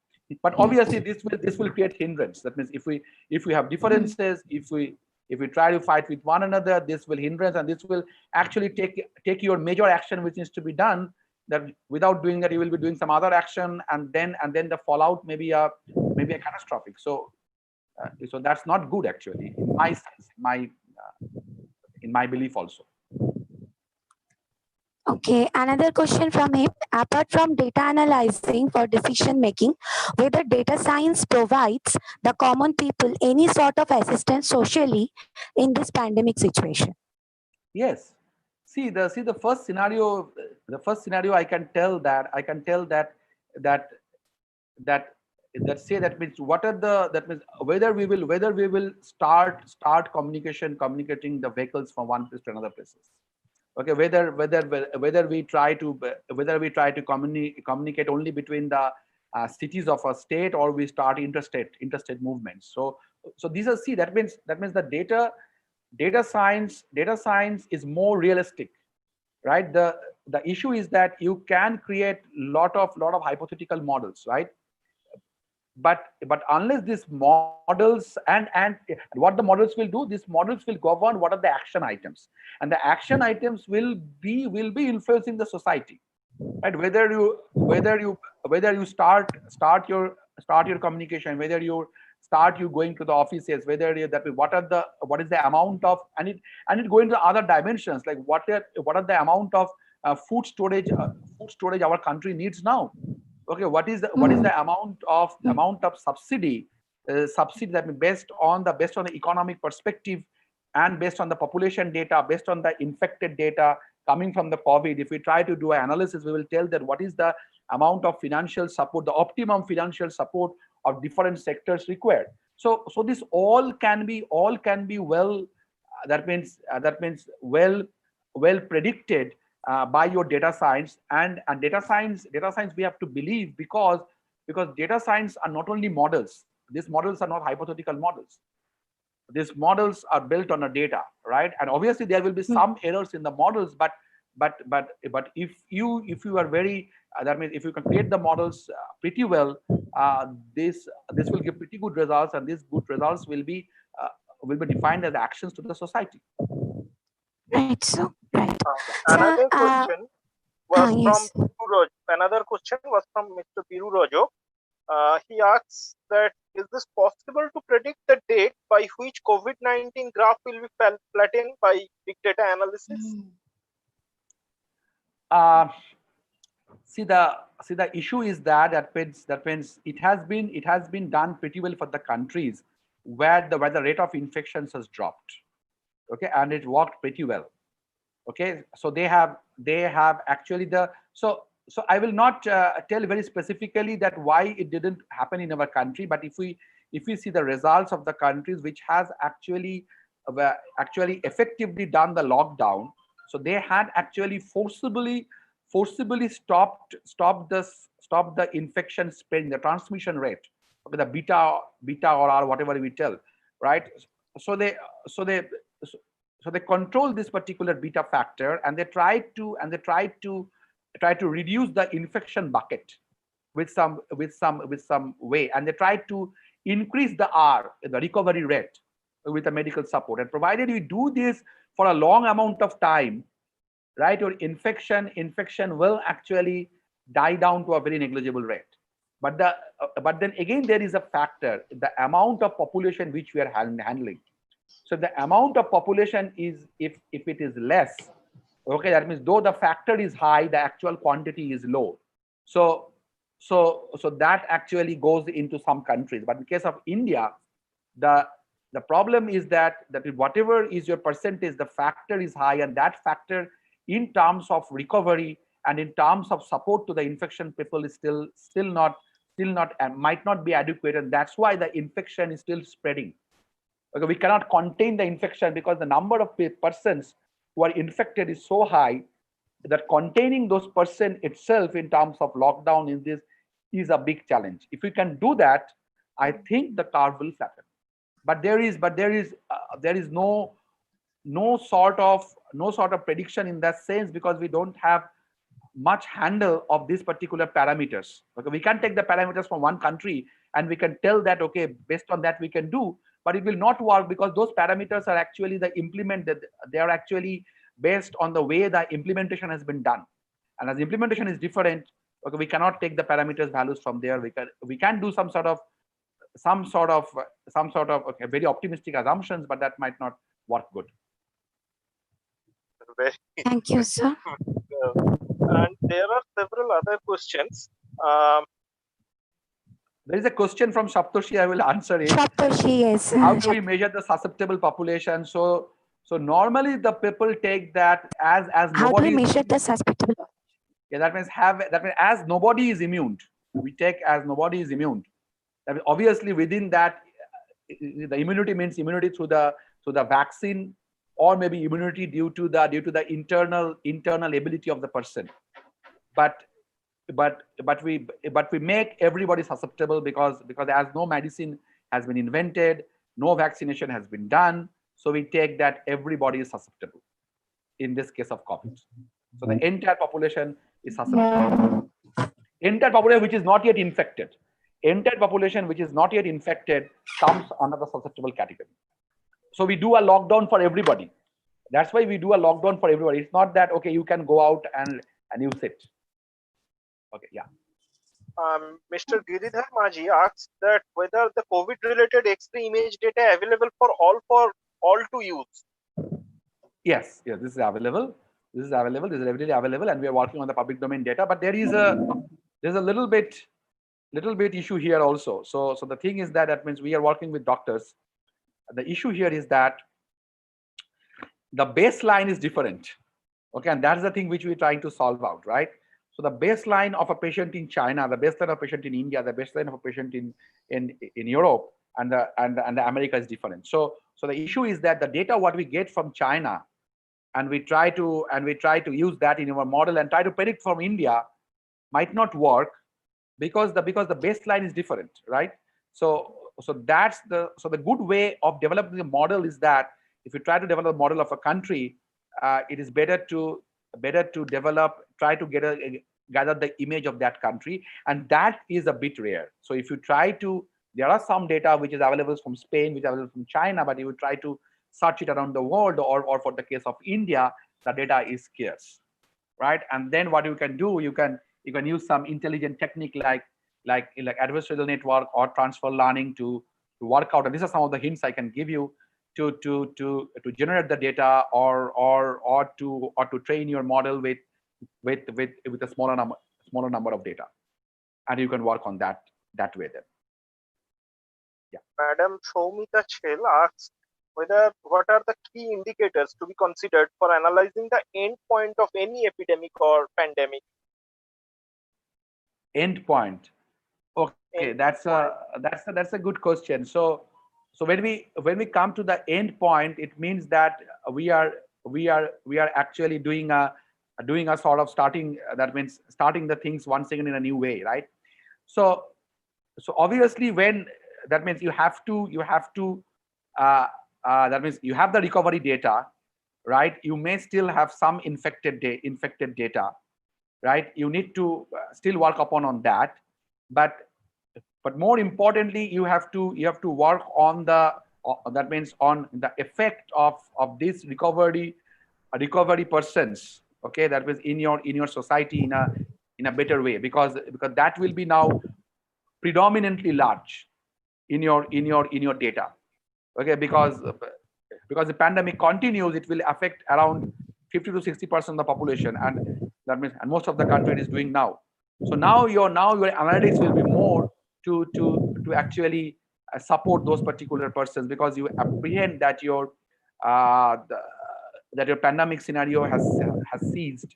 obviously this will create hindrance. That means if we have differences, if we try to fight with one another, this will hindrance, and this will actually take your major action which needs to be done. That without doing that, you will be doing some other action, and then the fallout may be a catastrophic. So that's not good, actually, in my sense, in my belief also. Okay, another question from him. Apart from data analyzing for decision making, whether data science provides the common people any sort of assistance socially in this pandemic situation? Yes. See the first scenario. I can tell that say that means whether we will start communicating the vehicles from one place to another places. Okay, whether we try to communicate only between the cities of a state, or we start interstate movements. So these are, see, that means the data science is more realistic, right? The issue is that you can create lot of hypothetical models, right? But unless these models and what the models will do, these models will govern what are the action items, and the action items will be influencing the society, right? Whether you start your communication, whether you start going to the offices, what is the amount of, and it going to other dimensions, like what are the amount of food storage our country needs now. Okay, what is the amount of subsidy that based on the economic perspective, and based on the population data, based on the infected data coming from the COVID. If we try to do an analysis, we will tell that what is the amount of financial support, the optimum financial support of different sectors required. So this all can be well, that means well predicted by your data science. And data science we have to believe, because data science are not only models. These models are not hypothetical models. These models are built on a data, right? And obviously there will be some errors in the models, but if you are very that means if you can create the models pretty well, this will give pretty good results, and these good results will be defined as actions to the society. Right. So right. Another question was yes. from Mr. Biru Rojo. He asks that, is this possible to predict the date by which COVID-19 graph will be flattened by big data analysis? See the issue is that means it has been done pretty well for the countries where the rate of infections has dropped. Okay, and it worked pretty well. Okay, so they have actually so I will not tell very specifically that why it didn't happen in our country, but if we if we see the results of the countries which has actually effectively done the lockdown, so they had actually forcibly stopped the infection spreading, the transmission rate, okay, the beta or R, whatever we tell, right? So they control this particular beta factor, and they try to reduce the infection bucket with some way, and they try to increase the R, the recovery rate, with the medical support. And provided you do this for a long amount of time, right, your infection will actually die down to a very negligible rate. But then again, there is a factor, the amount of population which we are handling. So the amount of population is, if it is less, okay, that means though the factor is high, the actual quantity is low. So that actually goes into some countries. But in case of India, the problem is that whatever is your percentage, the factor is high, and that factor in terms of recovery and in terms of support to the infection people is still not and might not be adequate, and that's why the infection is still spreading. Okay, we cannot contain the infection because the number of persons who are infected is so high that containing those person itself in terms of lockdown in this is a big challenge. If we can do that, I think the curve will flatten. But there is no sort of prediction in that sense, because we don't have much handle of these particular parameters. Okay, we can take the parameters from one country and we can tell that, okay, based on that we can do, but it will not work because those parameters are actually they are actually based on the way the implementation has been done. And as implementation is different, okay, we cannot take the parameters values from there. We can do some sort of okay, very optimistic assumptions, but that might not work good. Thank you, sir. And there are several other questions. There is a question from Saptoshi. I will answer it. Saptoshi, yes. How do we measure the susceptible population? So normally the people take that as nobody. How do we measure the susceptible? Yeah, that means as nobody is immune. We take as nobody is immune. That means obviously within that, the immunity means immunity through the vaccine, or maybe immunity due to the internal ability of the person. But we make everybody susceptible because as no medicine has been invented, no vaccination has been done, so we take that everybody is susceptible in this case of COVID. So the entire population is susceptible. Entire population which is not yet infected. Entire population which is not yet infected comes under the susceptible category. So we do a lockdown for everybody. That's why we do a lockdown for everybody. It's not that, okay, you can go out and use it. Okay, yeah. Mr. Giridhar Maji asks that whether the COVID-related X-ray image data available for all to use. Yes, this is available. This is readily available, and we are working on the public domain data. But there's a little bit issue here also. So the thing is that means we are working with doctors. The issue here is that the baseline is different. Okay, and that's the thing which we're trying to solve out, right? So the baseline of a patient in China, the baseline of a patient in India, the baseline of a patient in Europe and the America is different. So the issue is that the data what we get from China, and we try to use that in our model and try to predict from India, might not work because the baseline is different, right? So the good way of developing a model is that if you try to develop a model of a country, it is better to try to gather the image of that country, and that is a bit rare. So if you try to, there are some data which is available from Spain, which is available from China, but you would try to search it around the world, or for the case of India, the data is scarce, right? And then what you can do, you can use some intelligent technique like adversarial network or transfer learning to work out. And these are some of the hints I can give you to generate the data or to train your model with a smaller number of data, and you can work on that way then. Yeah. Madam Shomita Chhel asks what are the key indicators to be considered for analyzing the end point of any epidemic or pandemic? End point. Okay, that's a good question. So when we come to the end point, it means that we are actually doing a sort of starting. That means starting the things once again in a new way, right? So obviously when that means you have to that means you have the recovery data, right? You may still have some infected data, right? You need to still work upon on that, but more importantly, you have to work on the that means on the effect of this recovery persons. Okay, that means in your society in a better way, because that will be now predominantly large in your data. Okay, because the pandemic continues, it will affect around 50 to 60% of the population, and that means and most of the country is doing now. So now your analytics will be more to actually support those particular persons, because you apprehend that that your pandemic scenario has ceased,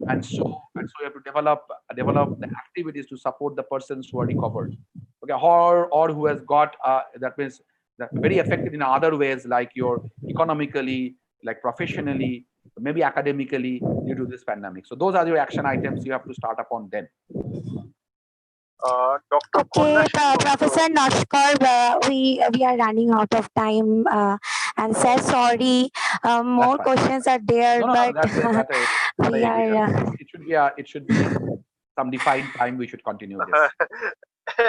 and so you have to develop the activities to support the persons who are recovered, okay, or who has got that means that very affected in other ways, like your economically, like professionally, maybe academically, due to this pandemic. So those are your action items you have to start upon then. Dr. Okay, Konda, Professor Nashkar, we are running out of time, and sir, sorry, more fine. questions are there, No, but that I we agree. are. It should be some defined time. We should continue this.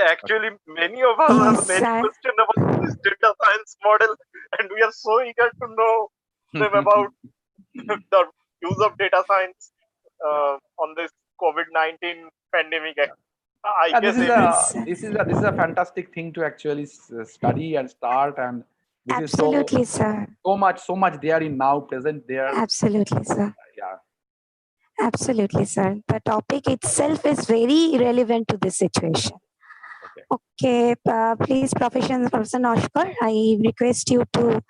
Actually, many of us Yes, have many sir. questions about this data science model, and we are so eager to know them about the use of data science on this COVID-19 pandemic. I Yeah, guess it is. this is a fantastic thing to actually study and start, and this is Absolutely, sir. so much there in now present there. Absolutely, sir. Yeah. Absolutely, sir. The topic itself is very relevant to this situation. Okay, please, Professor Noshkar, I request you to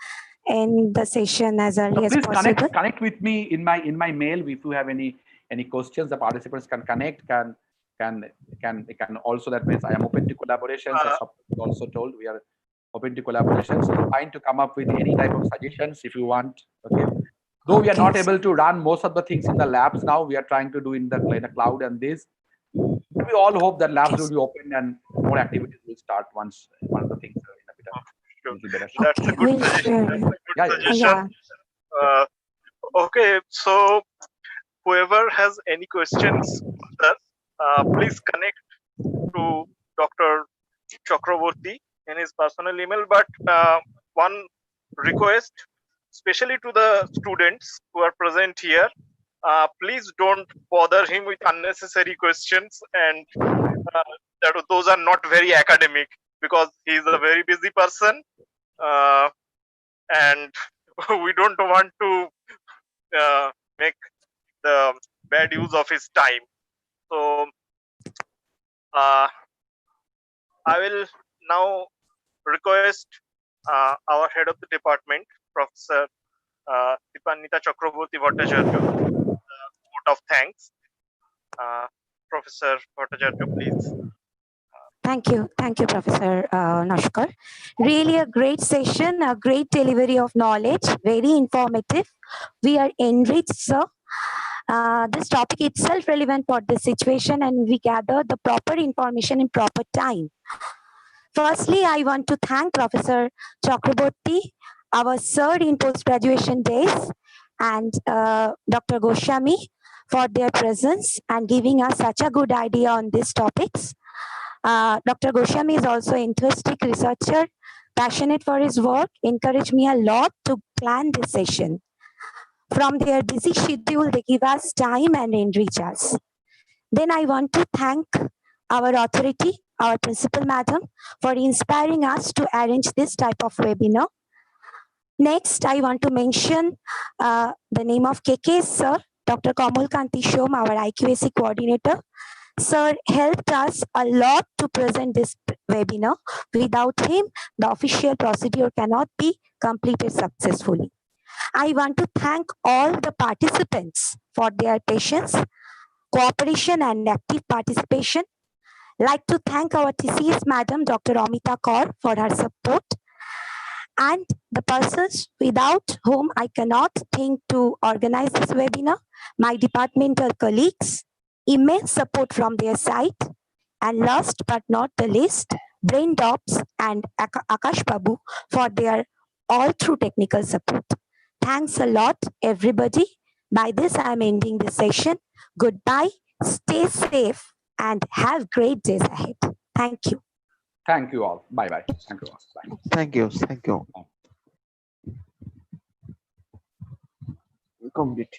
end the session as early as Please possible. connect with me in my mail if you have any questions. The participants can connect, can also, that means I am open to collaborations. As also told, we are open to collaborations. So fine to come up with any type of suggestions if you want. Okay. Though we are not able to run most of the things in the labs now, we are trying to do in the cloud and this. We all hope that labs will be open and more activities will start once the things are in a better shape. That's a good suggestion. That's a good suggestion. Okay, so whoever has any questions, please connect to Dr. Chakraborty in his personal email. But one request, especially to the students who are present here, please don't bother him with unnecessary questions, and those are not very academic, because he is a very busy person, and we don't want to make the bad use of his time. So I will now request our head of the department, Professor Dipanita Chakraborty Bhattacharya, vote of thanks. Professor Bhattacharya, please. Thank you, Professor Nashkar. Really a great session, a great delivery of knowledge, very informative. We are enriched, sir. This topic itself relevant for the situation, and we gather the proper information in proper time. Firstly, I want to thank Professor Chakraborty, our sir in post-graduation days, and Dr. Goswami for their presence and giving us such a good idea on these topics. Dr. Goswami is also an enthusiastic researcher, passionate for his work, encouraged me a lot to plan this session. From their busy schedule, they give us time and enrich us. Then I want to thank our authority, our principal madam, for inspiring us to arrange this type of webinar. Next, I want to mention the name of KK sir, Dr. Kamal Kanti Shom, our IQAC coordinator. Sir helped us a lot to present this webinar. Without him, the official procedure cannot be completed successfully. I want to thank all the participants for their patience, cooperation, and active participation. Like to thank our TCS Madam, Dr. Amita Kaur, for her support, and the persons without whom I cannot think to organize this webinar, my departmental colleagues, immense support from their side, and last but not the least, Brain Dobbs and Akash Babu for their all through technical support. Thanks a lot, everybody. By this, I'm ending the session. Goodbye, stay safe, and have great days ahead. Thank you. Thank you all. Bye bye. Thank you all. Bye. Thank you. Thank you. Complete.